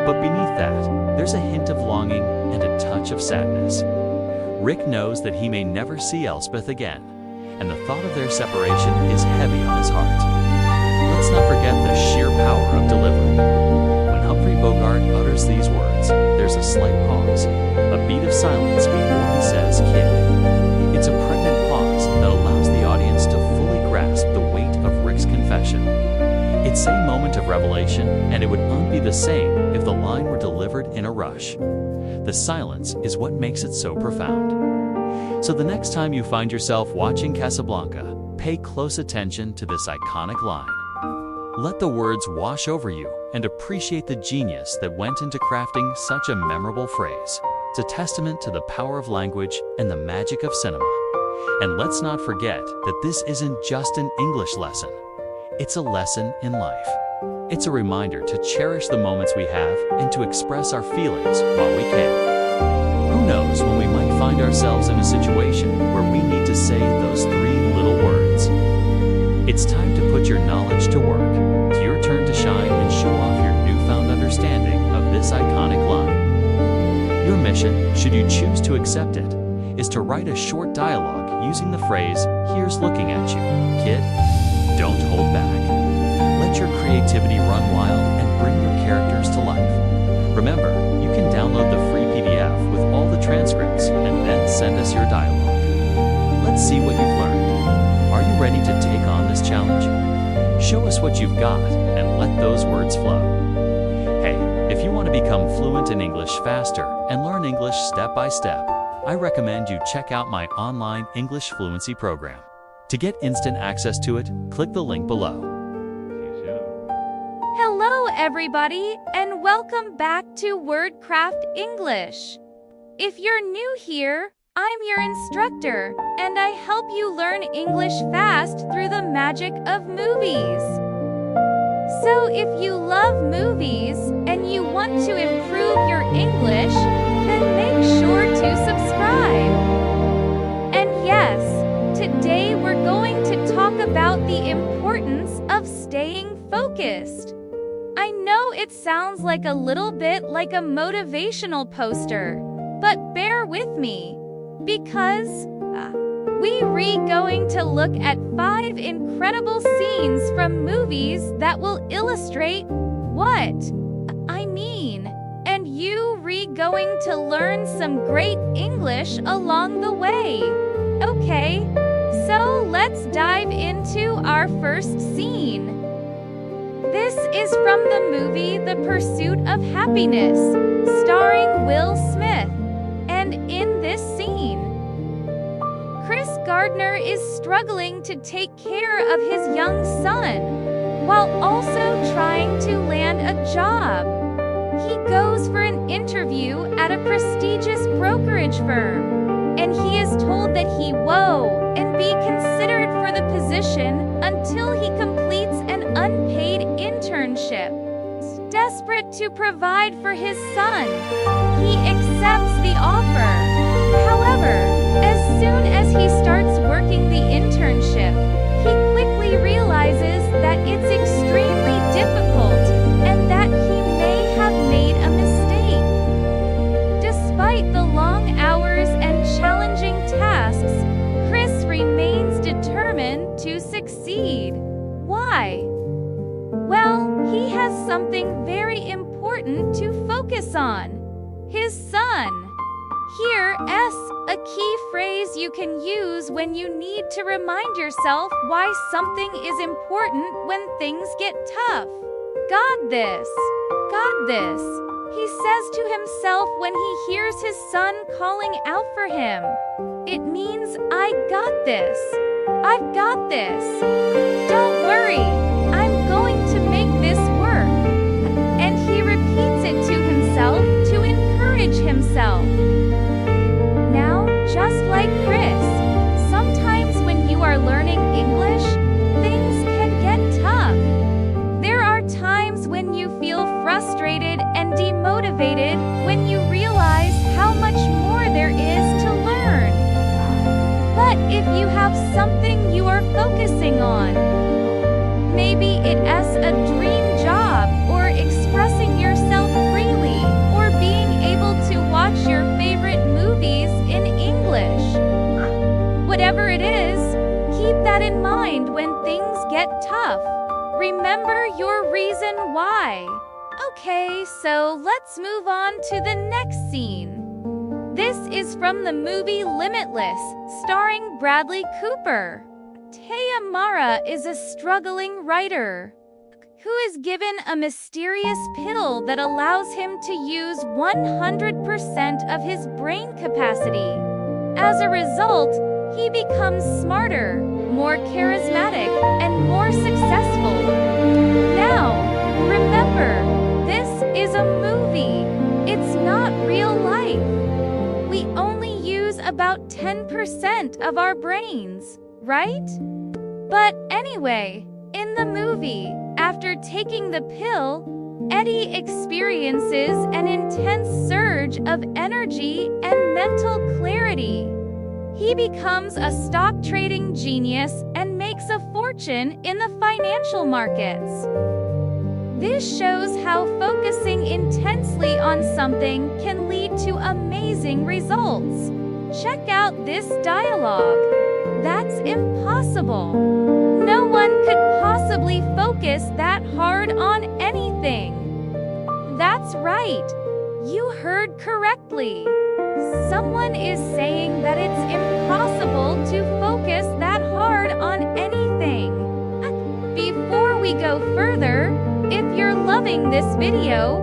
But beneath that, there's a hint of longing and a touch of sadness. Rick knows that he may never see Elspeth again, and the thought of their separation is heavy on his heart. Let's not forget the sheer power of delivery. When Humphrey Bogart utters these words, there's a slight pause, a beat of silence before he says "kid." It's a pregnant pause that allows the audience to fully grasp the weight of Rick's confession. It's a moment of revelation, and it would not be the same if the line were delivered in a rush. The silence is what makes it so profound. So the next time you find yourself watching Casablanca, pay close attention to this iconic line. Let the words wash over you and appreciate the genius that went into crafting such a memorable phrase. It's a testament to the power of language and the magic of cinema. And let's not forget that this isn't just an English lesson. It's a lesson in life. It's a reminder to cherish the moments we have and to express our feelings while we can. Who knows when we might find ourselves in a situation where we need to say those three little words. It's time to put your knowledge to work. It's your turn to shine and show off your newfound understanding of this iconic line. Your mission, should you choose to accept it, is to write a short dialogue using the phrase, "here's looking at you, kid." Don't hold back. Let your creativity run wild and bring your characters to life. Remember, you can download the free PDF with all the transcripts and then send us your dialogue. Let's see what you've learned. Are you ready to take on this challenge? Show us what you've got and let those words flow. Hey, if you want to become fluent in English faster and learn English step by step, I recommend you check out my online English fluency program. To get instant access to it, click the link below. Hello, everybody, and welcome back to WordCraft English. If you're new here, I'm your instructor, and I help you learn English fast through the magic of movies. So if you love movies and you want to improve your English, then make sure to subscribe. And yes, today we're going to talk about the importance of staying focused. I know it sounds like a little bit like a motivational poster, but bear with me, because we're going to look at 5 incredible scenes from movies that will illustrate what I mean, and you're going to learn some great English along the way. Okay, so let's dive into our first scene. This is from the movie The Pursuit of Happiness, starring Will Smith. And in this scene, Chris Gardner is struggling to take care of his young son, while also trying to land a job. He goes for an interview at a prestigious brokerage firm, and he is told that he won't be considered for the position until he completes an unpaid internship. Desperate to provide for his son, he accepts the offer. However, as soon as he starts working the internship, he quickly realizes that it's extremely difficult and that he may have made a mistake. Despite the long hours and challenging tasks, Chris remains determined to succeed. Why? Well, he has something very important to focus on: his son. Here is a key phrase you can use when you need to remind yourself why something is important when things get tough. Got this. Got this. He says to himself when he hears his son calling out for him. It means, I got this. I've got this. Don't worry. I'm going to make this work. And he repeats it to himself to encourage himself. Now, just like Chris, sometimes when you are learning English, things can get tough. There are times when you feel frustrated and demotivated when you realize how much more there is to learn. But if you have something you are focusing on, maybe it is a dream job, or expressing yourself freely, or being able to watch your favorite movies in English. Whatever it is, keep that in mind when things get tough. Remember your reason why. Okay, so let's move on to the next scene. This is from the movie Limitless, starring Bradley Cooper. Taya Mara is a struggling writer who is given a mysterious pill that allows him to use 100% of his brain capacity. As a result, he becomes smarter, more charismatic, and more successful. Now, remember, this is a movie. It's not real life. We only use about 10% of our brains, right? But anyway, in the movie, after taking the pill, Eddie experiences an intense surge of energy and mental clarity. He becomes a stock trading genius and makes a fortune in the financial markets. This shows how focusing intensely on something can lead to amazing results. Check out this dialogue. That's impossible. No one could possibly focus that hard on anything. That's right. You heard correctly. Someone is saying that it's impossible to focus that hard on anything. Before we go further, if you're loving this video,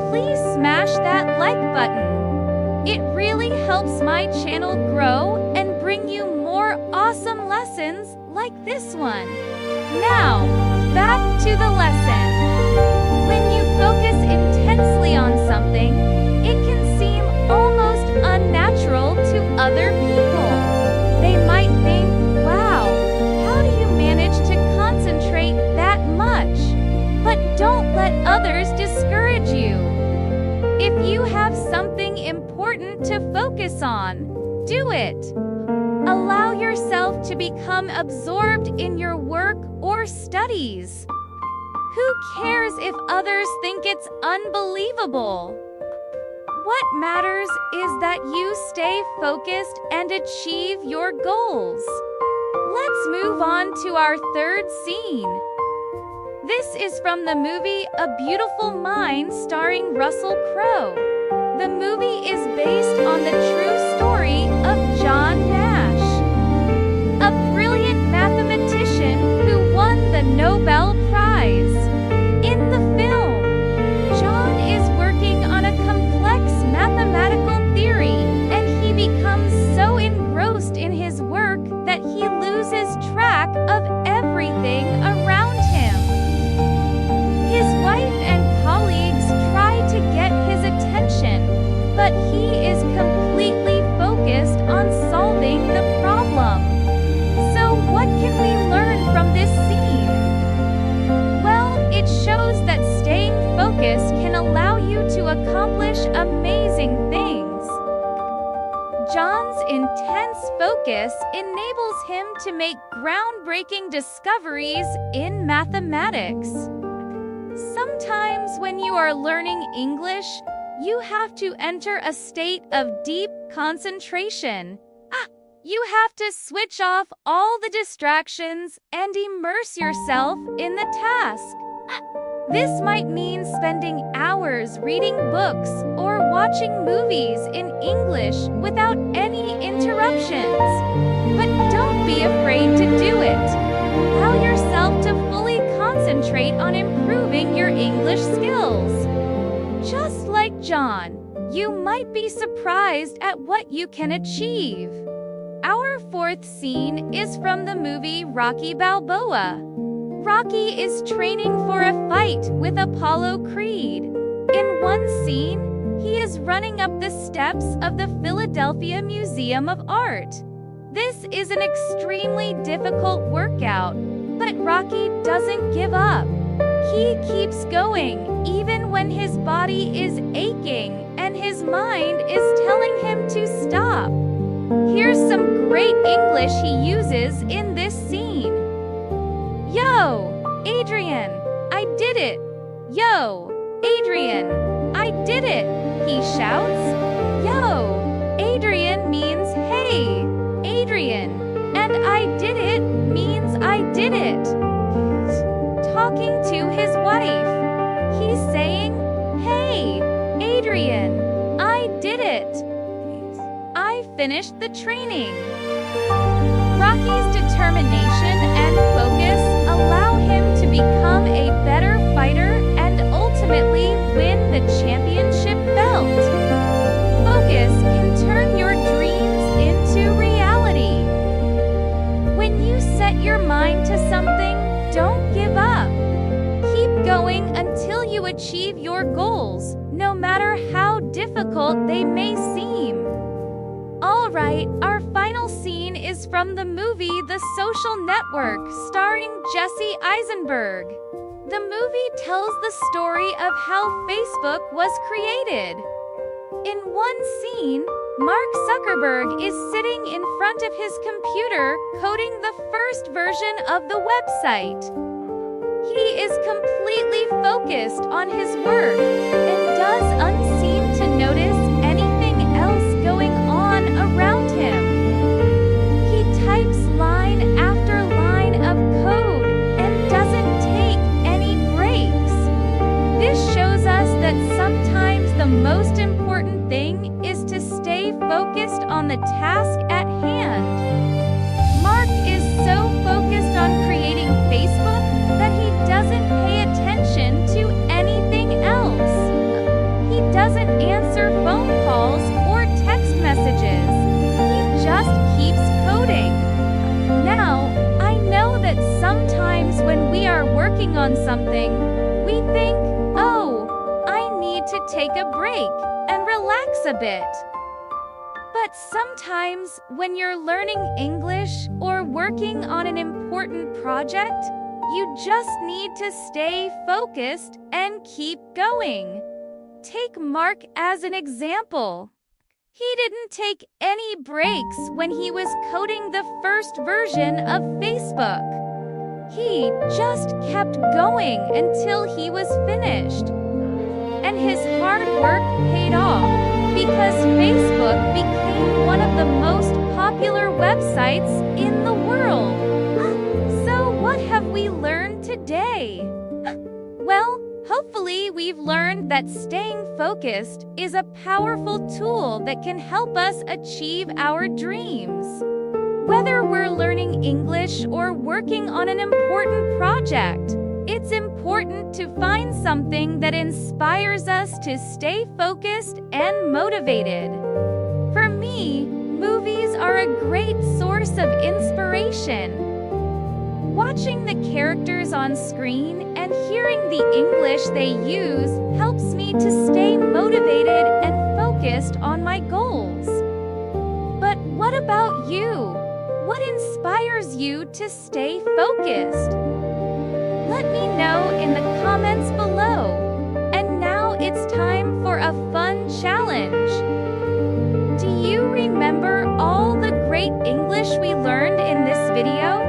please smash that like button. It really helps my channel grow and bring you more awesome lessons like this one. Now, back to the lesson. When you focus intensely on something, it can seem almost unnatural to other people. They might think, wow, how do you manage to concentrate that much? But don't let others discourage you. If you have something important to focus on, do it. Allow yourself to become absorbed in your work or studies. Who cares if others think it's unbelievable? What matters is that you stay focused and achieve your goals. Let's move on to our third scene. This is from the movie A Beautiful Mind starring Russell Crowe. The movie is based on the true story of John Nash, a brilliant mathematician who won the Nobel Prize. In the film, John is working on a complex mathematical theory, and he becomes so engrossed in his work that he loses track of everything around him. focus enables him to make groundbreaking discoveries in mathematics. Sometimes when you are learning English, you have to enter a state of deep concentration. You have to switch off all the distractions and immerse yourself in the task. This might mean spending hours reading books or watching movies in English without any interruptions. But don't be afraid to do it. Allow yourself to fully concentrate on improving your English skills. Just like John, you might be surprised at what you can achieve. Our fourth scene is from the movie Rocky Balboa. Rocky is training for a fight with Apollo Creed. In one scene, he is running up the steps of the Philadelphia Museum of Art. This is an extremely difficult workout, but Rocky doesn't give up. He keeps going even when his body is aching and his mind is telling him to stop. Here's some great English he uses in this scene. Yo, Adrian, I did it. Yo, Adrian, I did it, he shouts. Yo, Adrian means hey, Adrian, and I did it means I did it. Talking to his wife, he's saying, hey, Adrian, I did it. I finished the training. Rocky's determination and focus allow him to become a better fighter and ultimately win the championship belt. Focus can turn your dreams into reality. When you set your mind to something, don't give up. Keep going until you achieve your goals, no matter how difficult they may seem. Alright, our final scene is from the movie The Social Network, starring Jesse Eisenberg. The movie tells the story of how Facebook was created. In one scene, Mark Zuckerberg is sitting in front of his computer coding the first version of the website. He is completely focused on his work and does unseem to notice anything else going on around him. He types line after line of code and doesn't take any breaks. This shows us that sometimes the most important thing is to stay focused on the task at hand. Mark is so focused on creating Facebook that he doesn't pay attention to anything else. He doesn't answer phone calls or text messages. He just keeps coding. Now, I know that sometimes when we are working on something, we think, oh, I need to take a break and relax a bit. But sometimes when you're learning English or working on an important project, you just need to stay focused and keep going. Take Mark as an example. He didn't take any breaks when he was coding the first version of Facebook. He just kept going until he was finished. And his hard work paid off because Facebook became one of the most popular websites in the world. So what have we learned today? Well, hopefully we've learned that staying focused is a powerful tool that can help us achieve our dreams. Whether we're learning English or working on an important project, it's important to find something that inspires us to stay focused and motivated. For me, movies are a great source of inspiration. Watching the characters on screen and hearing the English they use helps me to stay motivated and focused on my goals. But what about you? What inspires you to stay focused? Let me know in the comments below. And now it's time for a fun challenge. Do you remember all the great English English we learned in this video?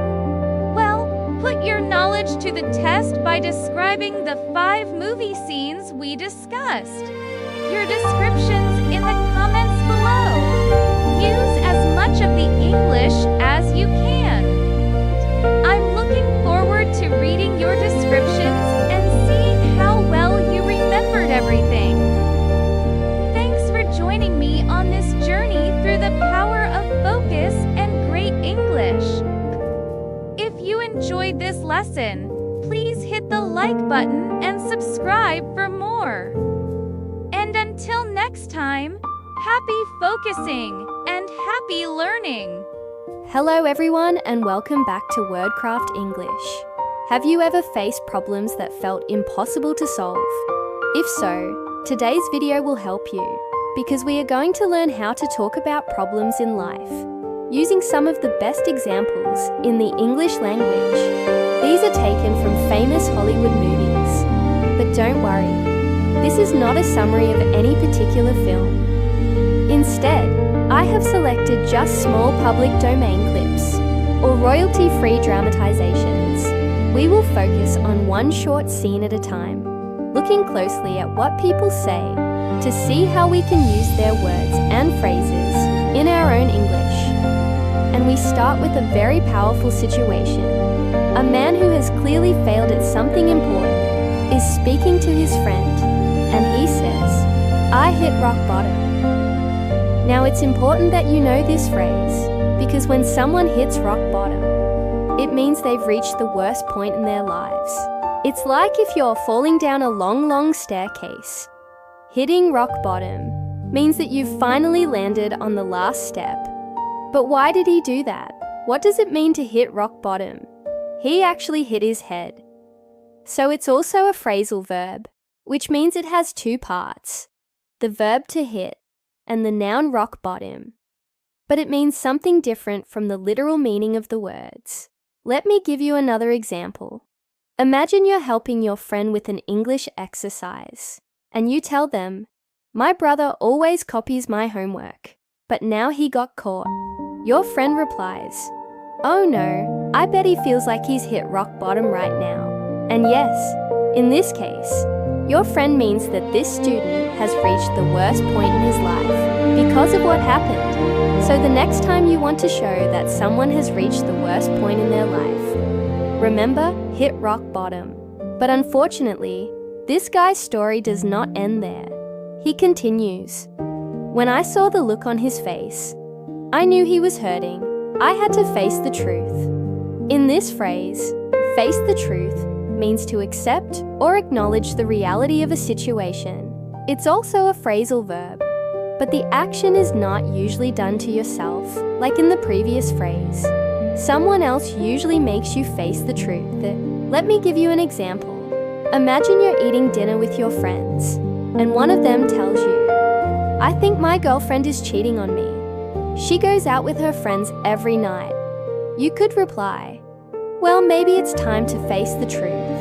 Well, put your knowledge to the test by describing the 5 movie scenes we discussed. Your descriptions in the comments below. Use as much of the English as you can. I'm looking forward to reading your descriptions and seeing how well you remembered everything. Thanks for joining me on this journey through the power of focus and great English. If you enjoyed this lesson, please hit the like button and subscribe for more. And until next time, happy focusing and happy learning. Hello everyone and welcome back to WordCraft English. Have you ever faced problems that felt impossible to solve? If so, today's video will help you, because we are going to learn how to talk about problems in life, using some of the best examples in the English language. These are taken from famous Hollywood movies. But don't worry, this is not a summary of any particular film. Instead, I have selected just small public domain clips, or royalty-free dramatizations. We will focus on one short scene at a time, looking closely at what people say to see how we can use their words and phrases in our own English. And we start with a very powerful situation. A man who has clearly failed at something important is speaking to his friend, and he says, "I hit rock bottom." Now it's important that you know this phrase, because when someone hits rock bottom, it means they've reached the worst point in their lives. It's like if you're falling down a long staircase. Hitting rock bottom means that you've finally landed on the last step. But why did he do that? What does it mean to hit rock bottom? He actually hit his head. So it's also a phrasal verb, which means it has 2 parts, the verb to hit and the noun rock bottom. But it means something different from the literal meaning of the words. Let me give you another example. Imagine you're helping your friend with an English exercise, and you tell them, "My brother always copies my homework, but now he got caught." Your friend replies, "Oh no, I bet he feels like he's hit rock bottom right now." And yes, in this case, your friend means that this student has reached the worst point in his life because of what happened. So the next time you want to show that someone has reached the worst point in their life, remember, hit rock bottom. But unfortunately, this guy's story does not end there. He continues, "When I saw the look on his face, I knew he was hurting. I had to face the truth." In this phrase, face the truth means to accept or acknowledge the reality of a situation. It's also a phrasal verb, but the action is not usually done to yourself, like in the previous phrase. Someone else usually makes you face the truth. Let me give you an example. Imagine you're eating dinner with your friends, and one of them tells you, "I think my girlfriend is cheating on me. She goes out with her friends every night." You could reply, "Well, maybe it's time to face the truth."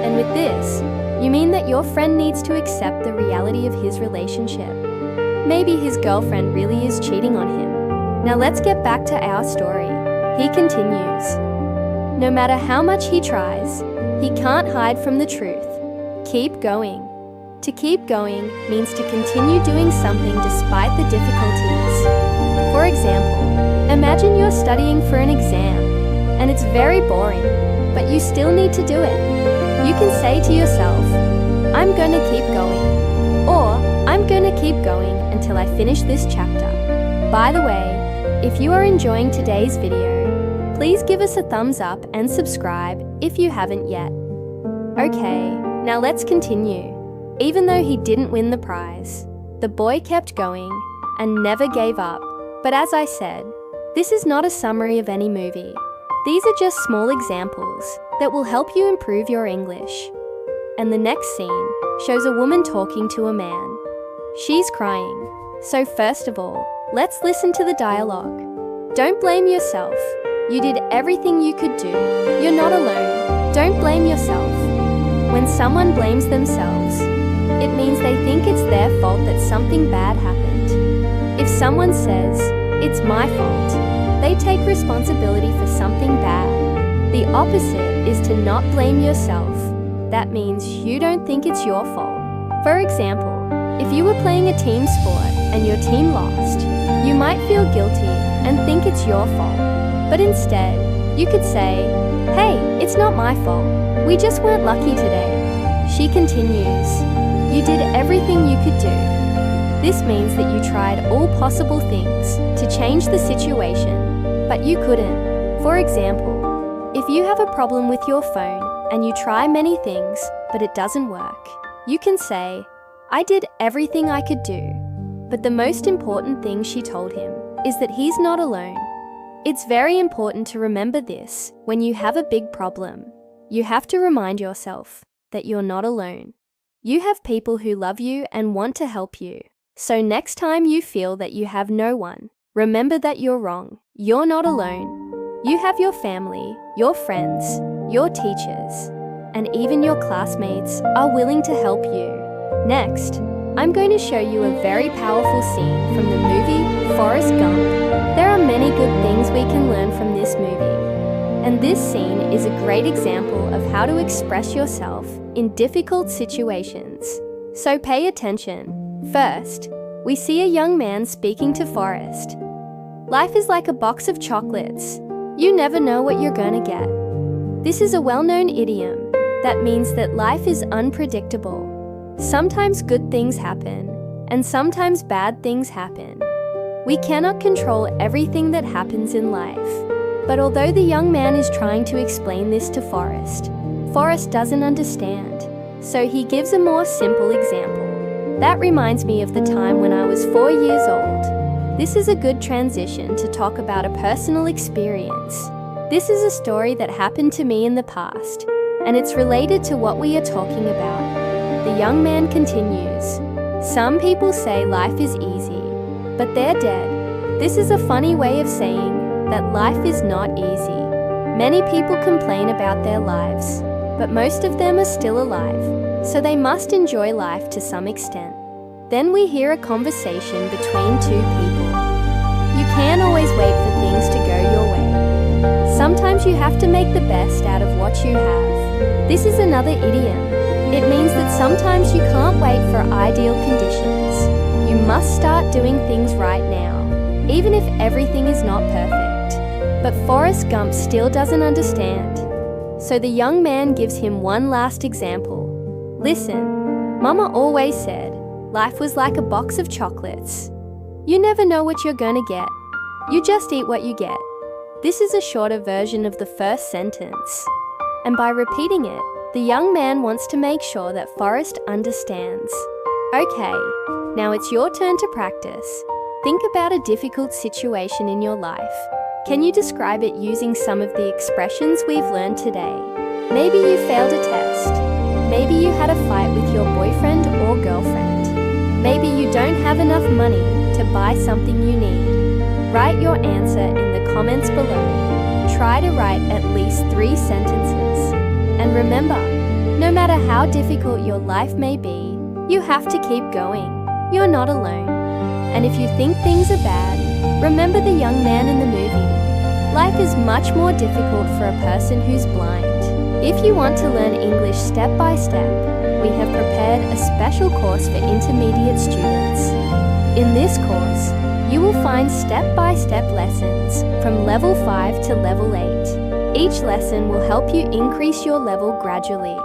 And with this, you mean that your friend needs to accept the reality of his relationship. Maybe his girlfriend really is cheating on him. Now let's get back to our story. He continues, "No matter how much he tries, he can't hide from the truth. Keep going." To keep going means to continue doing something despite the difficulties. For example, imagine you're studying for an exam, and it's very boring, but you still need to do it. You can say to yourself, "I'm going to keep going," or "I'm going to keep going until I finish this chapter." By the way, if you are enjoying today's video, please give us a thumbs up and subscribe if you haven't yet. Okay, now let's continue. Even though he didn't win the prize, the boy kept going and never gave up. But as I said, this is not a summary of any movie. These are just small examples that will help you improve your English. And the next scene shows a woman talking to a man. She's crying. So first of all, let's listen to the dialogue. Don't blame yourself. You did everything you could do. You're not alone. Don't blame yourself. When someone blames themselves, it means they think it's their fault that something bad happened. If someone says, "It's my fault," They take responsibility for something bad. The opposite is to not blame yourself. That means you don't think it's your fault. For example, if you were playing a team sport and your team lost, you might feel guilty and think it's your fault. But instead, you could say, "Hey, it's not my fault. We just weren't lucky today." She continues, "You did everything you could do." This means that you tried all possible things to change the situation, but you couldn't. For example, if you have a problem with your phone and you try many things, but it doesn't work, you can say, "I did everything I could do." But the most important thing she told him is that he's not alone. It's very important to remember this when you have a big problem. You have to remind yourself that you're not alone. You have people who love you and want to help you. So next time you feel that you have no one, remember that you're wrong. You're not alone. You have your family, your friends, your teachers, and even your classmates are willing to help you. Next, I'm going to show you a very powerful scene from the movie Forrest Gump. There are many good things we can learn from this movie. And this scene is a great example of how to express yourself in difficult situations. So pay attention. First, we see a young man speaking to Forrest. Life is like a box of chocolates. You never know what you're going to get. This is a well-known idiom that means that life is unpredictable. Sometimes good things happen, and sometimes bad things happen. We cannot control everything that happens in life. But although the young man is trying to explain this to Forrest, Forrest doesn't understand. So he gives a more simple example. That reminds me of the time when I was 4 years old. This is a good transition to talk about a personal experience. This is a story that happened to me in the past, and it's related to what we are talking about. The young man continues, "Some people say life is easy, but they're dead." This is a funny way of saying that life is not easy. Many people complain about their lives, but most of them are still alive, so they must enjoy life to some extent. Then we hear a conversation between two people. You can't always wait for things to go your way. Sometimes you have to make the best out of what you have. This is another idiom. It means that sometimes you can't wait for ideal conditions. You must start doing things right now, even if everything is not perfect. But Forrest Gump still doesn't understand. So the young man gives him one last example. "Listen, Mama always said life was like a box of chocolates. You never know what you're gonna get. You just eat what you get." This is a shorter version of the first sentence. And by repeating it, the young man wants to make sure that Forrest understands. Okay, now it's your turn to practice. Think about a difficult situation in your life. Can you describe it using some of the expressions we've learned today? Maybe you failed a test. Maybe you had a fight with your boyfriend or girlfriend. Maybe you don't have enough money to buy something you need. Write your answer in the comments below. Try to write at least 3 sentences. And remember, no matter how difficult your life may be, you have to keep going. You're not alone. And if you think things are bad, remember the young man in the movie. Life is much more difficult for a person who's blind. If you want to learn English step by step, we have prepared a special course for intermediate students. In this course, you will find step-by-step lessons from level 5 to level 8. Each lesson will help you increase your level gradually.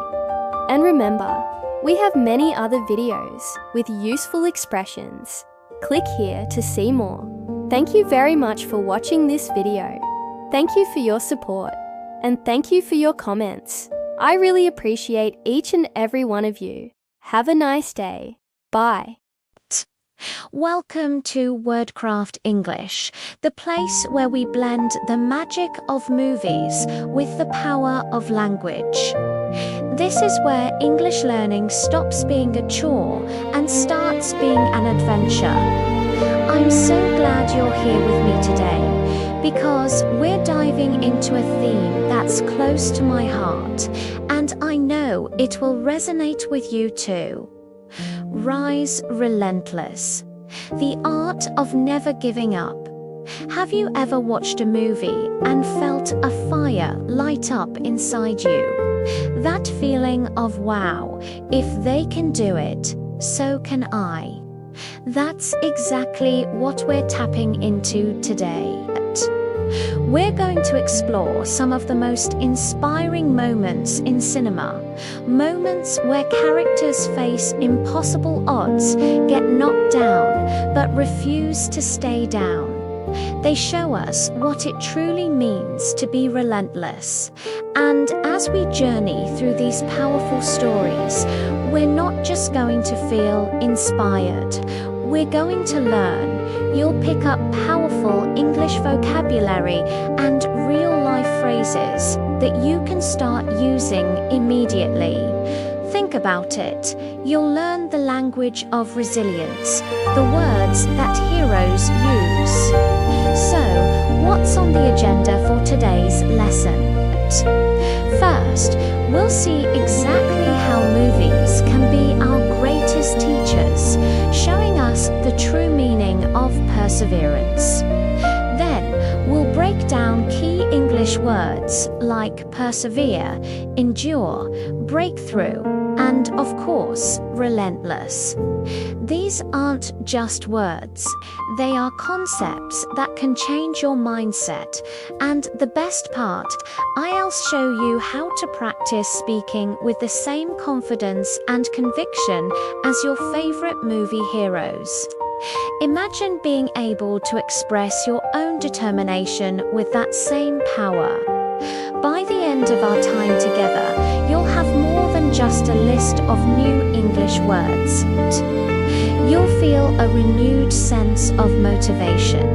And remember, we have many other videos with useful expressions. Click here to see more. Thank you very much for watching this video. Thank you for your support, and thank you for your comments. I really appreciate each and every one of you. Have a nice day. Bye. Welcome to WordCraft English, the place where we blend the magic of movies with the power of language. This is where English learning stops being a chore and starts being an adventure. I'm so glad you're here with me today because we're diving into a theme that's close to my heart, and I know it will resonate with you too. Rise Relentless. The art of never giving up. Have you ever watched a movie and felt a fire light up inside you? That feeling of, wow, if they can do it, so can I. That's exactly what we're tapping into today. We're going to explore some of the most inspiring moments in cinema, moments where characters face impossible odds, get knocked down, but refuse to stay down. They show us what it truly means to be relentless. And as we journey through these powerful stories, we're not just going to feel inspired. We're going to learn. You'll pick up powerful English vocabulary and real-life phrases that you can start using immediately. Think about it. You'll learn the language of resilience, the words that heroes use. So, what's on the agenda for today's lesson? First, we'll see exactly how movies can be our greatest teachers, showing us the true meaning of perseverance. Then, we'll break down key English words like persevere, endure, breakthrough, and, of course, relentless. These aren't just words. They are concepts that can change your mindset. And the best part, I'll show you how to practice speaking with the same confidence and conviction as your favorite movie heroes. Imagine being able to express your own determination with that same power. By the end of our time together, you'll have more than just a list of new English words. You'll feel a renewed sense of motivation,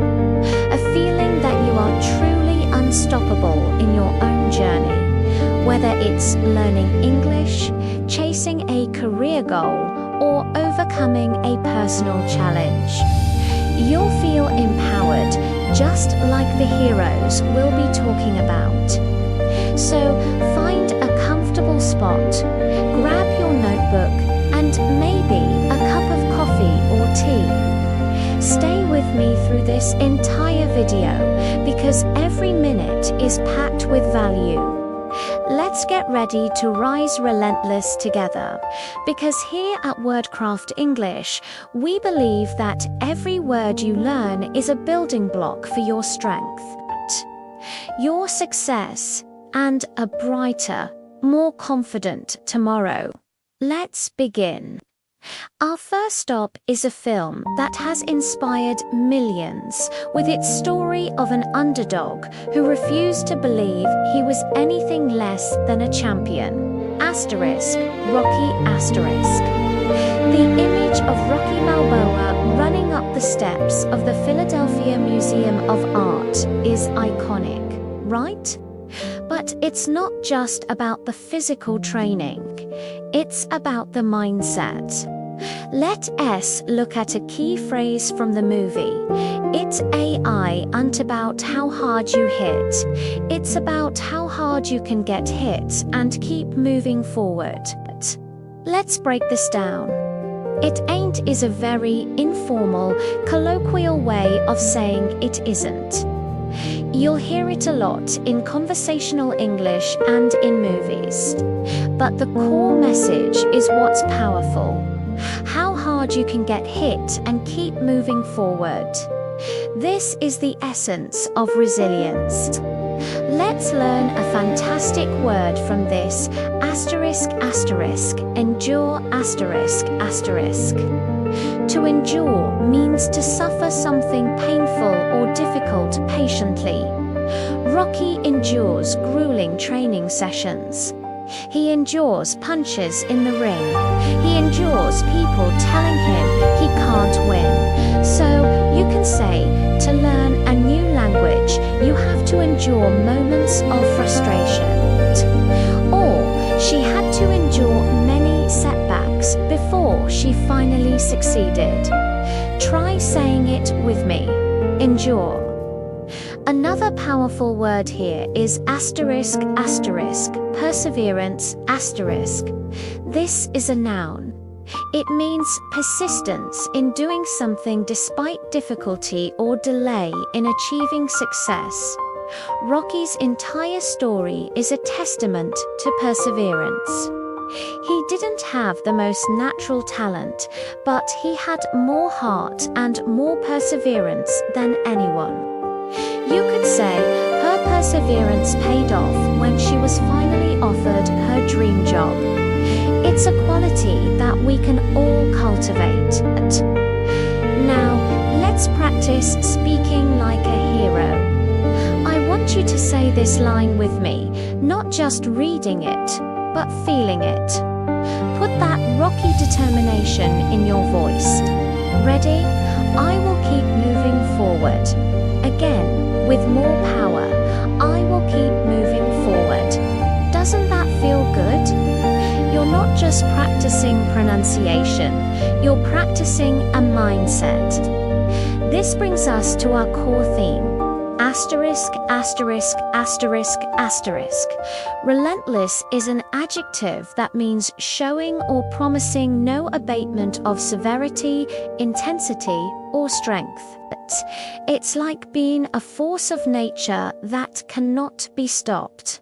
a feeling that you are truly unstoppable in your own journey, whether it's learning English, chasing a career goal, or overcoming a personal challenge. You'll feel empowered, just like the heroes we'll be talking about. So find a comfortable spot, grab your notebook, and maybe a cup of coffee or tea. Stay with me through this entire video because every minute is packed with value. Let's get ready to rise relentless together, because here at WordCraft English, we believe that every word you learn is a building block for your strength, your success, and a brighter, more confident tomorrow. Let's begin. Our first stop is a film that has inspired millions with its story of an underdog who refused to believe he was anything less than a champion. Asterisk, Rocky asterisk. The image of Rocky Balboa running up the steps of the Philadelphia Museum of Art is iconic, right? But it's not just about the physical training, it's about the mindset. Let us look at a key phrase from the movie. It's ain't about how hard you hit. It's about how hard you can get hit and keep moving forward. Let's break this down. It ain't is a very informal, colloquial way of saying it isn't. You'll hear it a lot in conversational English and in movies. But the core message is what's powerful. How hard you can get hit and keep moving forward. This is the essence of resilience. Let's learn a fantastic word from this asterisk asterisk, endure asterisk asterisk. To endure means to suffer something painful or difficult patiently. Rocky endures grueling training sessions. He endures punches in the ring. He endures people telling him he can't win. So you can say, to learn a new language, you have to endure moments of frustration. Or she had to endure many setbacks before she finally succeeded. Try saying it with me. Endure. Another powerful word here is asterisk asterisk, perseverance asterisk. This is a noun. It means persistence in doing something despite difficulty or delay in achieving success. Rocky's entire story is a testament to perseverance. He didn't have the most natural talent, but he had more heart and more perseverance than anyone. You could say her perseverance paid off when she was finally offered her dream job. It's a quality that we can all cultivate. Now, let's practice speaking like a hero. I want you to say this line with me, not just reading it, but feeling it. Put that rocky determination in your voice. Ready? I will keep moving forward. Again, with more power, I will keep moving forward. Doesn't that feel good? You're not just practicing pronunciation, you're practicing a mindset. This brings us to our core theme. Asterisk, asterisk, asterisk, asterisk. Relentless is an adjective that means showing or promising no abatement of severity, intensity, or strength. It's like being a force of nature that cannot be stopped.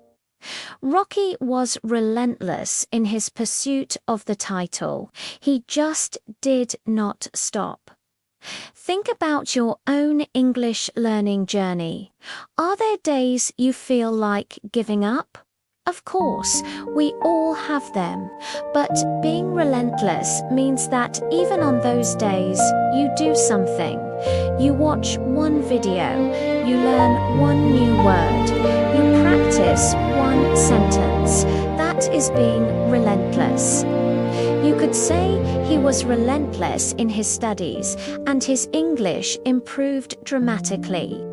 Rocky was relentless in his pursuit of the title. He just did not stop. Think about your own English learning journey. Are there days you feel like giving up? Of course, we all have them, but being relentless means that even on those days, you do something. You watch one video, you learn one new word, you practice one sentence. That is being relentless. You could say he was relentless in his studies and his English improved dramatically.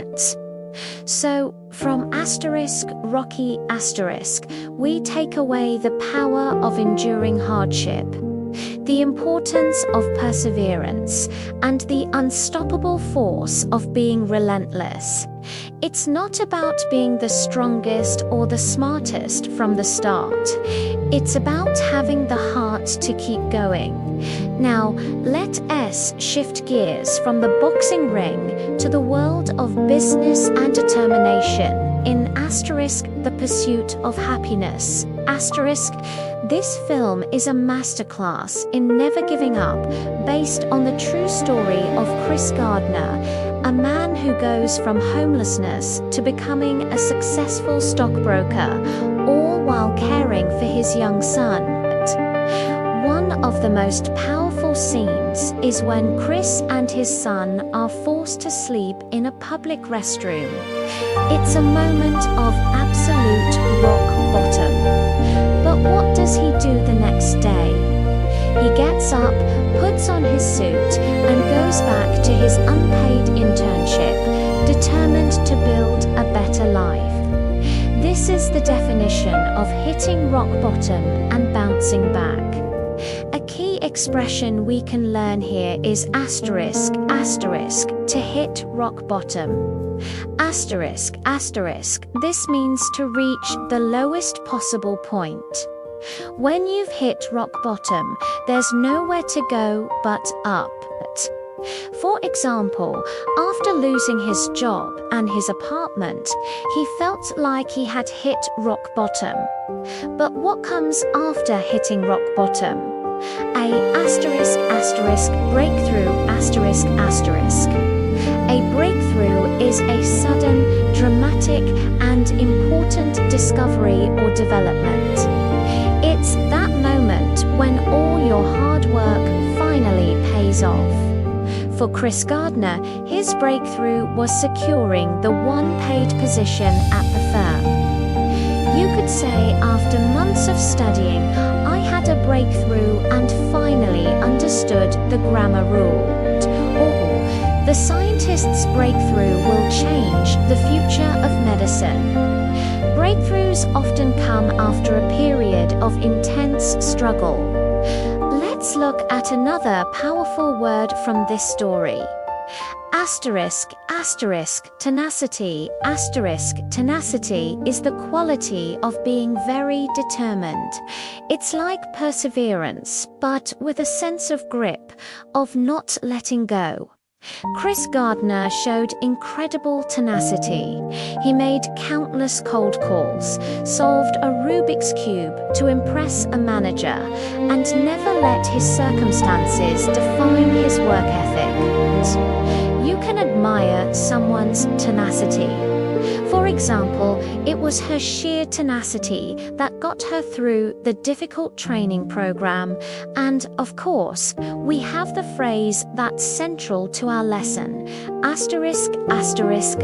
So, from asterisk, Rocky asterisk, we take away the power of enduring hardship, the importance of perseverance, and the unstoppable force of being relentless. It's not about being the strongest or the smartest from the start. It's about having the heart to keep going. Now, let us shift gears from the boxing ring to the world of business and determination in asterisk, the pursuit of happiness. Asterisk, this film is a masterclass in never giving up, based on the true story of Chris Gardner, a man who goes from homelessness to becoming a successful stockbroker, all while caring for his young son. One of the most powerful scenes is when Chris and his son are forced to sleep in a public restroom. It's a moment of absolute rock bottom. But what does he do the next day? He gets up, puts on his suit, and goes back to his unpaid internship, determined to build a better life. This is the definition of hitting rock bottom and bouncing back. A key expression we can learn here is asterisk, asterisk, to hit rock bottom. Asterisk, asterisk, this means to reach the lowest possible point. When you've hit rock bottom, there's nowhere to go but up. For example, after losing his job and his apartment, he felt like he had hit rock bottom. But what comes after hitting rock bottom? A asterisk asterisk breakthrough asterisk asterisk. A breakthrough is a sudden, dramatic, and important discovery or development. It's that moment when all your hard work finally pays off. For Chris Gardner, his breakthrough was securing the one paid position at the firm. You could say after months of studying, I had a breakthrough and finally understood the grammar rule. Or, the scientist's breakthrough will change the future of medicine. Breakthroughs often come after a period of intense struggle. Let's look at another powerful word from this story. Tenacity is the quality of being very determined. It's like perseverance, but with a sense of grip, of not letting go. Chris Gardner showed incredible tenacity. He made countless cold calls, solved a Rubik's Cube to impress a manager, and never let his circumstances define his work ethic. You can admire someone's tenacity. For example, it was her sheer tenacity that got her through the difficult training program, and of course, we have the phrase that's central to our lesson,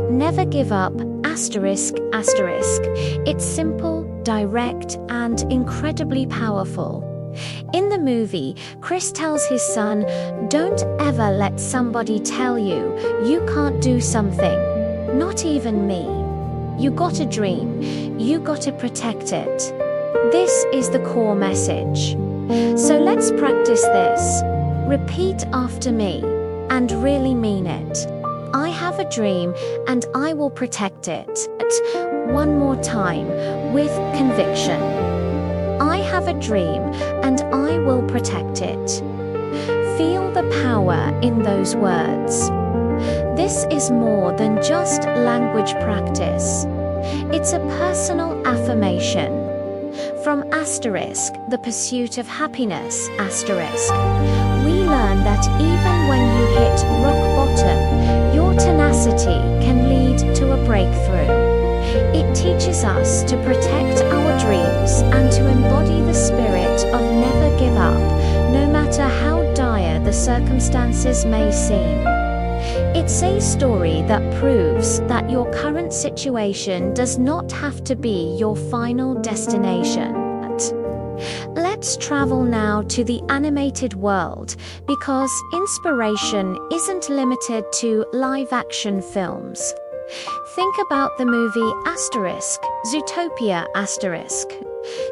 never give up, It's simple, direct, and incredibly powerful. In the movie, Chris tells his son, "Don't ever let somebody tell you you can't do something, not even me. You got a dream, you got to protect it." This is the core message. So let's practice this. Repeat after me and really mean it. I have a dream and I will protect it. One more time, with conviction. I have a dream and I will protect it. Feel the power in those words. This is more than just language practice. It's a personal affirmation. From the pursuit of happiness, we learn that even when you hit rock bottom, your tenacity can lead to a breakthrough. It teaches us to protect our dreams and to embody the spirit of never give up, no matter how dire the circumstances may seem. It's a story that proves that your current situation does not have to be your final destination. Let's travel now to the animated world, because inspiration isn't limited to live-action films. Think about the movie Zootopia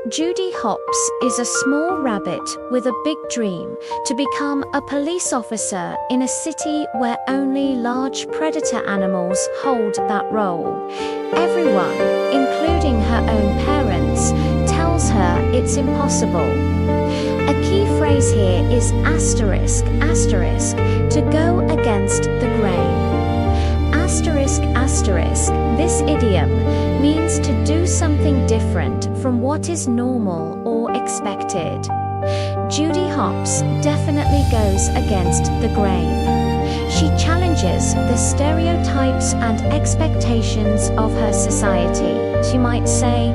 Judy Hopps is a small rabbit with a big dream to become a police officer in a city where only large predator animals hold that role. Everyone, including her own parents, tells her it's impossible. A key phrase here is to go against the grain. This idiom means to do something different from what is normal or expected. Judy Hopps definitely goes against the grain. She challenges the stereotypes and expectations of her society. You might say,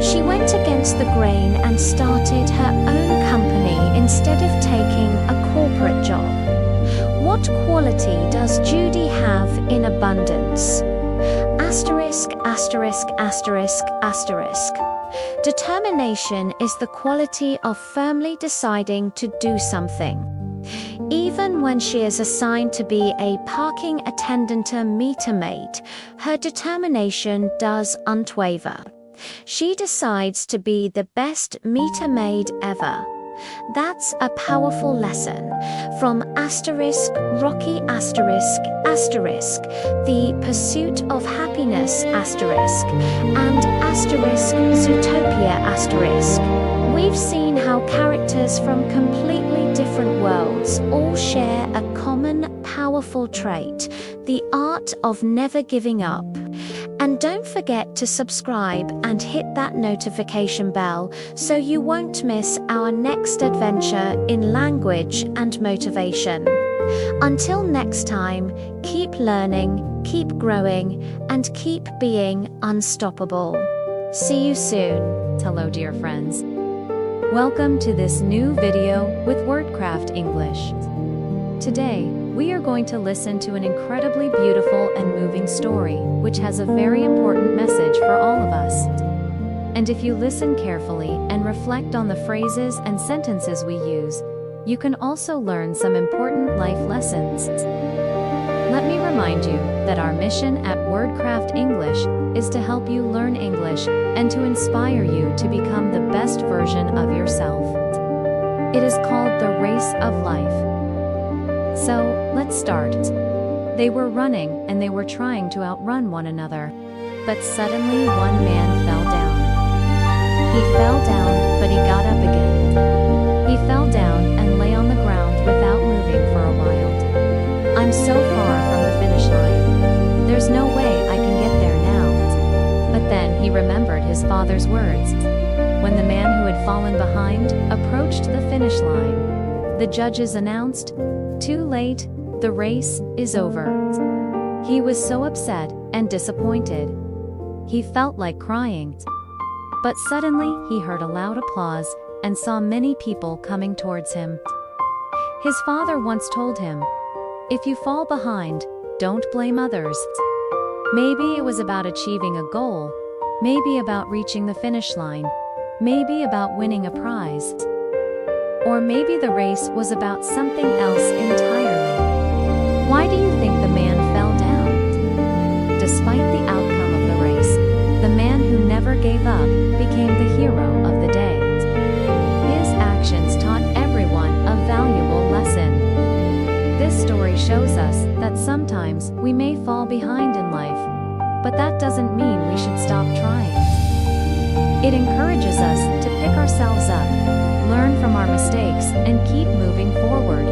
she went against the grain and started her own company instead of taking a corporate job. What quality does Judy have in abundance? Determination is the quality of firmly deciding to do something. Even when she is assigned to be a parking attendant meter maid, her determination does unwaver. She decides to be the best meter maid ever. That's a powerful lesson from Rocky the pursuit of happiness and Zootopia We've seen how characters from completely different worlds all share a common powerful trait, the art of never giving up. And don't forget to subscribe and hit that notification bell so you won't miss our next adventure in language and motivation. Until next time, keep learning, keep growing, and keep being unstoppable. See you soon. Hello, dear friends. Welcome to this new video with WordCraft English. Today, we are going to listen to an incredibly beautiful and moving story, which has a very important message for all of us. And if you listen carefully and reflect on the phrases and sentences we use, you can also learn some important life lessons. Let me remind you that our mission at WordCraft English is to help you learn English and to inspire you to become the best version of yourself. It is called the race of life. So, let's start. They were running and they were trying to outrun one another. But suddenly one man fell down. He fell down, but he got up again. He fell down and lay on the ground without moving for a while. I'm so far from the finish line. There's no way I can get there now. But then he remembered his father's words. When the man who had fallen behind approached the finish line, the judges announced, "Too late, the race is over." He was so upset and disappointed. He felt like crying. But suddenly he heard a loud applause and saw many people coming towards him. His father once told him, "If you fall behind, don't blame others." Maybe it was about achieving a goal, maybe about reaching the finish line, maybe about winning a prize. Or maybe the race was about something else entirely. Why do you think the man fell down? Despite the outcome of the race, the man who never gave up became the hero of the day. His actions taught everyone a valuable lesson. This story shows us that sometimes we may fall behind in life, but that doesn't mean we should stop trying. It encourages us to pick ourselves up, learn from our mistakes, and keep moving forward.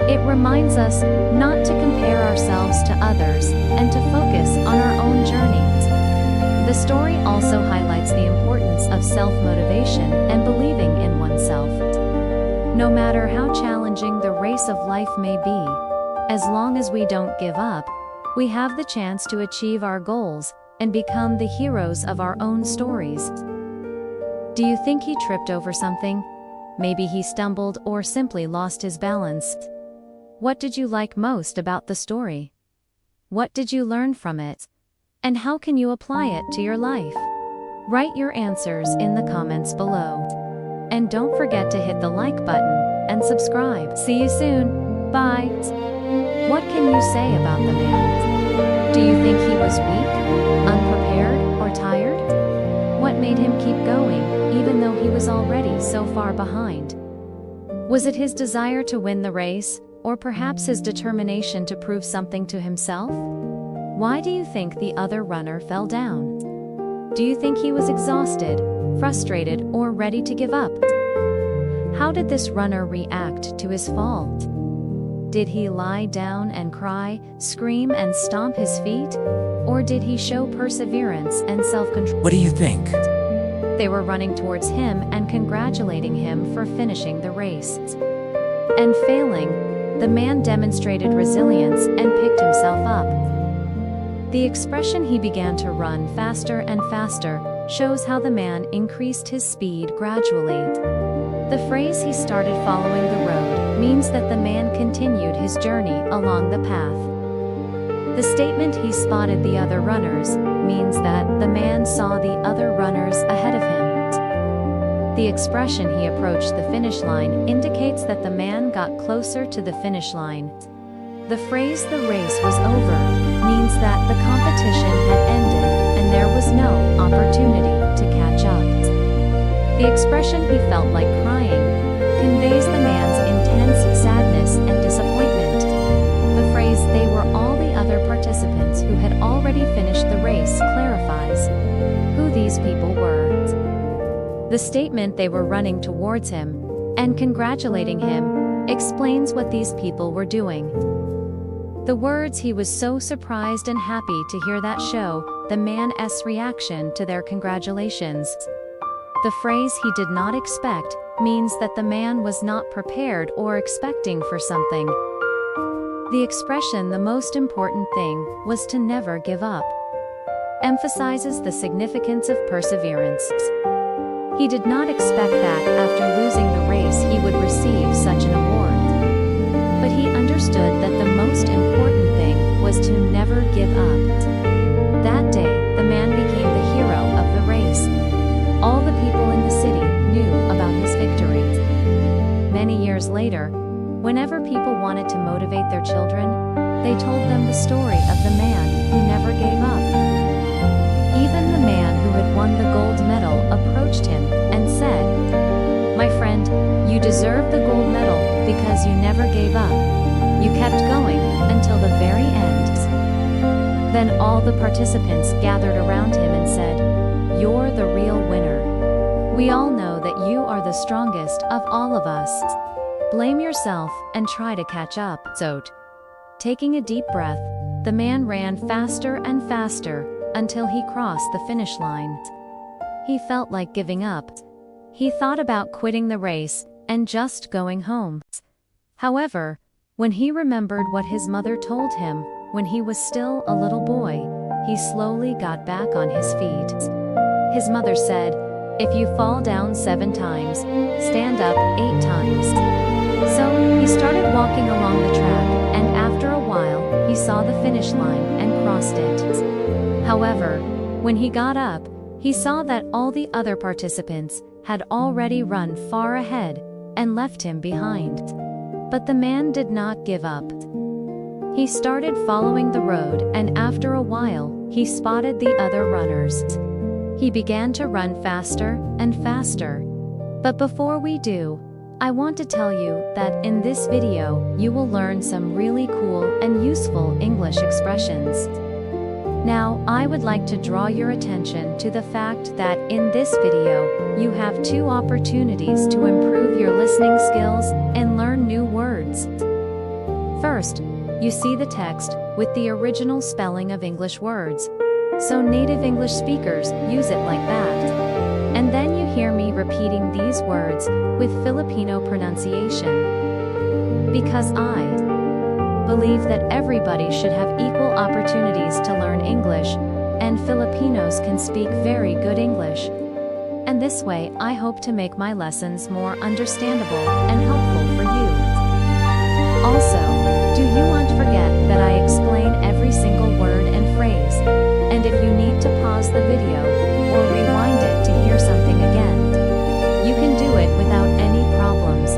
It reminds us not to compare ourselves to others and to focus on our own journey. The story also highlights the importance of self-motivation and believing in oneself. No matter how challenging the race of life may be, as long as we don't give up, we have the chance to achieve our goals and become the heroes of our own stories. Do you think he tripped over something? Maybe he stumbled or simply lost his balance. What did you like most about the story? What did you learn from it? And how can you apply it to your life? Write your answers in the comments below. And don't forget to hit the like button and subscribe. See you soon. Bye. What can you say about the man? Do you think he was weak, unprepared, or tired? What made him keep going, even though he was already so far behind? Was it his desire to win the race, or perhaps his determination to prove something to himself? Why do you think the other runner fell down? Do you think he was exhausted, frustrated, or ready to give up? How did this runner react to his fall? Did he lie down and cry, scream and stomp his feet? Or did he show perseverance and self-control? What do you think? They were running towards him and congratulating him for finishing the race. And failing, the man demonstrated resilience and picked himself up. The expression "he began to run faster and faster" shows how the man increased his speed gradually. The phrase "he started following the road" means that the man continued his journey along the path. The statement "he spotted the other runners" means that the man saw the other runners ahead of him. The expression "he approached the finish line" indicates that the man got closer to the finish line. The phrase "the race was over" means that the competition had ended and there was no opportunity to catch up. The expression "he felt like crying" conveys the man's intense sadness and disappointment. The phrase "they were all the other participants who had already finished the race" clarifies who these people were. The statement "they were running towards him" and congratulating him explains what these people were doing. The words "he was so surprised and happy to hear that" show the man's reaction to their congratulations. The phrase "he did not expect" means that the man was not prepared or expecting for something. The expression "the most important thing was to never give up" emphasizes the significance of perseverance. He did not expect that after losing the race he would receive such an award. But he understood that the most important thing was to never give up. That day, the man became the hero of the race. All the people in the city knew about his victory. Many years later, whenever people wanted to motivate their children, they told them the story of the man who never gave up. Even the man who had won the gold medal approached him and said, "My friend, you deserve the gold medal because you never gave up. You kept going until the Then all the participants gathered around him and said, "You're the real winner. We all know that you are the strongest of all of us. Blame yourself and try to catch up." So, taking a deep breath, the man ran faster and faster until he crossed the finish line. He felt like giving up. He thought about quitting the race and just going home. However, when he remembered what his mother told him when he was still a little boy, he slowly got back on his feet. His mother said, "If you fall down 7 times, stand up 8 times." So, he started walking along the track, and after a while, he saw the finish line and crossed it. However, when he got up, he saw that all the other participants had already run far ahead and left him behind. But the man did not give up. He started following the road, and after a while, he spotted the other runners. He began to run faster and faster. But before we do, I want to tell you that in this video, you will learn some really cool and useful English expressions. Now, I would like to draw your attention to the fact that in this video, you have 2 opportunities to improve your listening skills and learn new words. First, you see the text with the original spelling of English words, so native English speakers use it like that. And then you hear me repeating these words with Filipino pronunciation. Because I believe that everybody should have equal opportunities to learn English, and Filipinos can speak very good English. And this way, I hope to make my lessons more understandable and helpful for you. Also, do you not forget that I explain every single word and phrase, and if you need to pause the video or rewind it to hear something again, you can do it without any problems.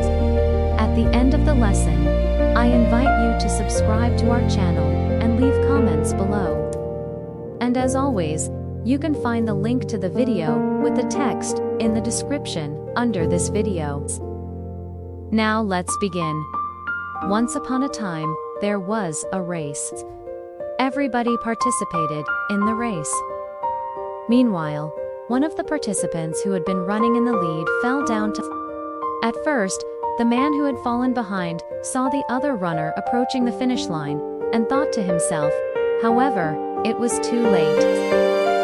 At the end of the lesson, I invite you to subscribe to our channel and leave comments below. And as always, you can find the link to the video with the text in the description under this video. Now let's begin. Once upon a time, there was a race. Everybody participated in the race. Meanwhile, one of the participants who had been running in the lead fell down to... At first, the man who had fallen behind saw the other runner approaching the finish line and thought to himself, however, it was too late.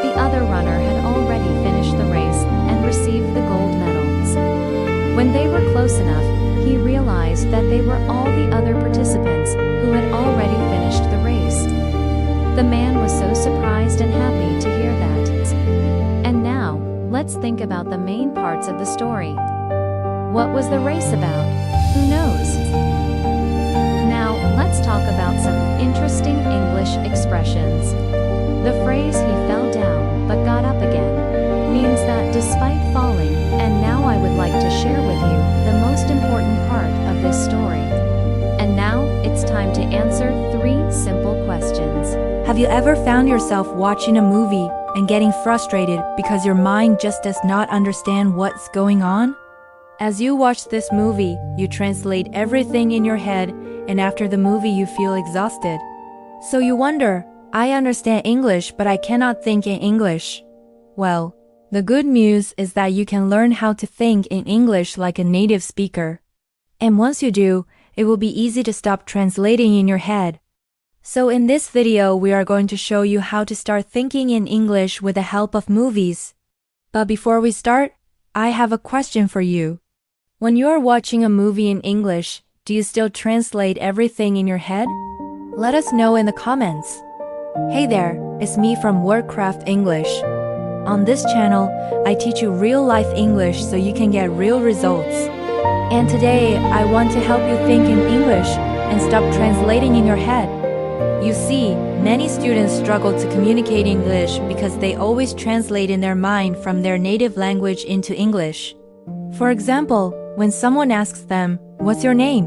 The other runner had already finished the race and received the gold medals. When they were close enough, he realized that they were all the other participants who had already finished the race. The man was so surprised and happy to hear that. And now, let's think about the main parts of the story. What was the race about? Who knows? Now, let's talk about some interesting English expressions. The phrase "he fell down but got up again" means that despite falling, and now I would like to share with you the most important part of this story. And now, it's time to answer 3 simple questions. Have you ever found yourself watching a movie and getting frustrated because your mind just does not understand what's going on? As you watch this movie, you translate everything in your head, and after the movie you feel exhausted. So you wonder, I understand English but I cannot think in English. Well, the good news is that you can learn how to think in English like a native speaker. And once you do, it will be easy to stop translating in your head. So in this video, we are going to show you how to start thinking in English with the help of movies. But before we start, I have a question for you. When you are watching a movie in English, do you still translate everything in your head? Let us know in the comments. Hey there, it's me from WordCraft English. On this channel, I teach you real-life English so you can get real results. And today, I want to help you think in English and stop translating in your head. You see, many students struggle to communicate English because they always translate in their mind from their native language into English. For example, when someone asks them, "What's your name?"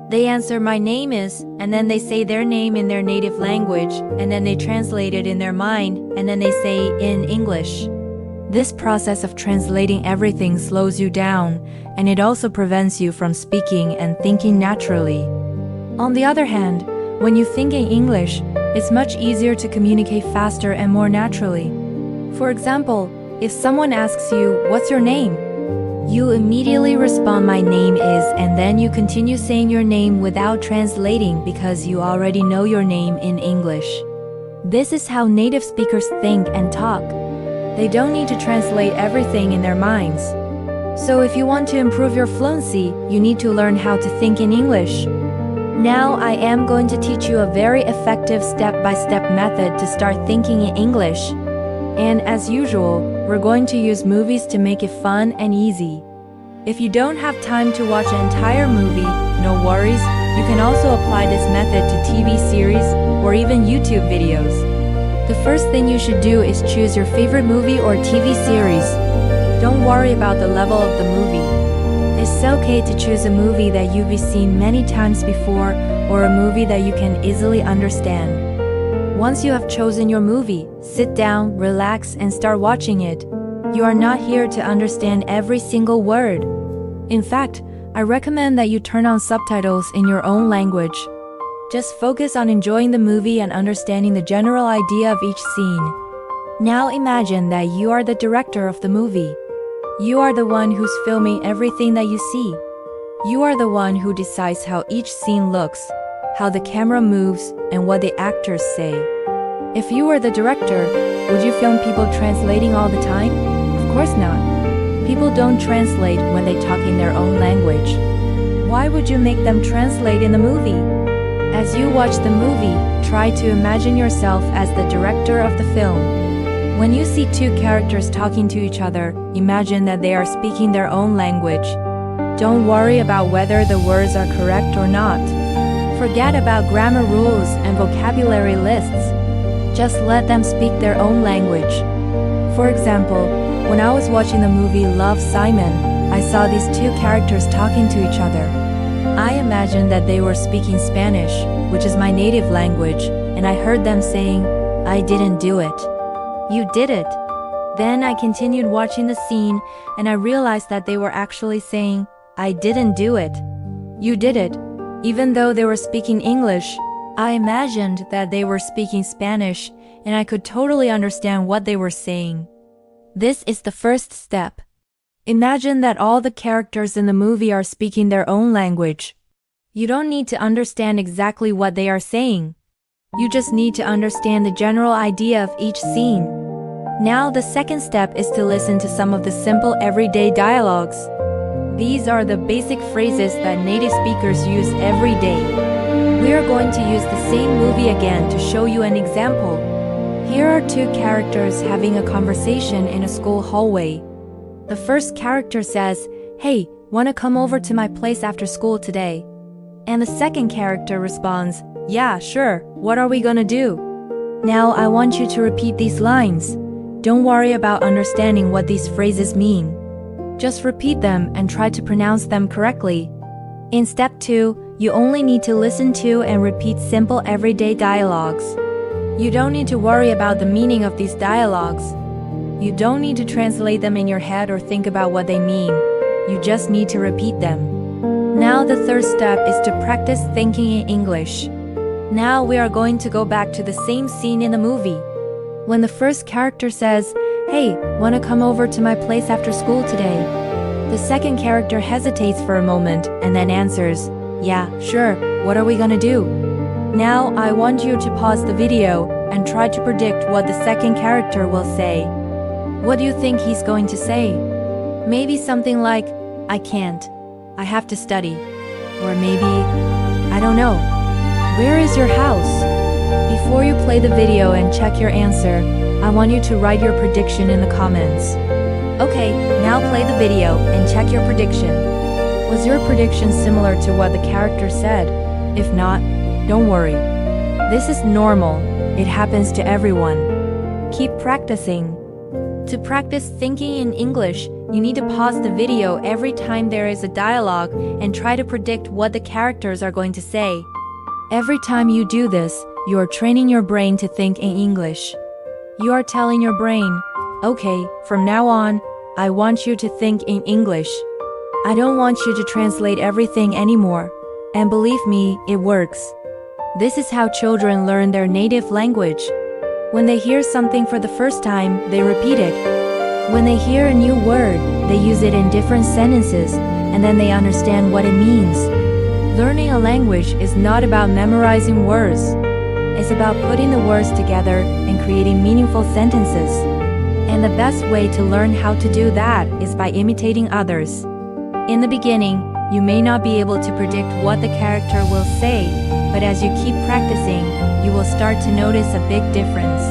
They answer, "My name is," and then they say their name in their native language, and then they translate it in their mind, and then they say in English. This process of translating everything slows you down, and it also prevents you from speaking and thinking naturally. On the other hand, when you think in English, It's much easier to communicate faster and more naturally. For example, if someone asks you, "What's your name?" you immediately respond, "My name is," and then you continue saying your name without translating because you already know your name in English. This is how native speakers think and talk. They don't need to translate everything in their minds. So if you want to improve your fluency, you need to learn how to think in English. Now I am going to teach you a very effective step-by-step method to start thinking in English. And as usual, we're going to use movies to make it fun and easy. If you don't have time to watch an entire movie, no worries, you can also apply this method to TV series or even YouTube videos. The first thing you should do is choose your favorite movie or TV series. Don't worry about the level of the movie. It's okay to choose a movie that you've seen many times before or a movie that you can easily understand. Once you have chosen your movie, sit down, relax, and start watching it. You are not here to understand every single word. In fact, I recommend that you turn on subtitles in your own language. Just focus on enjoying the movie and understanding the general idea of each scene. Now imagine that you are the director of the movie. You are the one who's filming everything that you see. You are the one who decides how each scene looks, how the camera moves, and what the actors say. If you were the director, would you film people translating all the time? Of course not. People don't translate when they talk in their own language. Why would you make them translate in the movie? As you watch the movie, try to imagine yourself as the director of the film. When you see two characters talking to each other, imagine that they are speaking their own language. Don't worry about whether the words are correct or not. Forget about grammar rules and vocabulary lists. Just let them speak their own language. For example, when I was watching the movie Love, Simon, I saw these two characters talking to each other. I imagined that they were speaking Spanish, which is my native language, and I heard them saying, "I didn't do it." "You did it." Then I continued watching the scene and I realized that they were actually saying, "I didn't do it." "You did it." Even though they were speaking English, I imagined that they were speaking Spanish and I could totally understand what they were saying. This is the first step. Imagine that all the characters in the movie are speaking their own language. You don't need to understand exactly what they are saying. You just need to understand the general idea of each scene. Now the second step is to listen to some of the simple everyday dialogues. These are the basic phrases that native speakers use every day. We are going to use the same movie again to show you an example. Here are two characters having a conversation in a school hallway. The first character says, "Hey, wanna come over to my place after school today?" And the second character responds, "Yeah, sure, what are we gonna do?" Now I want you to repeat these lines. Don't worry about understanding what these phrases mean. Just repeat them and try to pronounce them correctly. In step 2, you only need to listen to and repeat simple everyday dialogues. You don't need to worry about the meaning of these dialogues. You don't need to translate them in your head or think about what they mean. You just need to repeat them. Now the third step is to practice thinking in English. Now we are going to go back to the same scene in the movie. When the first character says, "Hey, wanna come over to my place after school today?" The second character hesitates for a moment and then answers, "Yeah, sure, what are we gonna do?" Now I want you to pause the video and try to predict what the second character will say. What do you think he's going to say? Maybe something like, "I can't. I have to study." Or maybe, "I don't know. Where is your house?" Before you play the video and check your answer, I want you to write your prediction in the comments. Okay, now play the video and check your prediction. Was your prediction similar to what the character said? If not, don't worry. This is normal. It happens to everyone. Keep practicing. To practice thinking in English, you need to pause the video every time there is a dialogue and try to predict what the characters are going to say. Every time you do this, you are training your brain to think in English. You are telling your brain, "Okay, from now on, I want you to think in English. I don't want you to translate everything anymore." And believe me, it works. This is how children learn their native language. When they hear something for the first time, they repeat it. When they hear a new word, they use it in different sentences, and then they understand what it means. Learning a language is not about memorizing words. It's about putting the words together and creating meaningful sentences. And the best way to learn how to do that is by imitating others. In the beginning, you may not be able to predict what the character will say, but as you keep practicing, you will start to notice a big difference.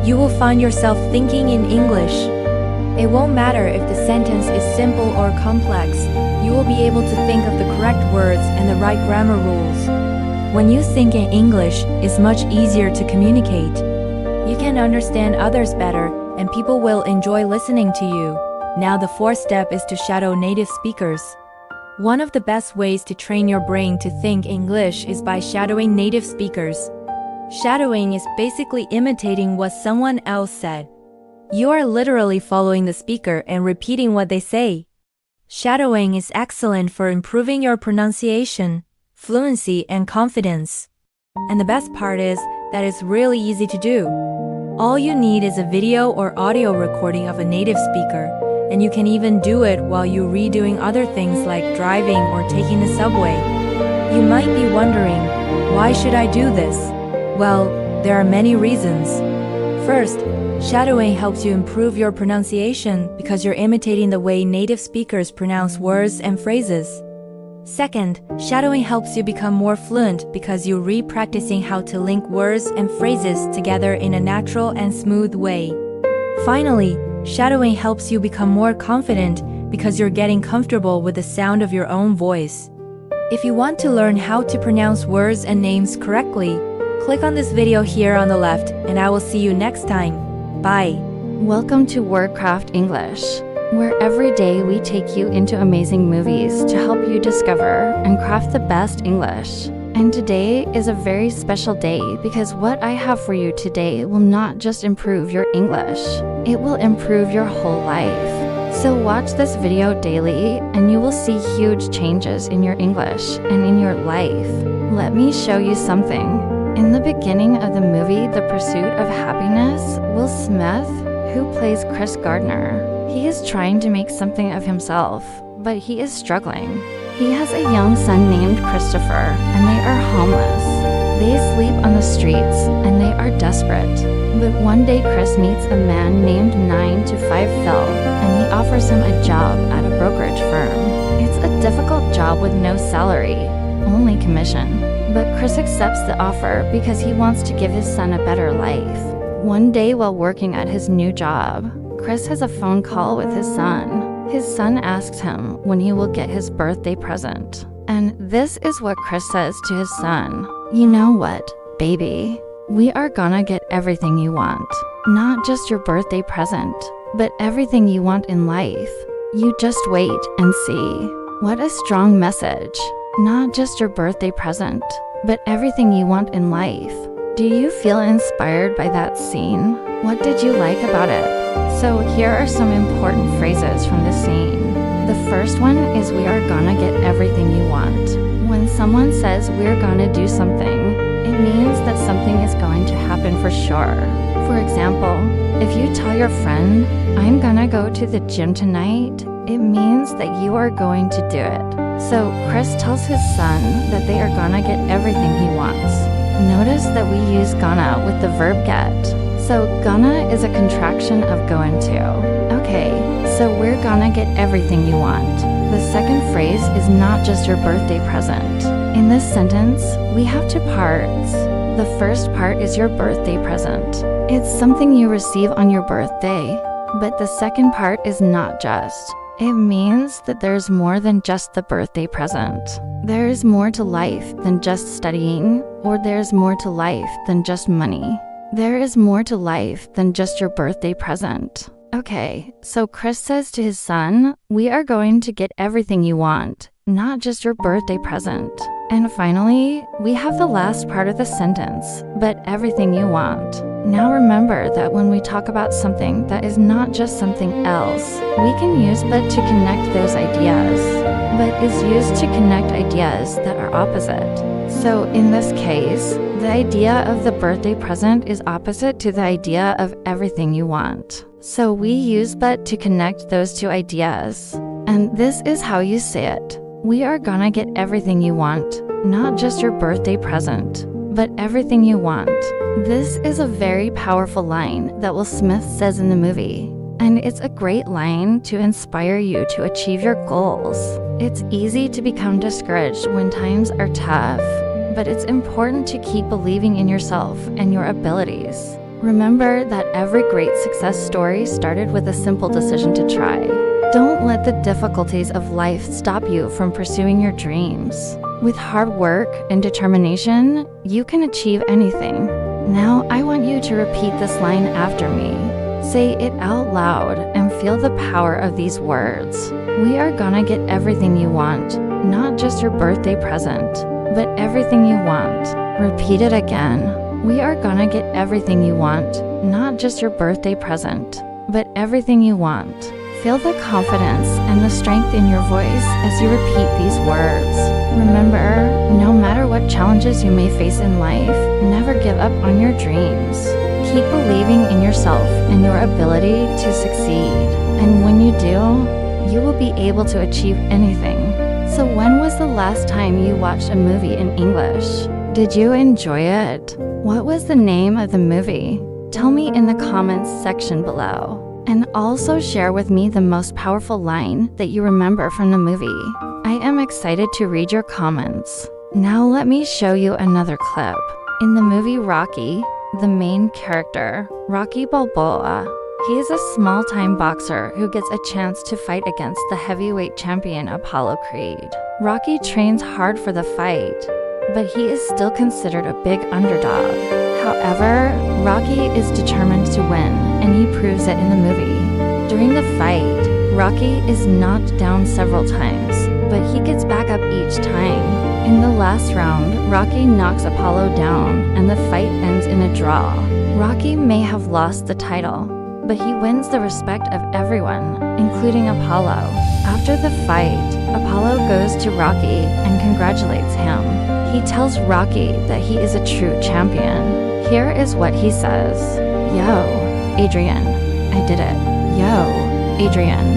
You will find yourself thinking in English. It won't matter if the sentence is simple or complex. You will be able to think of the correct words and the right grammar rules. When you think in English, it's much easier to communicate. You can understand others better, and people will enjoy listening to you. Now the fourth step is to shadow native speakers. One of the best ways to train your brain to think English is by shadowing native speakers. Shadowing is basically imitating what someone else said. You are literally following the speaker and repeating what they say. Shadowing is excellent for improving your pronunciation, fluency, and confidence. And the best part is that it's really easy to do. All you need is a video or audio recording of a native speaker, and you can even do it while you're redoing other things like driving or taking the subway. You might be wondering, why should I do this? Well, there are many reasons. First, shadowing helps you improve your pronunciation because you're imitating the way native speakers pronounce words and phrases. Second, shadowing helps you become more fluent because you're re-practicing how to link words and phrases together in a natural and smooth way. Finally, shadowing helps you become more confident because you're getting comfortable with the sound of your own voice. If you want to learn how to pronounce words and names correctly, click on this video here on the left, and I will see you next time. Bye. Welcome to WordCraft English, where every day we take you into amazing movies to help you discover and craft the best English. And today is a very special day because what I have for you today will not just improve your English, it will improve your whole life. So watch this video daily and you will see huge changes in your English and in your life. Let me show you something. In the beginning of the movie The Pursuit of Happiness, Will Smith, who plays Chris Gardner, he is trying to make something of himself, but he is struggling. He has a young son named Christopher, and they are homeless. They sleep on the streets, and they are desperate. But one day Chris meets a man named 9 to 5 Phil, and he offers him a job at a brokerage firm. It's a difficult job with no salary, only commission. But Chris accepts the offer because he wants to give his son a better life. One day while working at his new job, Chris has a phone call with his son. His son asks him when he will get his birthday present. And this is what Chris says to his son. You know what, baby? We are gonna get everything you want. Not just your birthday present, but everything you want in life. You just wait and see. What a strong message. Not just your birthday present, but everything you want in life. Do you feel inspired by that scene? What did you like about it? So here are some important phrases from the scene. The first one is we are gonna get everything you want. When someone says we're gonna do something, it means that something is going to happen for sure. For example, if you tell your friend, I'm gonna go to the gym tonight, it means that you are going to do it. So Chris tells his son that they are gonna get everything he wants. Notice that we use gonna with the verb get. So gonna is a contraction of going to. Okay, so we're gonna get everything you want. The second phrase is not just your birthday present. In this sentence, we have two parts. The first part is your birthday present. It's something you receive on your birthday. But the second part is not just. It means that there's more than just the birthday present. There is more to life than just studying, or there's more to life than just money. There is more to life than just your birthday present. Okay, so Chris says to his son, we are going to get everything you want, not just your birthday present. And finally, we have the last part of the sentence, but everything you want. Now remember that when we talk about something that is not just something else, we can use but to connect those ideas. But is used to connect ideas that are opposite. So in this case, the idea of the birthday present is opposite to the idea of everything you want. So we use but to connect those two ideas. And this is how you say it. We are gonna get everything you want, not just your birthday present, but everything you want. This is a very powerful line that Will Smith says in the movie. And it's a great line to inspire you to achieve your goals. It's easy to become discouraged when times are tough, but it's important to keep believing in yourself and your abilities. Remember that every great success story started with a simple decision to try. Don't let the difficulties of life stop you from pursuing your dreams. With hard work and determination, you can achieve anything. Now I want you to repeat this line after me. Say it out loud and feel the power of these words. We are gonna get everything you want, not just your birthday present, but everything you want. Repeat it again. We are gonna get everything you want, not just your birthday present, but everything you want. Feel the confidence and the strength in your voice as you repeat these words. Remember, no matter what challenges you may face in life, never give up on your dreams. Keep believing in yourself and your ability to succeed. And when you do, you will be able to achieve anything. So when was the last time you watched a movie in English? Did you enjoy it? What was the name of the movie? Tell me in the comments section below. And also share with me the most powerful line that you remember from the movie. I am excited to read your comments. Now let me show you another clip. In the movie Rocky, the main character, Rocky Balboa, he is a small-time boxer who gets a chance to fight against the heavyweight champion Apollo Creed. Rocky trains hard for the fight, but he is still considered a big underdog. However, Rocky is determined to win, and he proves it in the movie. During the fight, Rocky is knocked down several times, but he gets back up each time. In the last round, Rocky knocks Apollo down, and the fight ends in a draw. Rocky may have lost the title, but he wins the respect of everyone, including Apollo. After the fight, Apollo goes to Rocky and congratulates him. He tells Rocky that he is a true champion. Here is what he says. Yo, Adrian, I did it. Yo, Adrian,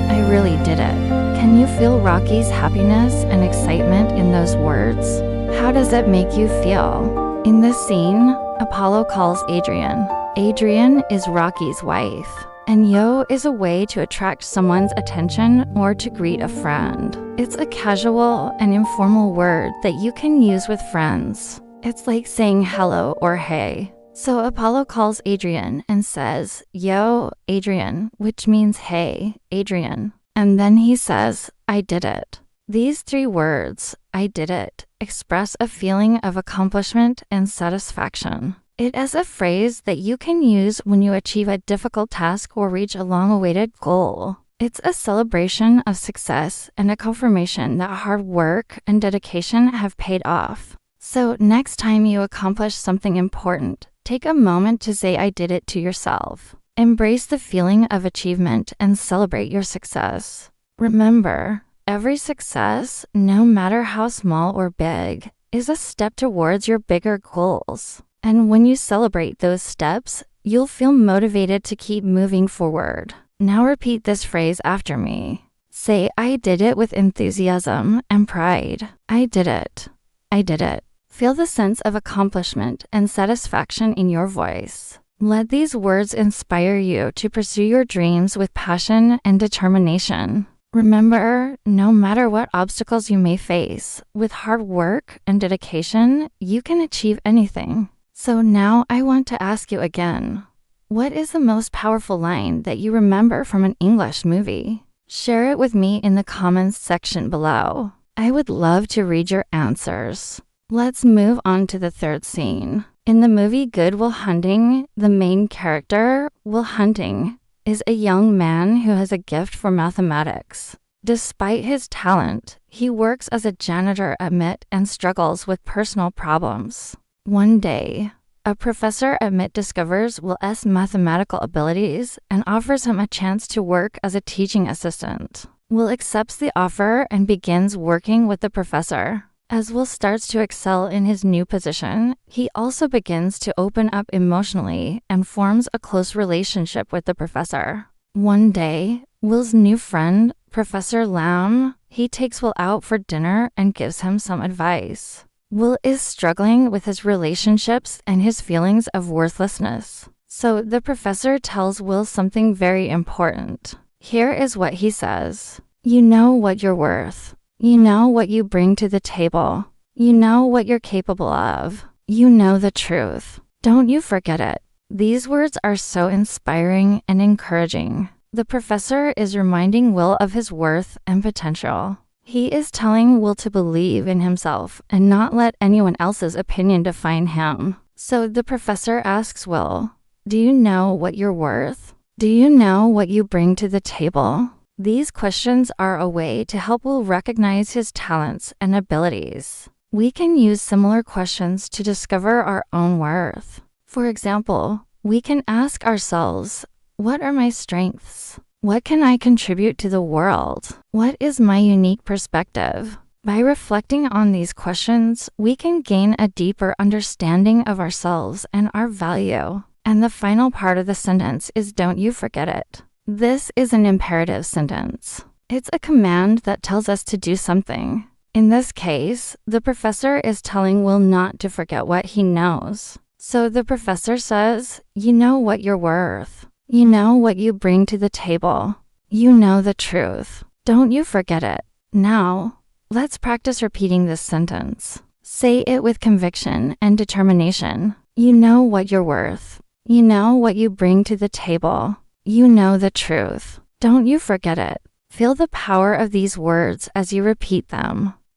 I really did it. Can you feel Rocky's happiness and excitement in those words? How does it make you feel? In this scene, Apollo calls Adrian. Adrian is Rocky's wife, and yo is a way to attract someone's attention or to greet a friend. It's a casual and informal word that you can use with friends. It's like saying hello or hey. So Apollo calls Adrian and says, yo, Adrian, which means hey, Adrian. And then he says, I did it. These three words, I did it, express a feeling of accomplishment and satisfaction. It is a phrase that you can use when you achieve a difficult task or reach a long-awaited goal. It's a celebration of success and a confirmation that hard work and dedication have paid off. So next time you accomplish something important, take a moment to say I did it to yourself. Embrace the feeling of achievement and celebrate your success. Remember, every success, no matter how small or big, is a step towards your bigger goals. And when you celebrate those steps, you'll feel motivated to keep moving forward. Now repeat this phrase after me. Say, I did it with enthusiasm and pride. I did it. I did it. Feel the sense of accomplishment and satisfaction in your voice. Let these words inspire you to pursue your dreams with passion and determination. Remember, no matter what obstacles you may face, with hard work and dedication, you can achieve anything. So now I want to ask you again, what is the most powerful line that you remember from an English movie? Share it with me in the comments section below. I would love to read your answers. Let's move on to the third scene. In the movie Good Will Hunting, the main character, Will Hunting, is a young man who has a gift for mathematics. Despite his talent, he works as a janitor at MIT and struggles with personal problems. One day, A professor at MIT discovers Will's mathematical abilities and offers him a chance to work as a teaching assistant. Will accepts the offer and begins working with the professor. As Will starts to excel in his new position, he also begins to open up emotionally and forms a close relationship with the professor. One day, Will's new friend, Professor Lam, he takes Will out for dinner and gives him some advice. Will is struggling with his relationships and his feelings of worthlessness. So the professor tells Will something very important. Here is what he says. You know what you're worth. You know what you bring to the table. You know what you're capable of. You know the truth. Don't you forget it. These words are so inspiring and encouraging. The professor is reminding Will of his worth and potential. He is telling Will to believe in himself and not let anyone else's opinion define him. So the professor asks Will, do you know what you're worth? Do you know what you bring to the table? These questions are a way to help Will recognize his talents and abilities. We can use similar questions to discover our own worth. For example, we can ask ourselves, what are my strengths? What can I contribute to the world? What is my unique perspective? By reflecting on these questions, we can gain a deeper understanding of ourselves and our value. And the final part of the sentence is don't you forget it. This is an imperative sentence. It's a command that tells us to do something. In this case, the professor is telling Will not to forget what he knows. So the professor says, you know what you're worth. You know what you bring to the table. You know the truth. Don't you forget it. Now, let's practice repeating this sentence. Say it with conviction and determination. You know what you're worth. You know what you bring to the table. You know the truth. Don't you forget it. Feel the power of these words as you repeat them.